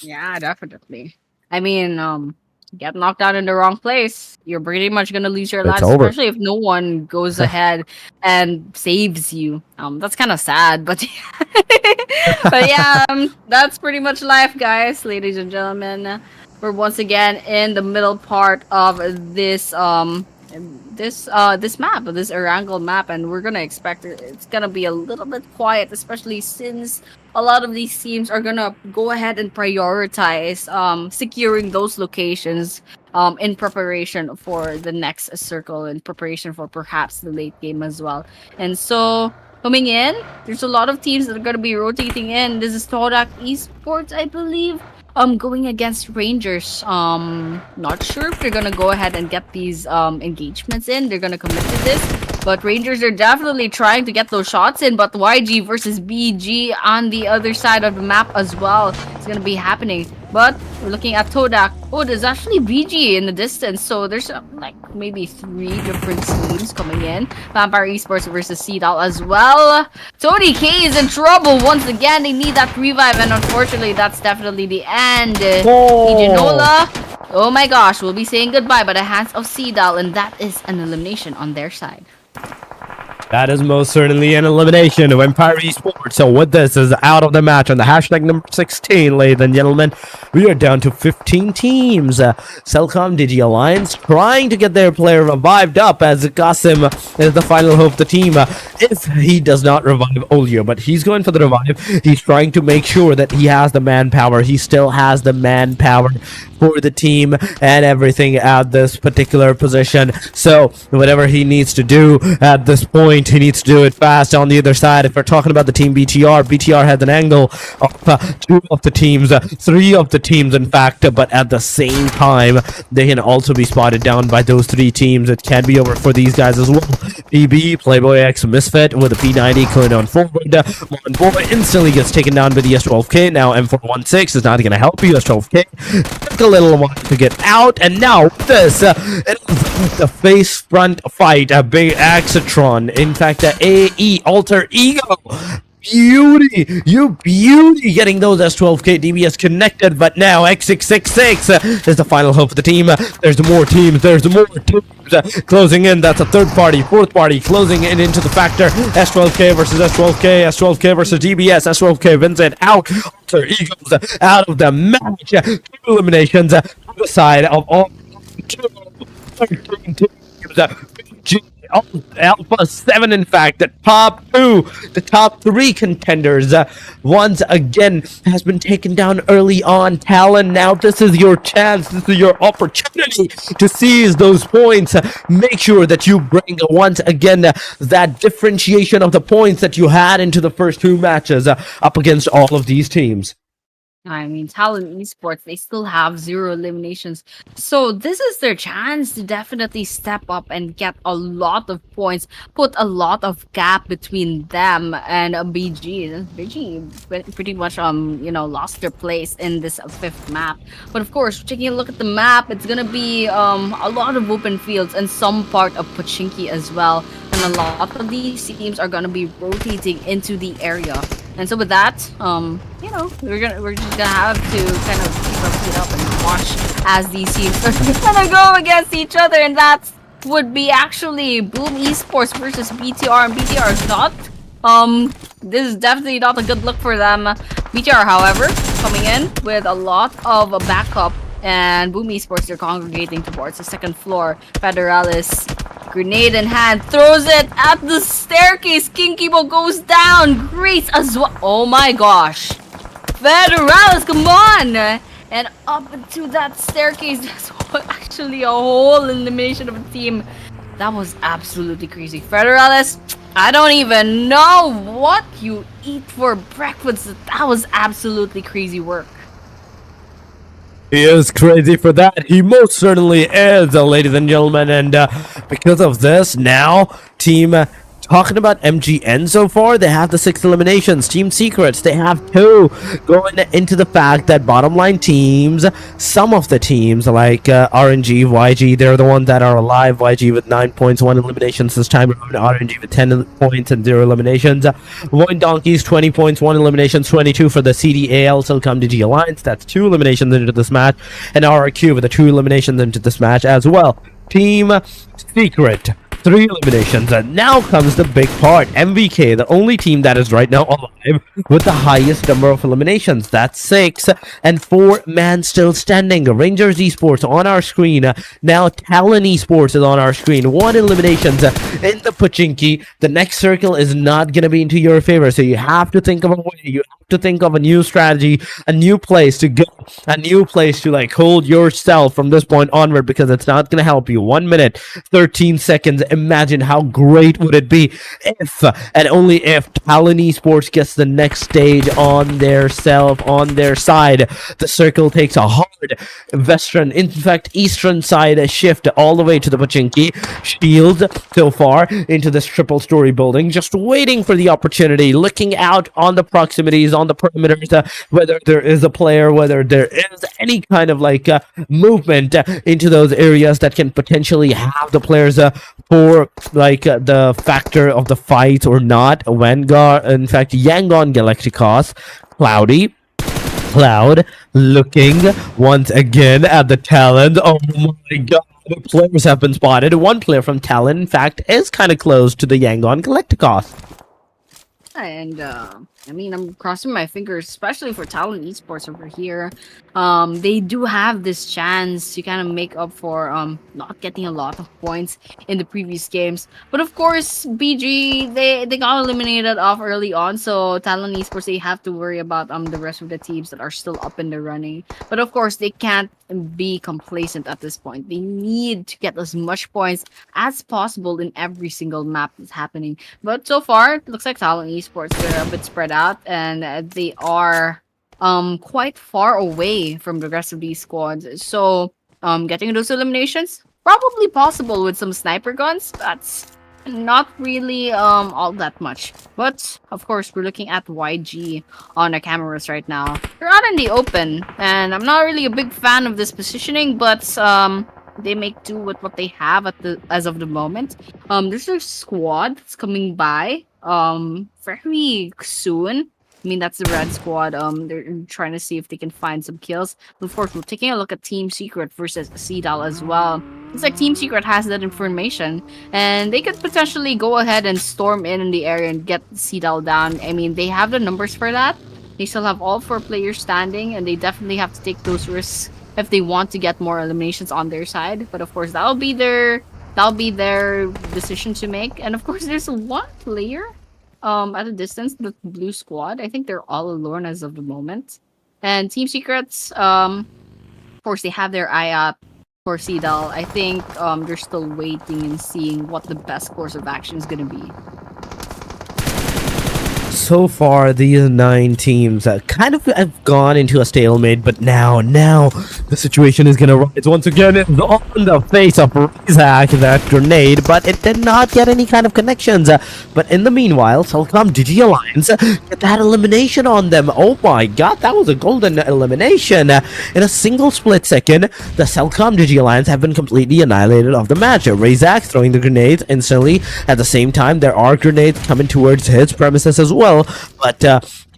Speaker 3: Yeah, definitely. I mean, get knocked out in the wrong place, you're pretty much gonna lose your life, especially if no one goes ahead and saves you. That's kind of sad, but but yeah, that's pretty much life, guys, ladies and gentlemen. We're once again in the middle part of this this map, this Erangel map, and we're gonna expect it's gonna be a little bit quiet, especially since a lot of these teams are gonna go ahead and prioritize securing those locations in preparation for the next circle, in preparation for perhaps the late game as well. And so coming in, there's a lot of teams that are gonna be rotating in. This is TODAK Esports, I believe. Going against Rangers. Not sure if they're gonna go ahead and get these engagements in. They're gonna commit to this, but Rangers are definitely trying to get those shots in. But YG versus BG on the other side of the map as well. It's gonna be happening. But we're looking at TODAK. Oh, there's actually BG in the distance. So there's like maybe 3 different teams coming in. Vampire Esports versus CEDAL as well. Tony K is in trouble once again. They need that revive, and unfortunately, that's definitely the end. Nola, oh my gosh, we'll be saying goodbye by the hands of CEDAL, and that is an elimination on their side.
Speaker 4: That is most certainly an elimination of Empire Esports. So with this is out of the match on the hashtag number 16, ladies and gentlemen, we are down to 15 teams. CELCOMDIGI Alliance trying to get their player revived up, as Qasim is the final hope of the team. If he does not revive Olio, but he's going for the revive. He's trying to make sure that he has the manpower. He still has the manpower for the team and everything at this particular position. So whatever he needs to do at this point, he needs to do it fast. On the other side, if we're talking about the team BTR has an angle of 2 of the teams, 3 of the teams in fact, but at the same time they can also be spotted down by those 3 teams. It can be over for these guys as well. PB, PLAYBOOxMISFIT with a P90 going on forward. Monboy instantly gets taken down by the S12K. Now M416 is not going to help you. S12K took a little while to get out, and now this the face front fight, a big BIGETRON. In fact, AE Alter Ego beauty getting those S12K DBS connected, but now X666 is the final hope for the team. There's more teams, closing in. That's a third party, fourth party closing in into the factor. S12K versus S12K, S12K versus DBS, S12K wins it out. Alter Egos out of the match. 2 eliminations to the side of all 13 teams. Alpha 7, in fact, the top 2, the top 3 contenders once again has been taken down early on. Talon, now this is your chance, this is your opportunity to seize those points. Make sure that you bring once again that differentiation of the points that you had into the first 2 matches up against all of these teams.
Speaker 3: I mean, Talon Esports, they still have 0 eliminations. So this is their chance to definitely step up and get a lot of points, put a lot of gap between them and BG. BG pretty much, lost their place in this 5th map. But of course, taking a look at the map, it's gonna be a lot of open fields and some part of Pochinki as well. And a lot of these teams are gonna be rotating into the area. And so with that, we're just gonna have to kind of keep our feet up and watch as these teams are gonna go against each other, and that would be actually Boom Esports versus BTR, and BTR is not. This is definitely not a good look for them. BTR, however, coming in with a lot of backup, and Boom Esports are congregating towards the 2nd floor. Federalis, grenade in hand, throws it at the staircase. King Kibo goes down. Grace as well. Oh my gosh. Federalis, come on! And up into that staircase, there's actually a whole elimination of a team. That was absolutely crazy. Federalis, I don't even know what you eat for breakfast. That was absolutely crazy work.
Speaker 4: He is crazy for that. He most certainly is, ladies and gentlemen. And because of this, now team talking about MGN so far, they have the 6 eliminations. Team Secrets, they have 2, going into the fact that bottom line teams, some of the teams like RNG, YG, they're the ones that are alive. YG with 9 points, 1 eliminations this time around. RNG with 10 points and 0 eliminations. VOIN Donkeys, 20 points, 1 eliminations, 22 for the CDAL CELCOMDIGI Alliance. That's 2 eliminations into this match. And RRQ with the 2 eliminations into this match as well. Team Secret, 3 eliminations, and now comes the big part. MVK, the only team that is right now alive with the highest number of eliminations. That's 6, and 4 man still standing. Rangers Esports on our screen. Now Talon Esports is on our screen. 1 eliminations in the Pochinki. The next circle is not going to be into your favor, so you have to think of a way. You have to think of a new strategy, a new place to go, a new place to like hold yourself from this point onward, because it's not going to help you. 1 minute, 13 seconds. Imagine how great would it be if, and only if, Talon Esports gets the next stage on their side. The circle takes a hard western, in fact eastern side shift all the way to the Pochinki. Shield so far into this triple story building, just waiting for the opportunity, looking out on the proximities, on the perimeters, whether there is a player, whether there is any kind of like movement into those areas that can potentially have the players for like the factor of the fight or not. Vanguard, in fact, Yangon Galacticos, Cloud looking once again at the Talon. Oh my god, the players have been spotted. 1 player from Talon, in fact, is kind of close to the Yangon Galacticos.
Speaker 3: And I mean, I'm crossing my fingers, especially for Talon Esports over here. They do have this chance to kind of make up for not getting a lot of points in the previous games. But of course, BG, they got eliminated off early on, so Talon Esports, they have to worry about the rest of the teams that are still up in the running. But of course, they can't be complacent at this point. They need to get as much points as possible in every single map that's happening. But so far, it looks like Talon Esports, they're a bit spread out, and they are quite far away from the rest of these squads. So getting those eliminations, probably possible with some sniper guns. That's not really all that much. But of course, we're looking at YG on our cameras right now. They're out in the open, and I'm not really a big fan of this positioning, but they make do with what they have as of the moment. There's a squad that's coming by. very soon. I mean, that's the red squad. They're trying to see if they can find some kills. Of course, we're taking a look at Team Secret versus CDAL as well. It's like Team Secret has that information, and they could potentially go ahead and storm in the area and get CDAL down. I mean, they have the numbers for that. They still have all 4 players standing, and they definitely have to take those risks if they want to get more eliminations on their side. But of course, that'll be their decision to make. And of course, there's one player at a distance, the blue squad. I think they're all alone as of the moment. And Team Secrets, of course, they have their eye out for Cedal. I think they're still waiting and seeing what the best course of action is going to be.
Speaker 4: So far, these 9 teams kind of have gone into a stalemate, but now the situation is gonna rise once again. It's on the face of Razak, that grenade, but it did not get any kind of connections. But in the meanwhile, CELCOMDIGI Alliance get that elimination on them. Oh my god, that was a golden elimination. In a single split second, the CELCOMDIGI Alliance have been completely annihilated of the match. Razak throwing the grenades instantly. At the same time, there are grenades coming towards his premises as well. But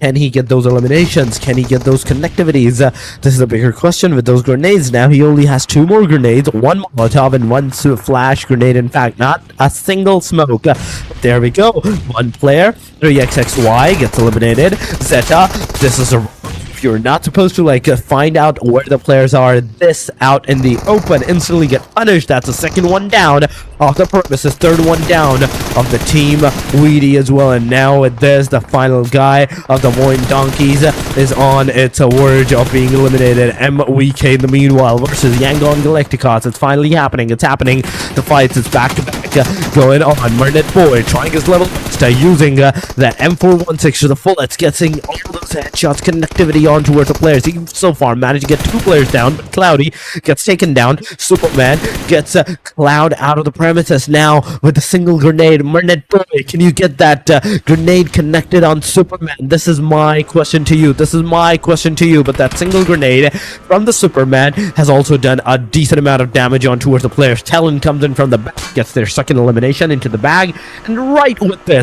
Speaker 4: can he get those eliminations? Can he get those connectivities? This is a bigger question with those grenades. Now he only has 2 more grenades, 1 Molotov and 1 flash grenade. In fact, not a single smoke. There we go. 1 player, 3XXY gets eliminated. Zeta, this is a... You're not supposed to like find out where the players are this out in the open, instantly get punished. That's the 2nd one down off the premises, 3rd one down of the team Weedy as well. And now with this, the final guy of the VOIN Donkeys is on its verge of being eliminated. MWK in the meanwhile versus YANGON Galacticos. It's finally happening. It's happening. The fights is back to back going on. Murnet Boy trying his level best using that M416 to the fullest, getting all those headshots, connectivity on towards the players. He so far managed to get 2 players down, but Cloudy gets taken down. Superman gets Cloud out of the premises now with a single grenade. Murnet Boy, can you get that grenade connected on Superman? This is my question to you. This is my question to you. But that single grenade from the Superman has also done a decent amount of damage on towards the players. TALON comes in from the back, gets their 2nd elimination into the bag, and right with this,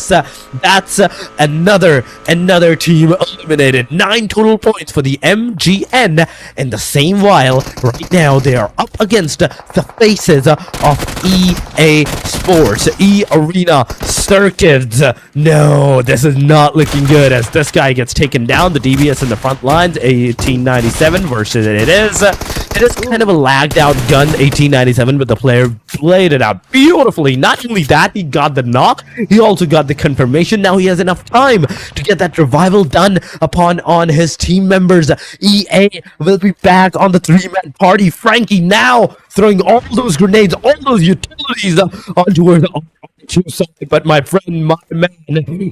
Speaker 4: that's another team eliminated. 9 total points for the MGN. In the same while, right now they are up against the faces of EA Sports, E Arena Circuits. No, this is not looking good as this guy gets taken down. The DBS in the front lines, 1897 versus it is kind of a lagged out gun, 1897, but the player played it out beautifully. Not only that, he got the knock, he also got the confirmation. Now he has enough time to get that revival done on his team members. EA will be back on the 3-man party. Frankie now throwing all those grenades, all those utilities onto her side. But my friend, my man,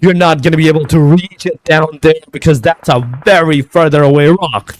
Speaker 4: you're not going to be able to reach it down there because that's a very further away rock.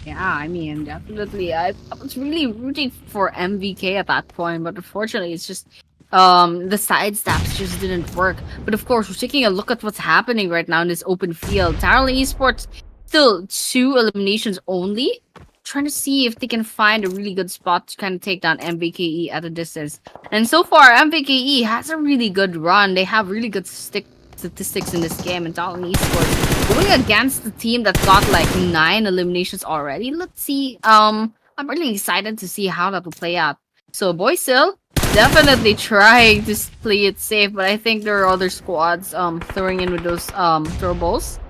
Speaker 3: Yeah, I mean, definitely. I was really rooting for MVK at that point, but unfortunately, it's just the side stabs just didn't work. But of course, we're taking a look at what's happening right now in this open field. TALON Esports still 2 eliminations only, trying to see if they can find a really good spot to kind of take down MVKE at a distance. And so far, MVKE has a really good run. They have really good statistics in this game, and TALON Esports going against the team that's got like 9 eliminations already. Let's see. I'm really excited to see how that will play out. So Boysil definitely trying to play it safe, but I think there are other squads throwing in with those throw balls.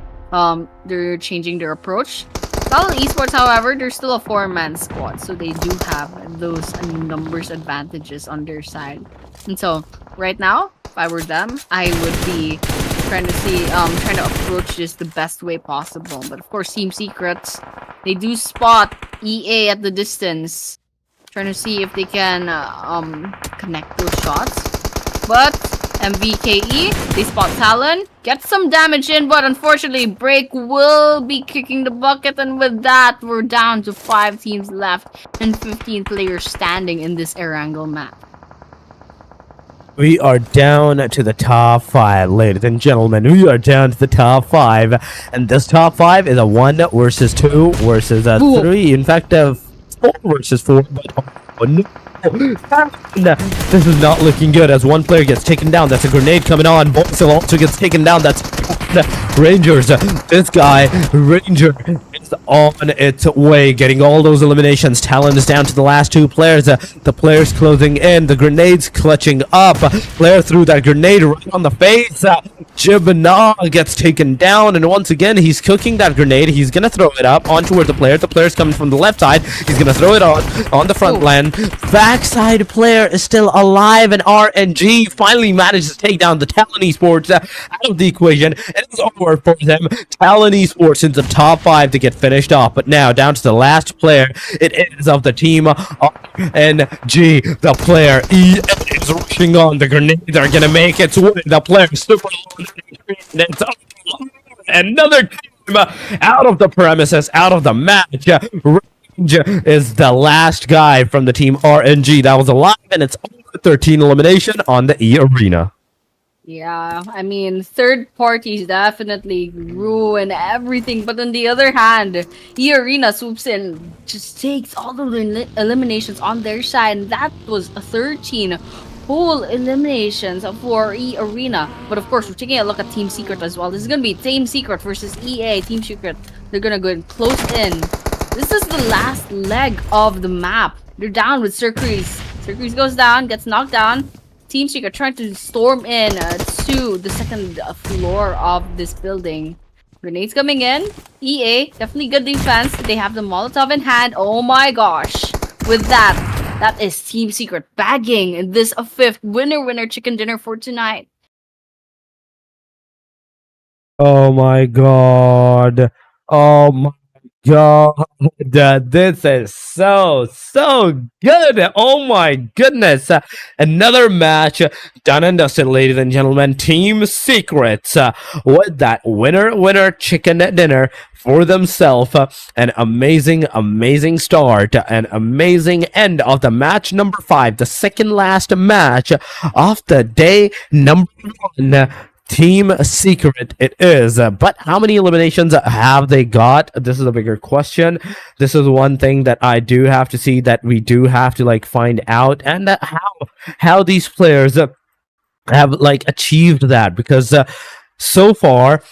Speaker 3: They're changing their approach. TALON Esports, however, they're still a 4-man squad, so they do have those numbers advantages on their side. And so right now, if I were them, I would be trying to approach this the best way possible. But of course, Team Secrets, they do spot EA at the distance, trying to see if they can connect those shots. But MVKE, they spot TALON, get some damage in, but unfortunately Break will be kicking the bucket, and with that we're down to 5 teams left and 15 players standing in this Erangel map.
Speaker 4: We are down to the top 5, ladies and gentlemen. We are down to the top 5, and this top 5 is a 1 versus 2 versus 3. In fact, 4 versus 4, but This is not looking good as one player gets taken down. That's a grenade coming on. Boxel also gets taken down. That's Rangers. This guy, Ranger, is on its way, getting all those eliminations. Talon is down to the last two players. The players closing in. The grenades clutching up. Player threw that grenade right on the face. Jibana gets taken down, and once again, he's cooking that grenade. He's gonna throw it up on toward the player. The player's coming from the left side. He's gonna throw it on the front line. Backside player is still alive, and RNG finally manages to take down the Talon Esports out of the equation. It is over for them. Talon Esports in the top 5 to get finished off, but now down to the last player. It is of the team RNG. The player EA is rushing on. The grenades are gonna make its way. The player super it's another team out of the premises, out of the match. Is the last guy from the team RNG that was alive, and it's 13 elimination on the E Arena.
Speaker 3: Yeah, I mean, third parties definitely ruin everything, but on the other hand, E Arena swoops in, just takes all the eliminations on their side, and that was a 13 whole eliminations for E Arena. But of course, we're taking a look at Team Secret as well. This is gonna be Team Secret versus EA. Team Secret, they're gonna go and close in. This is the last leg of the map. They're down with Circuits. Circuits goes down, gets knocked down. Team Secret trying to storm in to the second floor of this building. Grenades coming in. EA, definitely good defense. They have the Molotov in hand. Oh my gosh. With that is Team Secret bagging this a 5th winner chicken dinner for tonight.
Speaker 4: Oh my god. Oh my god. This is so good. Oh my goodness. Another match done and dusted, ladies and gentlemen. Team Secrets with that winner chicken dinner for themselves. An amazing start, an amazing end of the match number 5, the second last match of the day number 1. Team Secret it is, but how many eliminations have they got? This is a bigger question. This is one thing that I do have to see, that we do have to like find out, and how these players have like achieved that, because so far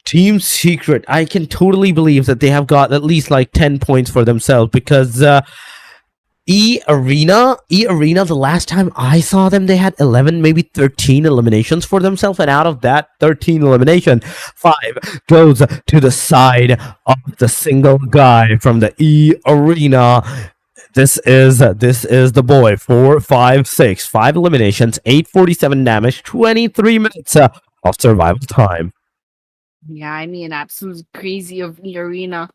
Speaker 4: Team Secret, I can totally believe that they have got at least like 10 points for themselves, because E Arena, the last time I saw them, they had 11, maybe 13 eliminations for themselves, and out of that 13 elimination, 5 goes to the side of the single guy from the E Arena. This is the boy. 4, 5, 6, 5 eliminations, 847 damage, 23 minutes of survival time.
Speaker 3: Yeah, I mean, absolute crazy of E Arena.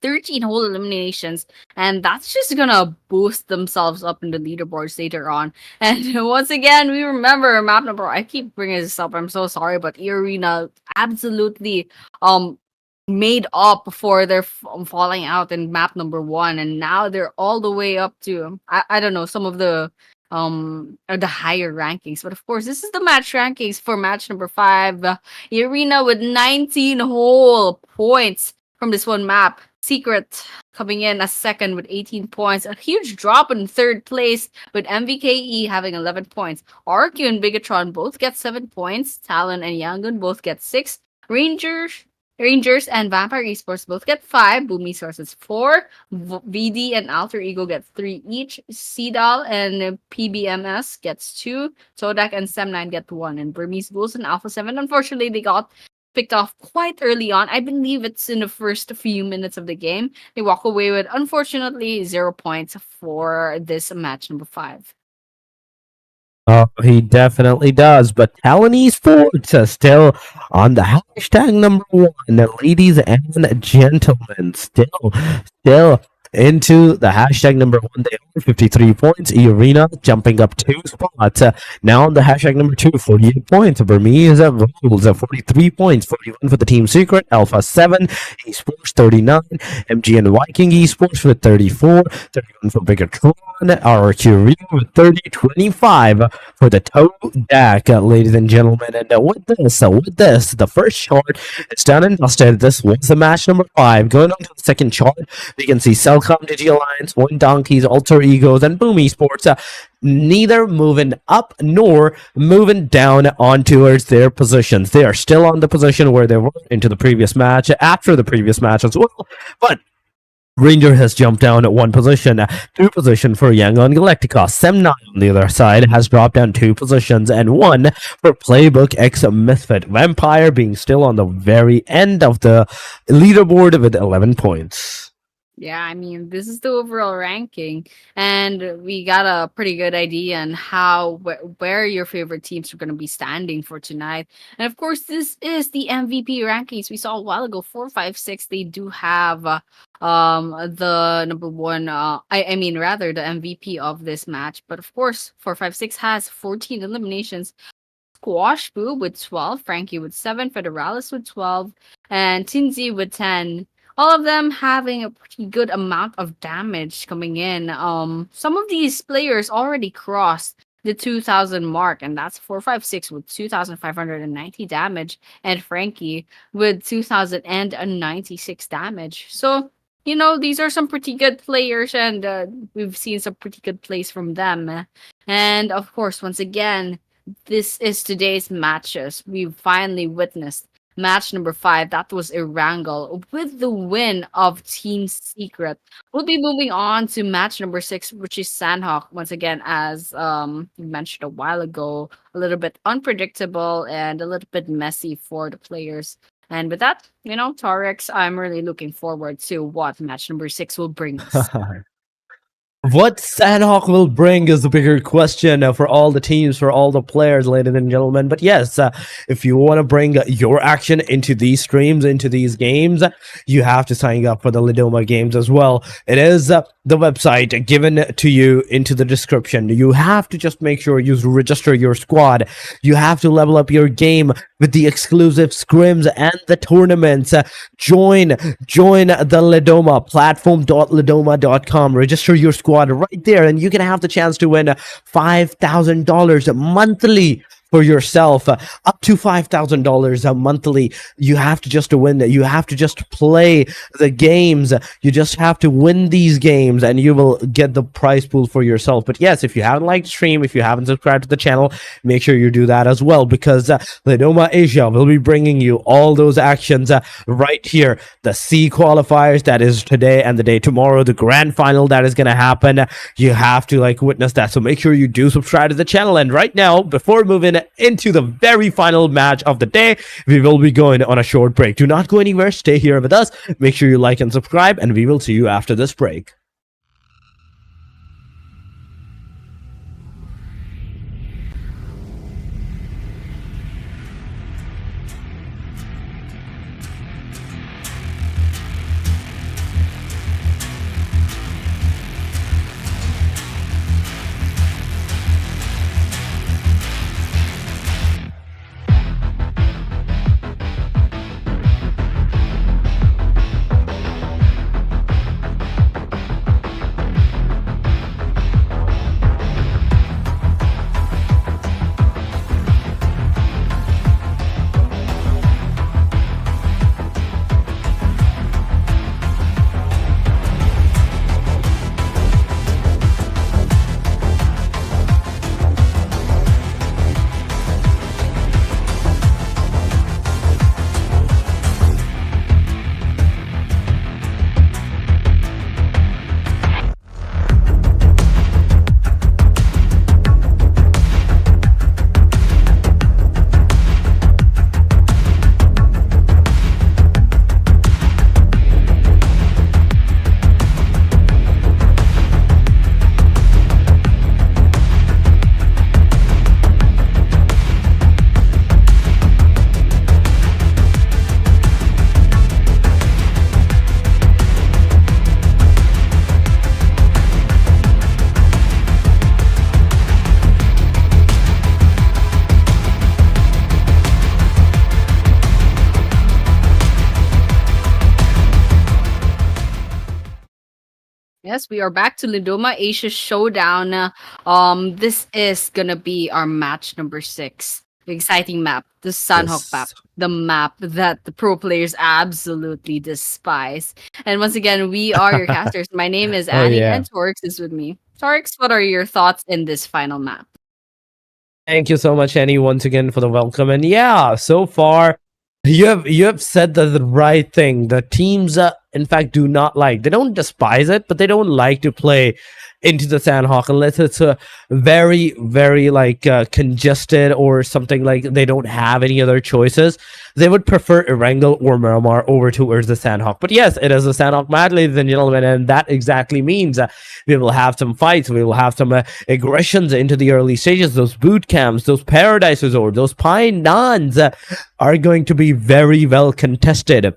Speaker 3: 13 whole eliminations, and that's just gonna boost themselves up in the leaderboards later on. And once again, we remember map number, I keep bringing this up, I'm so sorry, but E Arena absolutely made up for their falling out in map number 1, and now they're all the way up to I don't know, some of the higher rankings. But of course, this is the match rankings for match number 5. E Arena with 19 whole points from this one map. Secret coming in as second with 18 points. A huge drop in third place with MVKE having 11 points. RQ and BIGETRON both get 7 points. Talon and YANGON both get 6. Rangers and Vampire Esports both get 5. BURMESE sources 4. VD and ALTEREGO get 3 each. CDAL and PBMS gets 2. TODAK and SEM9 get 1. And BURMESE GHOULS and Alpha 7, unfortunately, they got picked off quite early on. I believe it's in the first few minutes of the game. They walk away with, unfortunately, 0 points for this match number 5.
Speaker 4: Oh, he definitely does. But Talon Esports are still on the hashtag number 1. Ladies and gentlemen, still into the hashtag number 1. They are 53 points. E Arena jumping up 2 spots. Now on the hashtag number 2, 48 points. BURMESE rules 43 points. 41 for the Team Secret. Alpha 7. Esports 39. MG and Viking Esports with 34. 31 for BIGETRON. RQ with 30. 25 for the TODAK, ladies and gentlemen. And with this, the first chart is done and dusted. This was the match number 5. Going on to the second chart, we can see CELCOMDIGI
Speaker 2: CELCOMDIGI Alliance, VOIN Donkeys, Alter Egos, and Boom Esports, neither moving up nor moving down on towards their positions. They are still on the position where they were into the previous match, after the previous match as well. But Ranger has jumped down at one position, two position for Yangon Galacticos. Semnai on the other side has dropped down two positions, and one for PLAYBOOKxMISFIT. Vampire being still on the very end of the leaderboard with 11 points.
Speaker 3: Yeah, I mean, this is the overall ranking, and we got a pretty good idea on how where your favorite teams are going to be standing for tonight. And of course, this is the MVP rankings we saw a while ago. 456. They do have the number one. I mean, rather the MVP of this match. But of course, 456 has 14 eliminations. Squash Boo with 12, Frankie with 7, Federalis with 12, and Tinzi with 10. All of them having a pretty good amount of damage coming in. Some of these players already crossed the 2,000 mark, and that's 456 with 2,590 damage, and Frankie with 2,096 damage. So, you know, these are some pretty good players, and we've seen some pretty good plays from them. And of course, once again, this is today's matches. We've finally witnessed match number 5. That was Erangel with the win of Team Secret. We'll be moving on to match number 6, which is Sanhok. Once again, as we mentioned a while ago, a little bit unpredictable and a little bit messy for the players. And with that, you know, Torex, I'm really looking forward to what match number 6 will bring us.
Speaker 2: What Sanhok will bring is the bigger question for all the teams, for all the players, ladies and gentlemen. But yes, if you want to bring your action into these streams, into these games, you have to sign up for the Lidoma games as well. It is the website given to you into the description. You have to just make sure you register your squad. You have to level up your game with the exclusive scrims and the tournaments. Join the Lidoma, platform.lidoma.com. Register your squad right there, and you can have the chance to win $5,000 monthly for yourself, up to $5,000 monthly. You have to just win that. You have to just play the games. You just have to win these games, and you will get the prize pool for yourself. But yes, if you haven't liked the stream, if you haven't subscribed to the channel, make sure you do that as well, because Lidoma Asia will be bringing you all those actions right here. The C qualifiers, that is today and the day tomorrow, the grand final that is going to happen. You have to witness that, so make sure you do subscribe to the channel. And right now, before moving into the very final match of the day, we will be going on a short break. Do not go anywhere. Stay here with us. Make sure you like and subscribe, and we will see you after this break.
Speaker 3: Yes, we are back to Lidoma Asia Showdown. This is gonna be our match number 6. exciting map, the Sanhok map,
Speaker 2: Yes.
Speaker 3: the map that the pro players absolutely despise. And once again, we are your casters. My name is
Speaker 4: Oh
Speaker 3: Annie,
Speaker 4: yeah.
Speaker 3: and Torix is with me. Torix, what are your thoughts in this final map?
Speaker 4: Thank you so much, Annie, once again for the welcome. And yeah, so far you have said the right thing. The teams, in fact, do not like. They don't despise it, but they don't like to play into the Sanhok unless it's a very, very like congested or something like they don't have any other choices. They would prefer Erangel or Miramar over towards the Sanhok. But yes, it is a Sanhok match, ladies and gentlemen, and that exactly means we will have some fights. We will have some aggressions into the early stages. Those boot camps, those paradises, or those pine nans are going to be very well contested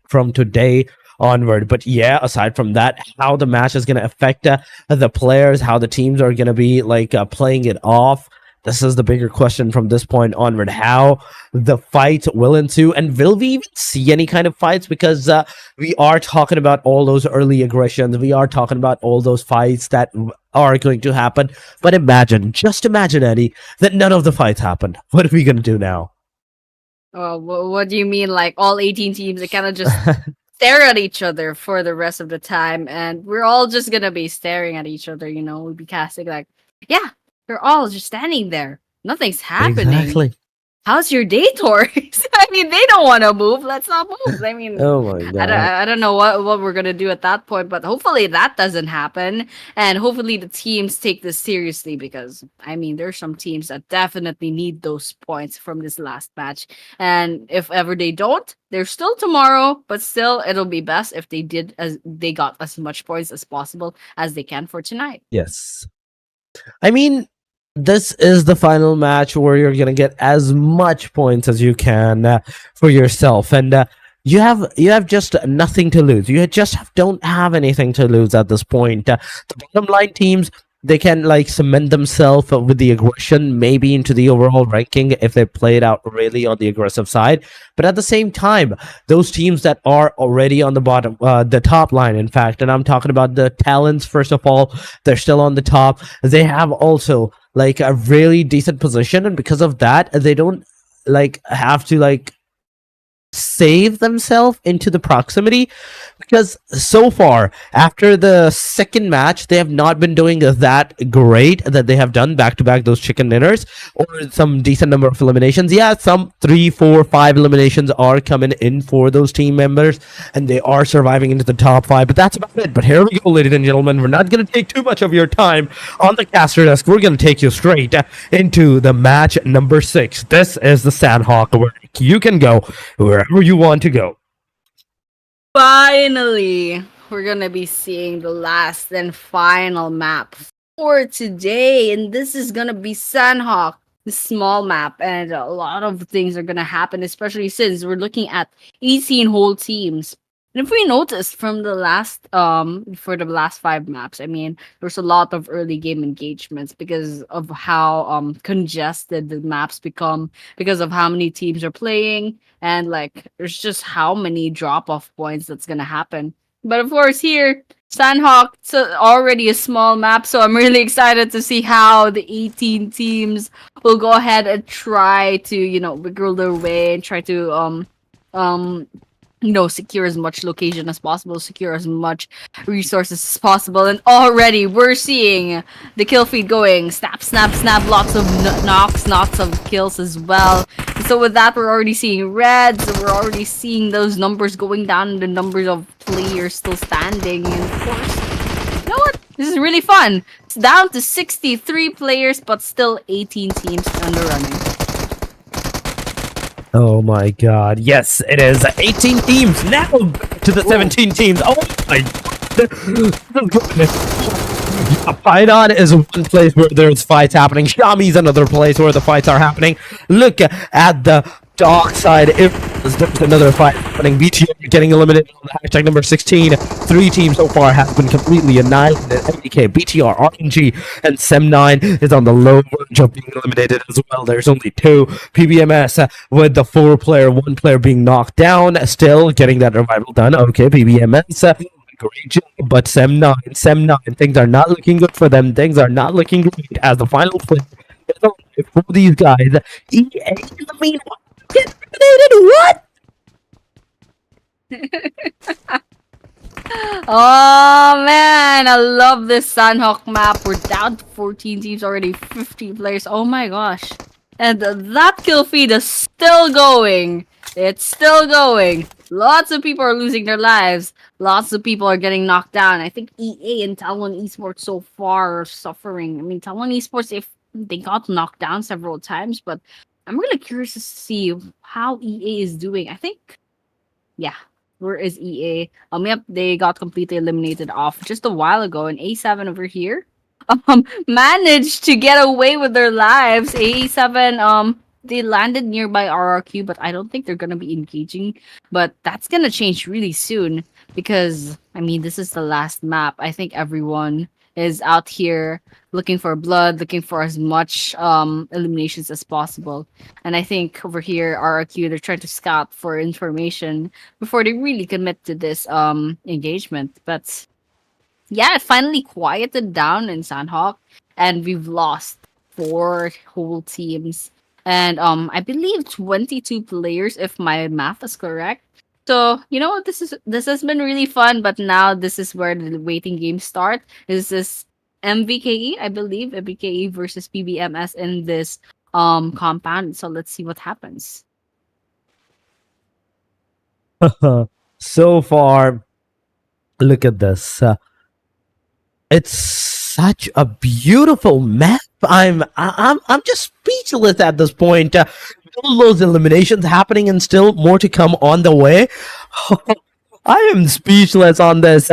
Speaker 4: from today onward. But yeah, aside from that, how the match is going to affect the players, how the teams are going to be like playing it off, this is the bigger question from this point onward. How the fight will ensue, and will we even see any kind of fights? Because we are talking about all those early aggressions, we are talking about all those fights that are going to happen. But imagine, just imagine, Eddie, that none of the fights happened. What are we going to do now?
Speaker 3: What do you mean? Like all 18 teams, they kind of just stare at each other for the rest of the time, and we're all just gonna be staring at each other. We'll be casting like, yeah, we're all just standing there. Nothing's happening.
Speaker 4: Exactly.
Speaker 3: How's your day, Taurus? I mean, they don't want to move. Let's not move. I mean,
Speaker 4: Oh my god.
Speaker 3: I don't know what we're gonna do at that point, but hopefully that doesn't happen, and hopefully the teams take this seriously, because I mean, there's some teams that definitely need those points from this last match, and if ever they don't, there's still tomorrow, but still it'll be best if they got as much points as possible as they can for tonight.
Speaker 4: Yes. I mean, this is the final match where you're gonna get as much points as you can for yourself, and you have just nothing to lose. You just don't have anything to lose at this point. The bottom line teams, they can like cement themselves with the aggression, maybe into the overall ranking if they play it out really on the aggressive side. But at the same time, those teams that are already on the bottom, the top line, in fact, and I'm talking about the talents, first of all, they're still on the top. They have also like a really decent position, and because of that, they don't like have to like save themselves into the proximity, because so far after the second match they have not been doing that great, that they have done back to back those chicken dinners or some decent number of eliminations. Yeah, some 3, 4, 5 eliminations are coming in for those team members, and they are surviving into the top 5, but that's about it. But here we go, ladies and gentlemen, we're not going to take too much of your time on the caster desk. We're going to take you straight into the match number 6. This is the Sanhok, where you can go wherever you want to go.
Speaker 3: Finally, we're gonna be seeing the last and final map for today, and this is gonna be Sanhok, the small map, and a lot of things are gonna happen, especially since we're looking at 18 whole teams. And if we notice from the last for the last 5 maps, I mean, there's a lot of early game engagements because of how congested the maps become, because of how many teams are playing, and like there's just how many drop off points that's gonna happen. But of course here, Sanhok, it's already a small map, so I'm really excited to see how the 18 teams will go ahead and try to, wiggle their way and try to secure as much location as possible, secure as much resources as possible. And already we're seeing the kill feed going snap, snap, snap, lots of knocks, lots of kills as well. And so with that, we're already seeing reds, we're already seeing those numbers going down, the numbers of players still standing. And of course, you know what? This is really fun. It's down to 63 players, but still 18 teams under running.
Speaker 4: Oh my god, yes, it is 18 teams now to the 17 teams. Oh my goodness. Python is one place where there's fights happening. Shami's another place where the fights are happening. Look at the dark side. If there's another fight happening, BTR getting eliminated on the hashtag number 16. 3 teams so far have been completely annihilated. MDK, BTR, RNG, and SEM9 is on the low verge of being eliminated as well. There's only 2. PBMS with the 4 player, 1 player being knocked down, still getting that revival done. Okay, PBMS. Great job, but SEM9, things are not looking good for them. Things are not looking great as the final player
Speaker 2: for these guys. EA in the meanwhile get eliminated. What?
Speaker 3: Oh man, I love this Sanhok map. We're down to 14 teams already, 50 players. Oh my gosh. And that kill feed is still going. It's still going. Lots of people are losing their lives. Lots of people are getting knocked down. I think EA and Talon Esports so far are suffering. I mean, Talon Esports, if they got knocked down several times, but I'm really curious to see how EA is doing. I think, yeah, where is EA? Yep, they got completely eliminated off just a while ago. And A7 over here, managed to get away with their lives. A7, they landed nearby RRQ, but I don't think they're gonna be engaging. But that's gonna change really soon because I mean, this is the last map. I think everyone is out here looking for blood, looking for as much eliminations as possible. And I think over here, RRQ, they're trying to scout for information before they really commit to this engagement. But yeah, it finally quieted down in Sanhok, and we've lost four whole teams. And I believe 22 players, if my math is correct. So you know, this has been really fun, but now this is where the waiting games start. This is MVKE, I believe, MVKE versus PBMS in this compound. So let's see what happens.
Speaker 2: So far, look at this. It's such a beautiful map. I'm just speechless at this point. All those eliminations happening and still more to come on the way. I am speechless on this.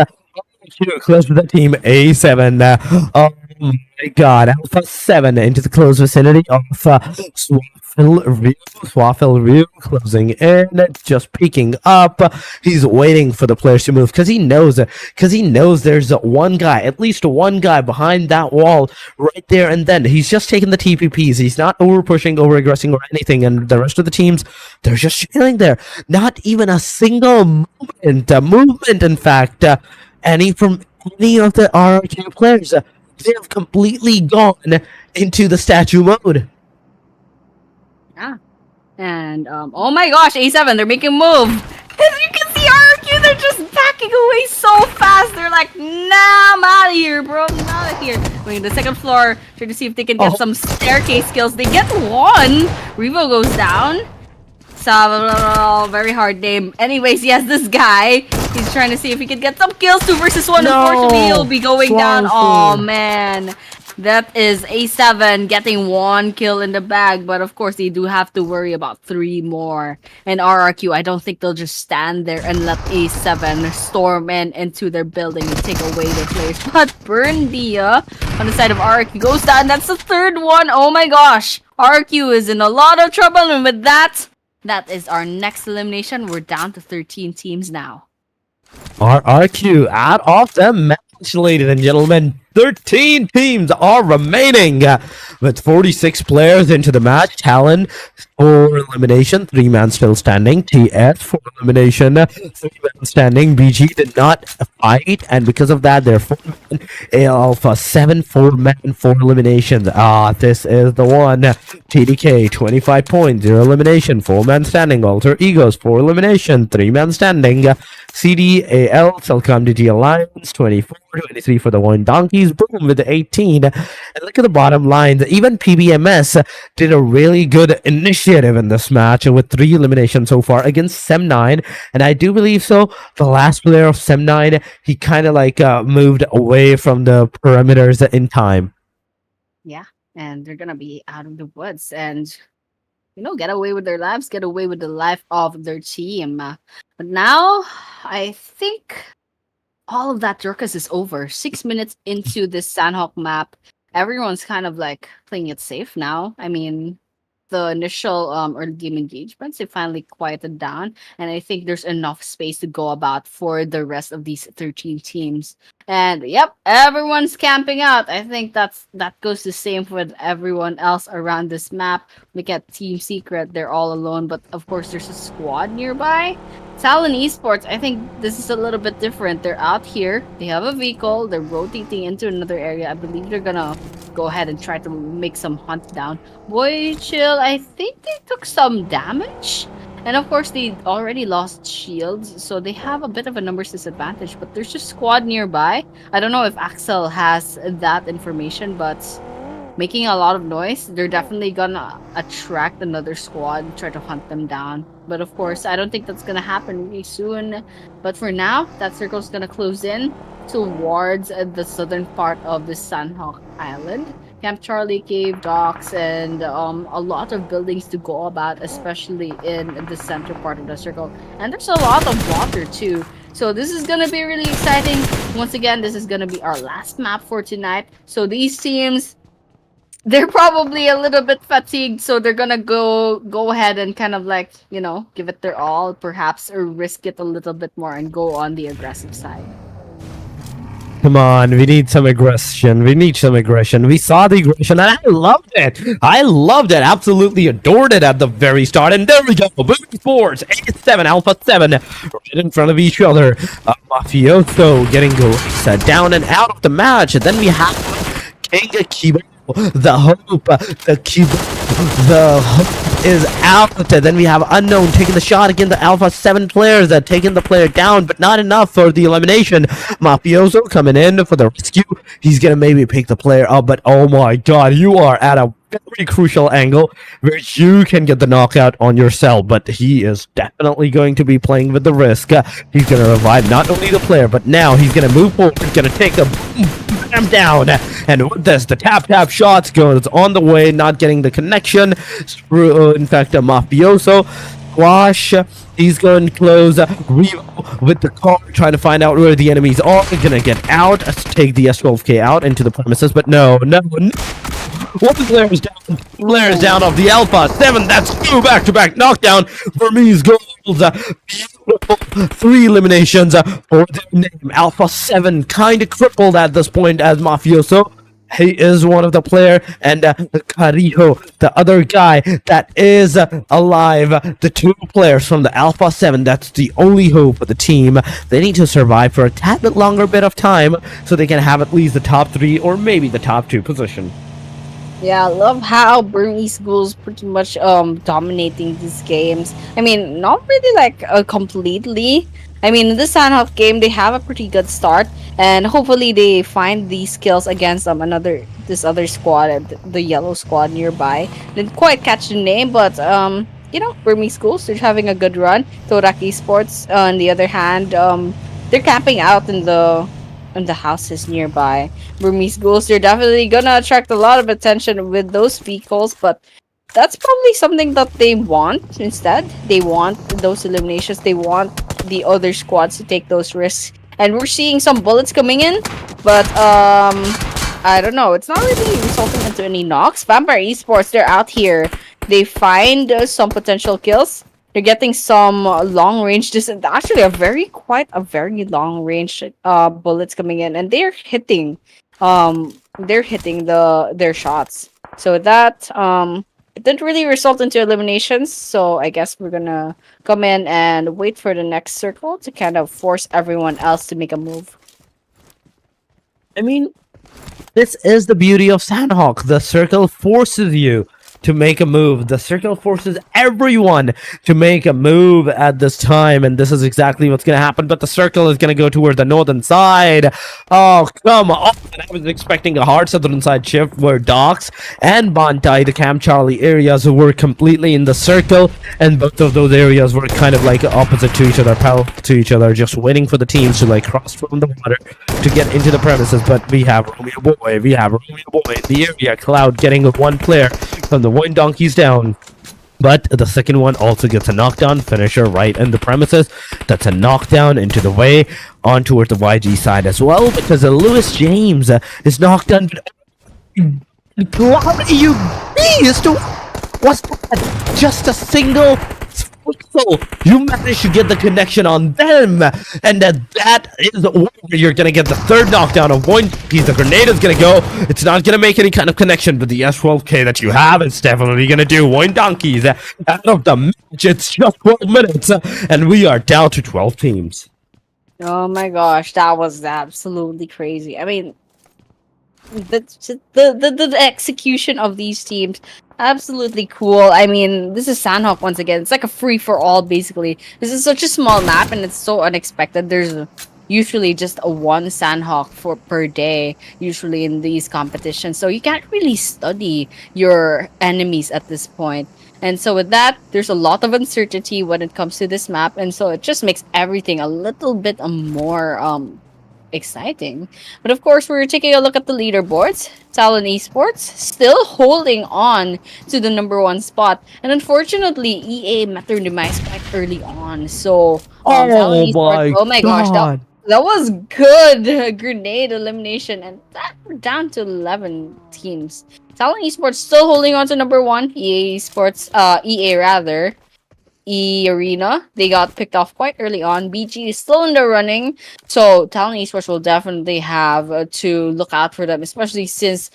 Speaker 2: Close to the team A7. Oh my god, Alpha 7 into the close vicinity of Swaffle Real closing in, just peeking up. He's waiting for the players to move because he knows there's one guy, at least one guy behind that wall right there, and then he's just taking the TPPs. He's not over pushing, over aggressing, or anything, and the rest of the teams, they're just chilling there. Not even a single movement, in fact. Any of the RRQ players, they have completely gone into the statue mode.
Speaker 3: Yeah. And oh my gosh, A7, they're making a move. As you can see, RRQ, they're just backing away so fast. They're like, nah, I'm out of here, bro. I'm out of here. I mean, the second floor, trying to see if they can get some staircase skills. They get one. Revo goes down. So, very hard name. Anyways, he has this guy. He's trying to see if he can get some kills. 2 versus 1.
Speaker 2: No.
Speaker 3: Unfortunately, he'll be going down.
Speaker 2: Swanson.
Speaker 3: Oh, man. That is A7 getting 1 kill in the bag. But of course, they do have to worry about 3 more. And RRQ, I don't think they'll just stand there and let A7 storm into their building and take away their players. But Burndia on the side of RRQ goes down. That's the 3rd one. Oh my gosh. RRQ is in a lot of trouble. And with that, that is our next elimination. We're down to 13 teams now.
Speaker 2: RRQ out of the match, ladies and gentlemen. 13 teams are remaining with 46 players into the match. Talon for elimination, 3-man still standing. TS for elimination, 3-man standing. BG did not fight, and because of that, they're 4-man. Alpha 7, 4-man for elimination. This is the one. TDK 25 points, 0 elimination, 4-man standing. Alter Egos for elimination, 3-man standing. CDAL CELCOMDIGI Alliance 24, 23 for the VOIN Donkeys. Boom with the 18. And look at the bottom lines. Even PBMS did a really good initiative in this match with 3 eliminations so far against Sem9. And I do believe so. The last player of Sem9, he kind of like moved away from the perimeters in time.
Speaker 3: Yeah, and they're gonna be out of the woods and, you know, get away with their lives, get away with the life of their team. But now, I think all of that ruckus is over. 6 minutes into this Sanhok map, everyone's kind of like playing it safe now. I mean, the initial early game engagements, they finally quieted down, and I think there's enough space to go about for the rest of these 13 teams. And yep, everyone's camping out. I think that goes the same with everyone else around this map. Look at Team Secret, they're all alone, but of course there's a squad nearby. Talon Esports, I think this is a little bit different. They're out here, they have a vehicle, they're rotating into another area. I believe they're gonna go ahead and try to make some hunt down. Boy Chill, I think they took some damage. And of course, they already lost shields, so they have a bit of a numbers disadvantage. But there's just squad nearby. I don't know if Axel has that information, but making a lot of noise, they're definitely gonna attract another squad, try to hunt them down. But of course, I don't think that's gonna happen really soon. But for now, that circle's gonna close in towards the southern part of the Sanhok Island. Camp Charlie, Cave, Docks, and a lot of buildings to go about, especially in the center part of the circle. And there's a lot of water too. So this is gonna be really exciting. Once again, this is gonna be our last map for tonight. So these teams, they're probably a little bit fatigued, so they're gonna go ahead and kind of like, you know, give it their all, perhaps, or risk it a little bit more and go on the aggressive side.
Speaker 2: Come on, we need some aggression. We need some aggression. We saw the aggression and I loved it. I loved it. Absolutely adored it at the very start. And there we go. Boom Sports, 8-7, Alpha 7, right in front of each other. Mafioso getting down and out of the match. And then we have King Kibo, the Hope, the Kibo, the Hope is out. Then we have Unknown taking the shot against the Alpha 7 players that taking the player down, but not enough for the elimination. Mafioso coming in for the rescue. He's gonna maybe pick the player up, but oh my god, you are at a very crucial angle where you can get the knockout on yourself, but he is definitely going to be playing with the risk. He's gonna revive not only the player, but now he's gonna move forward, gonna take a bam down, and with this, the tap shots goes on the way, not getting the connection. In fact, a Mafioso Squash, he's going close Revo with the car, trying to find out where the enemies are. Gonna get out, take the S12K out into the premises, but no. One player is down. Players down of the Alpha 7. That's 2 back-to-back knockdown. Burmese goals. Beautiful 3 eliminations for their name. Alpha 7 kind of crippled at this point as Mafioso. He is one of the player, and Carijo, the other guy that is alive. The 2 players from the Alpha 7, that's the only hope for the team. They need to survive for a tad bit longer bit of time so they can have at least the top 3 or maybe the top 2 position.
Speaker 3: Yeah, I love how Burmese Ghouls pretty much dominating these games. I mean, not really like completely. I mean, in the Sanhok game, they have a pretty good start, and hopefully they find these skills against this other squad, the yellow squad nearby. Didn't quite catch the name, but you know, Burmese Ghouls, they're having a good run. TODAK Esports, on the other hand, they're camping out in the houses nearby. Burmese Ghouls, they're definitely gonna attract a lot of attention with those vehicles, but that's probably something that they want instead. They want those eliminations. They want the other squads to take those risks. And we're seeing some bullets coming in, but I don't know. It's not really resulting into any knocks. Vampire Esports, they're out here. They find some potential kills. They're getting some long range distance. Actually, quite a very long range bullets coming in, and they're hitting their shots. So that it didn't really result into eliminations. So I guess we're gonna come in and wait for the next circle to kind of force everyone else to make a move.
Speaker 2: I mean, this is the beauty of Sanhok. The circle forces you to make a move. The circle forces everyone to make a move at this time, and this is exactly what's going to happen. But the circle is going to go toward the northern side. Oh, come on. I was expecting a hard southern side shift where Docks and Bantai, the Camp Charlie areas, were completely in the circle, and both of those areas were kind of like opposite to each other, parallel to each other, just waiting for the teams to like cross from the water to get into the premises. But we have Romeo Boy in the area. Cloud getting one player from the VOIN donkeys down, but the second one also gets a knockdown finisher right in the premises. That's a knockdown into the way on towards the YG side as well, because Lewis James is knocked down. Cloud, you beast! What's that? Just a single So you managed to get the connection on them, and that is where you're gonna get the third knockdown of VOIN. The grenade is gonna go. It's not gonna make any kind of connection, but the S12K that you have is definitely gonna do. VOIN donkeys out of the match. It's just 12 minutes, and we are down to 12 teams.
Speaker 3: Oh my gosh, that was absolutely crazy. I mean, the execution of these teams, absolutely cool. I mean, this is Sanhok once again. It's like a free for all basically. This is such a small map and it's so unexpected. There's usually just a one Sanhok for per day usually in these competitions, so you can't really study your enemies at this point. And so with that, there's a lot of uncertainty when it comes to this map, and so it just makes everything a little bit more exciting. But of course, we're taking a look at the leaderboards. Talon Esports still holding on to the #1 spot, and unfortunately, EA met their demise quite early on. So, Talon Esports, oh my gosh, that was good grenade elimination, and that we're down to 11 teams. Talon Esports still holding on to #1. EA Sports, EA rather. Arena, they got picked off quite early on. BG is still in the running, so Talon Esports will definitely have to look out for them, especially since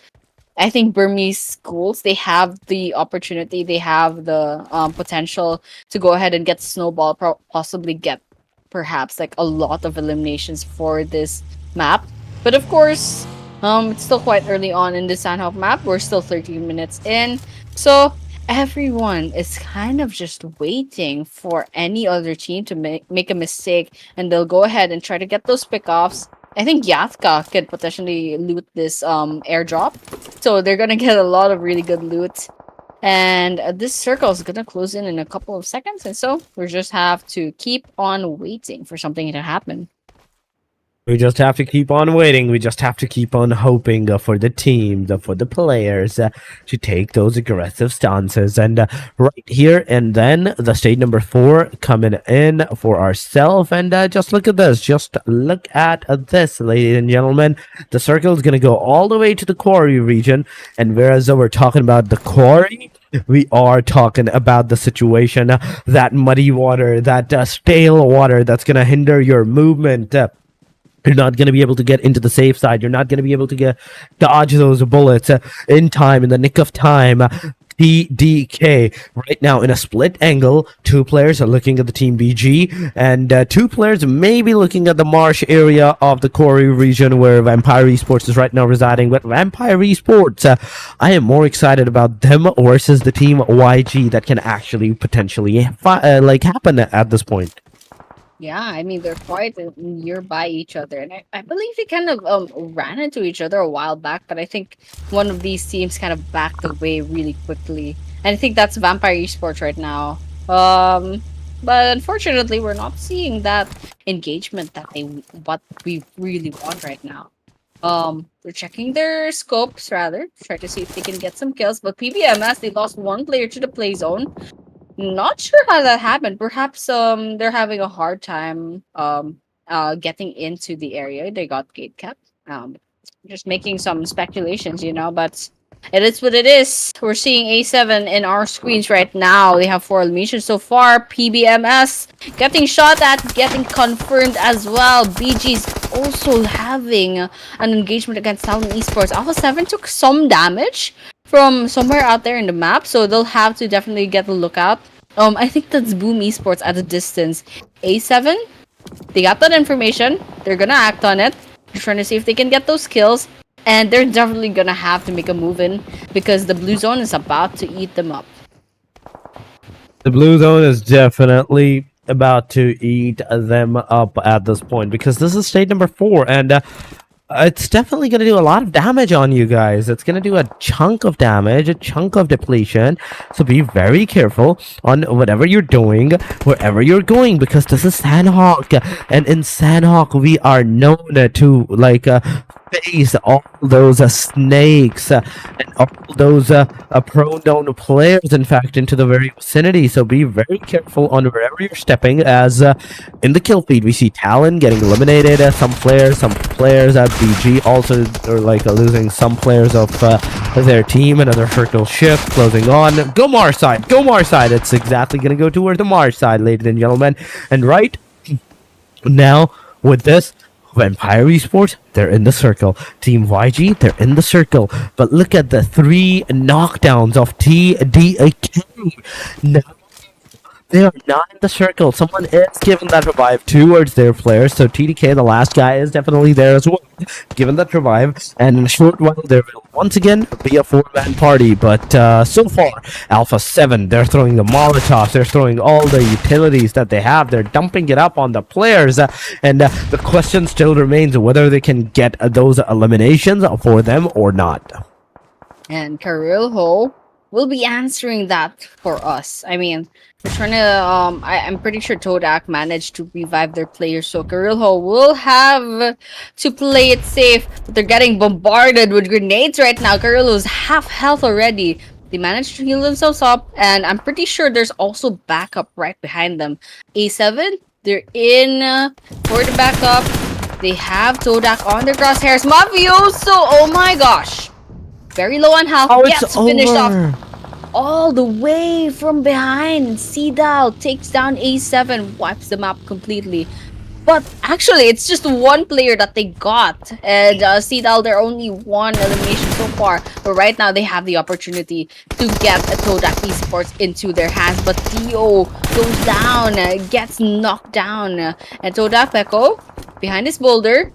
Speaker 3: I think Burmese schools, they have the opportunity, they have the potential to go ahead and get Snowball, possibly get perhaps like a lot of eliminations for this map. But of course, it's still quite early on in the Sanhok map. We're still 13 minutes in, so everyone is kind of just waiting for any other team to make a mistake, and they'll go ahead and try to get those pickoffs. I think Yatka could potentially loot this airdrop, so they're gonna get a lot of really good loot. And this circle is gonna close in a couple of seconds, and so we just have to keep on waiting for something to happen.
Speaker 2: We just have to keep on waiting. We just have to keep on hoping for the team, for the players to take those aggressive stances. And right here, and then the stage #4 coming in for ourselves. And just look at this. Just look at this, ladies and gentlemen. The circle is going to go all the way to the quarry region. And whereas we're talking about the quarry, we are talking about the situation, that muddy water, that stale water that's going to hinder your movement. You're not going to be able to get into the safe side. You're not going to be able to dodge those bullets in time, in the nick of time. TDK right now in a split angle. 2 players are looking at the team BG, and 2 players may be looking at the marsh area of the quarry region where Vampire Esports is right now residing. But Vampire Esports, I am more excited about them versus the team YG that can actually potentially happen at this point.
Speaker 3: Yeah, I mean, they're quite nearby each other. And I believe they kind of ran into each other a while back, but I think one of these teams kind of backed away really quickly. And I think that's Vampire Esports right now. But unfortunately, we're not seeing that engagement that what we really want right now. They're checking their scopes, rather, try to see if they can get some kills. But PBMS, they lost 1 player to the play zone. Not sure how that happened. Perhaps they're having a hard time getting into the area. They got gate kept. Just making some speculations, but it is what it is. We're seeing A7 in our screens right now. They have 4 eliminations so far. PBMS getting shot at, getting confirmed as well. BG's also having an engagement against Talon Esports. Alpha 7 took some damage from somewhere out there in the map, so they'll have to definitely get a lookout. I think that's Boom Esports at a distance. A7, they got that information. They're gonna act on it. They're trying to see if they can get those kills, and they're definitely gonna have to make a move in because the blue zone is about to eat them up.
Speaker 2: The blue zone is definitely about to eat them up at this point because this is stage #4, and it's definitely going to do a lot of damage on you guys. It's going to do a chunk of damage, a chunk of depletion. So be very careful on whatever you're doing, wherever you're going, because this is Sanhok. And in Sanhok, we are known to face all those snakes and all those prone down players, in fact, into the very vicinity. So be very careful on wherever you're stepping, as in the kill feed we see Talon getting eliminated. Some players at BG also are like losing some players of their team. Another circle shift closing on. Go Mars side, go Mars side. It's exactly gonna go towards the Mars side, ladies and gentlemen. And right now with this, Vampire Esports, they're in the circle. Team YG, they're in the circle. But look at the 3 knockdowns of TDK. Now they are not in the circle. Someone is giving that revive towards their players. So TDK, the last guy, is definitely there as well, given that revive. And in a short while, there will once again be a 4-man party. But so far, Alpha 7, they're throwing the Molotovs. They're throwing all the utilities that they have. They're dumping it up on the players. And the question still remains whether they can get those eliminations for them or not.
Speaker 3: And Carilho will be answering that for us. I mean, we're trying to, I'm pretty sure TODAK managed to revive their players, so Carilho will have to play it safe, but they're getting bombarded with grenades right now. Carilho's half health already. They managed to heal themselves up, and I'm pretty sure there's also backup right behind them. A7, they're in for the backup. They have TODAK on their crosshairs. Mafioso, oh my gosh. Very low on health, gets finished off all the way from behind. Cedal takes down A7, wipes them up completely. But actually, it's just one player that they got. And Cedal, they're only one elimination so far. But right now, they have the opportunity to get a TODAK Esports into their hands. But Dio goes down, gets knocked down. And TODAK Peko, behind his boulder,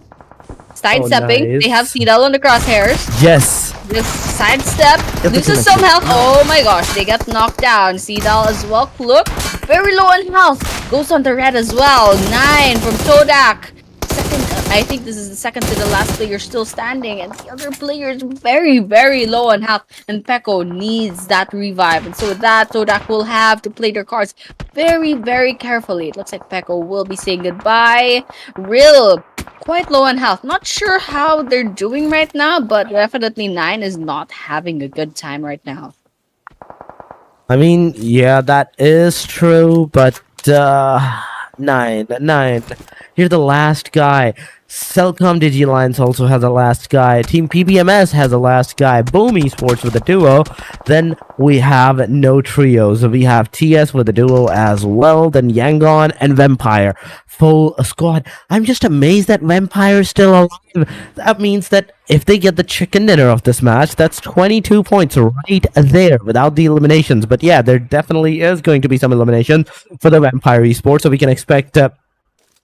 Speaker 3: sidestepping.
Speaker 2: Nice.
Speaker 3: They have Cedal on the crosshairs.
Speaker 2: Yes.
Speaker 3: Just sidestep, loses some health. Oh my gosh, they get knocked down. Cedal as well. Look, very low on health. Goes on the red as well. 9 from TODAK. Second, I think this is the second to the last player still standing, and the other player is very, very low on health. And Peko needs that revive, and so with that, TODAK will have to play their cards very, very carefully. It looks like Peko will be saying goodbye. Real quite low on health. Not sure how they're doing right now, but definitely 9 is not having a good time right now.
Speaker 2: I mean, yeah, that is true, but 9. You're the last guy. CELCOMDIGI Alliance also has a last guy. Team PBMS has a last guy. Boom Esports with a duo. Then we have no trios. We have TS with a duo as well. Then Yangon and Vampire. Full squad. I'm just amazed that Vampire is still alive. That means that if they get the chicken dinner of this match, that's 22 points right there without the eliminations. But yeah, there definitely is going to be some elimination for the Vampire Esports. So we can expect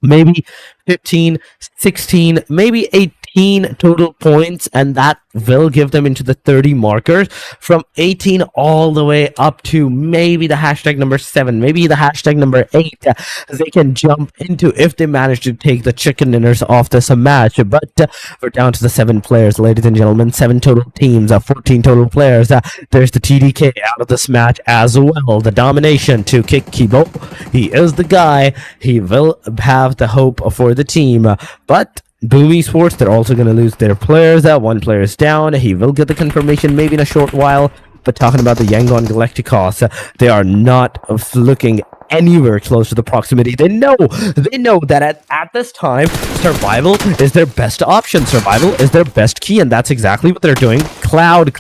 Speaker 2: maybe 15, 16, maybe 18 total points, and that will give them into the 30 markers from 18 all the way up to maybe the hashtag number 7, maybe the hashtag number 8 they can jump into if they manage to take the chicken dinners off this match. But we're down to the 7 players, ladies and gentlemen. 7 total teams, 14 total players. There's the TDK out of this match as well. The domination to kick Kibo. He is the guy. He will have the hope for the team, but Boom Esports, they're also going to lose their players. One player is down. He will get the confirmation maybe in a short while. But talking about the Yangon Galacticos, they are not looking anywhere close to the proximity. They know that at this time, survival is their best option. Survival is their best key, and that's exactly what they're doing. Cloud,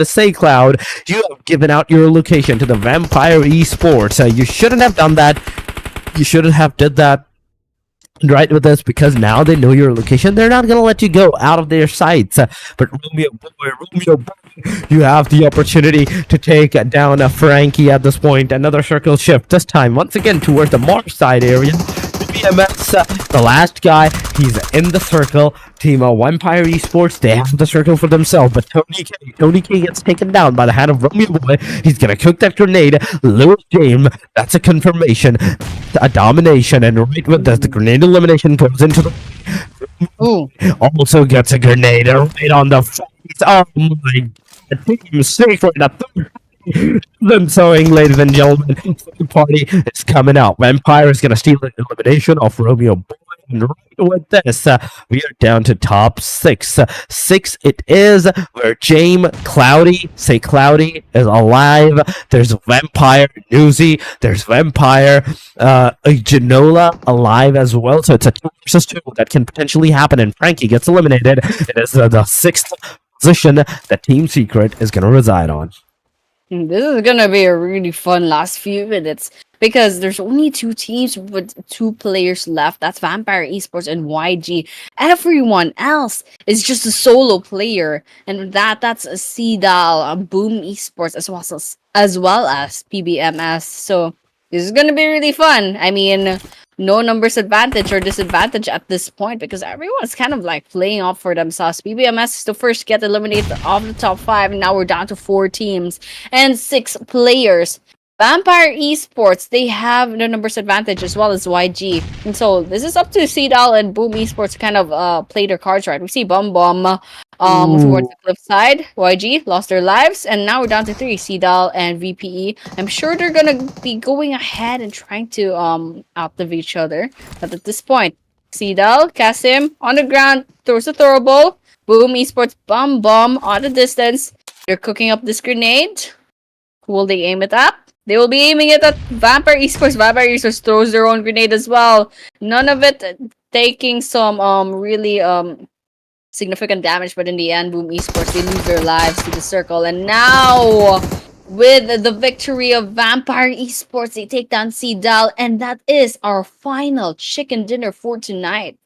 Speaker 2: say Cloud. You have given out your location to the Vampire Esports. You shouldn't have done that. You shouldn't have did that right with this, because now they know your location. They're not gonna let you go out of their sights. But Romeo boy, you have the opportunity to take down a Frankie at this point. Another circle shift, this time once again towards the Mars side area. BMS, the last guy, he's in the circle. Team Vampire Esports, they have the circle for themselves, but Tony K gets taken down by the hand of Romeo Boy. He's gonna cook that grenade. Little game, that's a confirmation, a domination, and right with that, the grenade elimination goes into the...
Speaker 3: Ooh.
Speaker 2: Also gets a grenade right on the face. Oh my god, Team Secret, the third them sewing, ladies and gentlemen. Third party is coming out. Vampire is gonna steal the elimination of Romeo Boy. And right with this, we are down to top six. Six it is, where James Cloudy, say Cloudy, is alive. There's Vampire Newsy, there's Vampire Genola alive as well. So it's a 2 versus 2 that can potentially happen, and Frankie gets eliminated. It is the sixth position that Team Secret is going to reside on.
Speaker 3: This is gonna be a really fun last few minutes because there's only two teams with two players left. That's Vampire Esports and YG. Everyone else is just a solo player, and that's a CDAL, Boom Esports, as well as PBMS. So this is gonna be really fun. I mean, no numbers advantage or disadvantage at this point because everyone's kind of like playing off for themselves. PBMS is the first get eliminated of the top 5, and now we're down to 4 teams and 6 players. Vampire Esports, they have the numbers advantage as well as YG. And so this is up to CDAL and Boom Esports to kind of play their cards right. We see Bum Bum towards the cliff side. YG lost their lives, and now we're down to 3, CDAL and VPE. I'm sure they're gonna be going ahead and trying to outlive each other. But at this point, CDAL, Kasim on the ground, throws a throwable. Boom Esports, Bum Bum on the distance. They're cooking up this grenade. Who will they aim it at? They will be aiming it at Vampire Esports. Vampire Esports throws their own grenade as well. None of it taking some really significant damage, but in the end, Boom Esports, they lose their lives to the circle. And now, with the victory of Vampire Esports, they take down CDAL, and that is our final chicken dinner for tonight.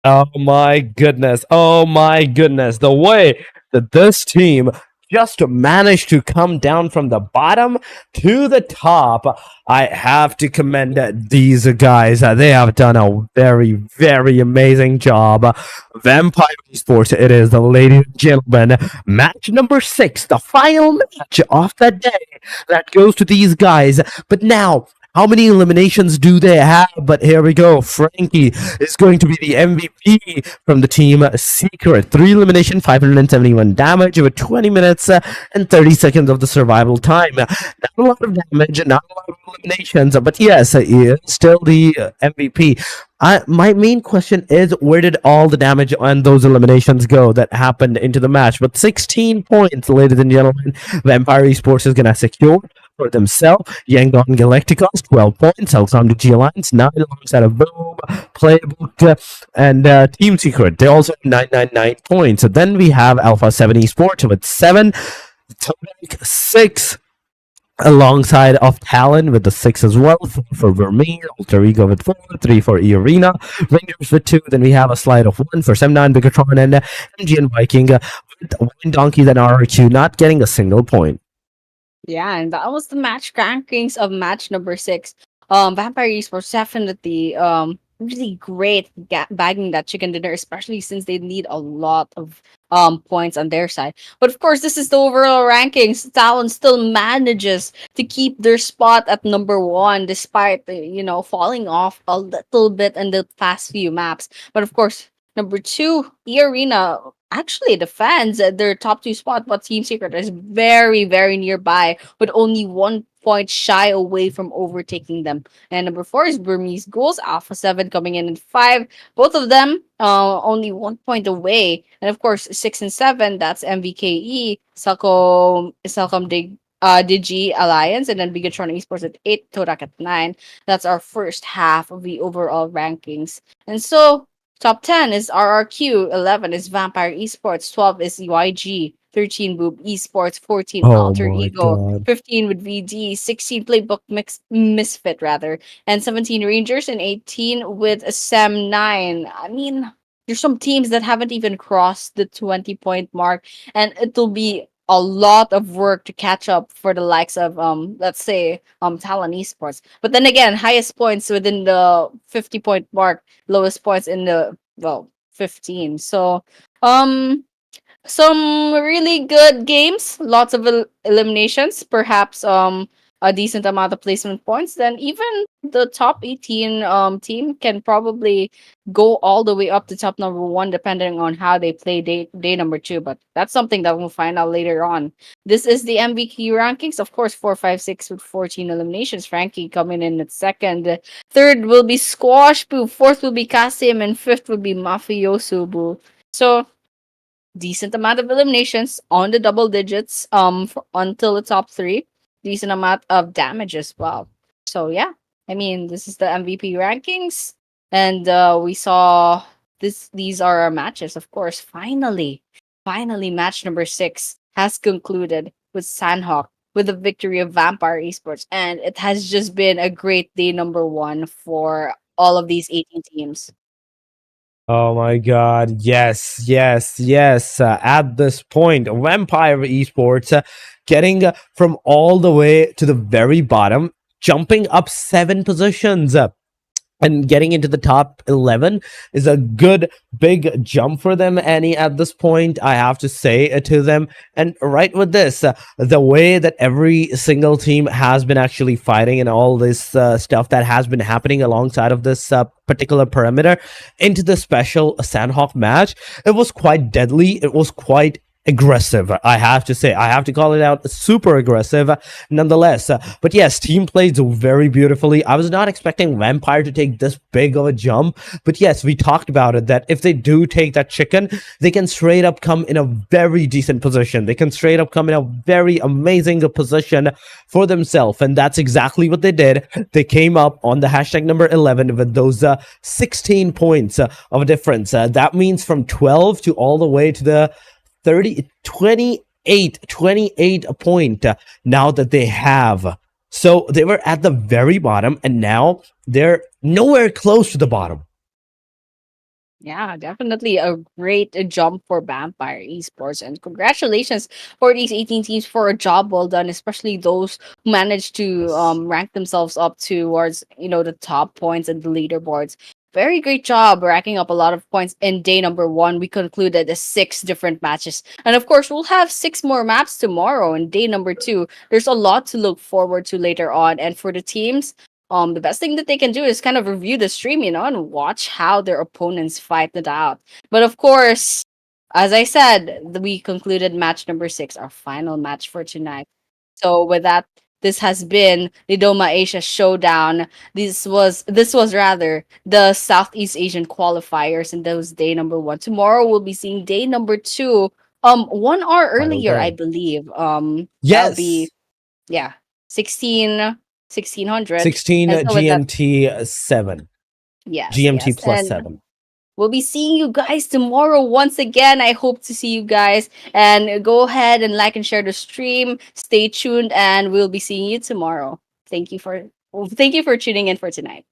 Speaker 2: Oh my goodness. Oh my goodness. The way that this team just managed to come down from the bottom to the top, I have to commend these guys. They have done a very, very amazing job. Vampire Esports, it is, ladies and gentlemen, match number 6, the final match of the day that goes to these guys. But now, how many eliminations do they have? But here we go. Frankie is going to be the MVP from the team Secret. 3 elimination, 571 damage with 20 minutes and 30 seconds of the survival time. Not a lot of damage, not a lot of eliminations, but yes, he is still the MVP. My main question is, where did all the damage and those eliminations go that happened into the match? But 16 points, ladies and gentlemen, Vampire Esports is going to secure for themselves. Yangon Galacticos, 12 points. CELCOMDIGI Alliance, 9 alongside of Boom, Playbook, and Team Secret. They also have 999 points. So then we have Alpha 7 Esports with 7, TODAK 6, alongside of TALON with the 6 as well, 4 for BURMESE, ALTEREGO with 4, 3 for Arena, Rangers with 2, then we have a slide of 1 for 79, BIGETRON, and MG and Viking with WOIN Donkeys and RRQ not getting a single point.
Speaker 3: Yeah, and that was the match rankings of match number 6. Vampire Esports definitely really great bagging that chicken dinner, especially since they need a lot of points on their side. But of course, this is the overall rankings. Talon still manages to keep their spot at number 1 despite falling off a little bit in the past few maps. But of course, number 2, Arena actually defends their top 2 spot, but Team Secret is very, very nearby, with only 1 point shy away from overtaking them. And number 4 is Burmese GHOULS, Alpha 7 coming in at 5. Both of them only 1 point away. And of course, 6 and 7, that's MVKE, Digi Alliance, and then BIGETRON Esports at 8, TODAK at 9. That's our first half of the overall rankings. And so, top 10 is RRQ, 11 is Vampire Esports, 12 is YG, 13 Boom Esports, 14 ALTEREGO, 15 with VD, 16 PLAYBOOKxMISFIT rather, and 17 Rangers, and 18 with SEM9. I mean, there's some teams that haven't even crossed the 20-point mark, and it'll be a lot of work to catch up for the likes of let's say Talon Esports. But then again, highest points within the 50-point mark, lowest points in the 15. So some really good games, lots of eliminations, perhaps a decent amount of placement points, then even the top 18 team can probably go all the way up to top number one, depending on how they play day number two. But that's something that we'll find out later on. This is the MVP rankings. Of course, 4, 5, 6 with 14 eliminations. Frankie coming in at second. Third will be Squash Boo. Fourth will be Kasim. And fifth will be Mafioso Boo. So, decent amount of eliminations on the double digits until the top three. Decent amount of damage as well. So, yeah. I mean, this is the MVP rankings. And we saw these are our matches, of course. Finally, match number 6 has concluded with Sanhok with the victory of Vampire Esports. And it has just been a great day number 1 for all of these 18 teams.
Speaker 4: Oh my god, yes, yes, yes. At this point, Vampire Esports getting from all the way to the very bottom, jumping up 7 positions. And getting into the top 11 is a good big jump for them, Annie, at this point, I have to say to them. And right with this, the way that every single team has been actually fighting and all this stuff that has been happening alongside of this particular perimeter into the special Sanhok match, it was quite deadly. It was quite aggressive, I have to say. I have to call it out, super aggressive nonetheless. But yes, team played very beautifully. I was not expecting Vampire to take this big of a jump, but yes, we talked about it, that if they do take that chicken, they can straight up come in a very decent position. They can straight up come in a very amazing position for themselves, and that's exactly what they did. They came up on the hashtag number 11 with those 16 points of a difference. That means from 12 to all the way to the 28 point now that they have. So they were at the very bottom, and now they're nowhere close to the bottom.
Speaker 3: Yeah, definitely a great jump for Vampire Esports. And congratulations for these 18 teams for a job well done, especially those who managed to rank themselves up towards, the top points and the leaderboards. Very great job racking up a lot of points in day number 1. We concluded the 6 different matches. And of course, we'll have 6 more maps tomorrow in day number 2. There's a lot to look forward to later on. And for the teams, the best thing that they can do is kind of review the stream, and watch how their opponents fight it out. But of course, as I said, we concluded match number 6, our final match for tonight. So with that, this has been the Doma Asia Showdown. This was rather the Southeast Asian qualifiers, and that was day number 1. Tomorrow we'll be seeing day number 2. 1 hour
Speaker 4: Final
Speaker 3: earlier, I
Speaker 4: day.
Speaker 3: believe. That'll
Speaker 4: Yes.
Speaker 3: be 1600.
Speaker 4: 16
Speaker 3: And so with that,
Speaker 4: GMT 7.
Speaker 3: yes,
Speaker 4: GMT
Speaker 3: yes.
Speaker 4: plus
Speaker 3: And
Speaker 4: 7.
Speaker 3: we'll be seeing you guys tomorrow once again. I hope to see you guys. And go ahead and like and share the stream. Stay tuned, and we'll be seeing you tomorrow. Thank you for tuning in for tonight.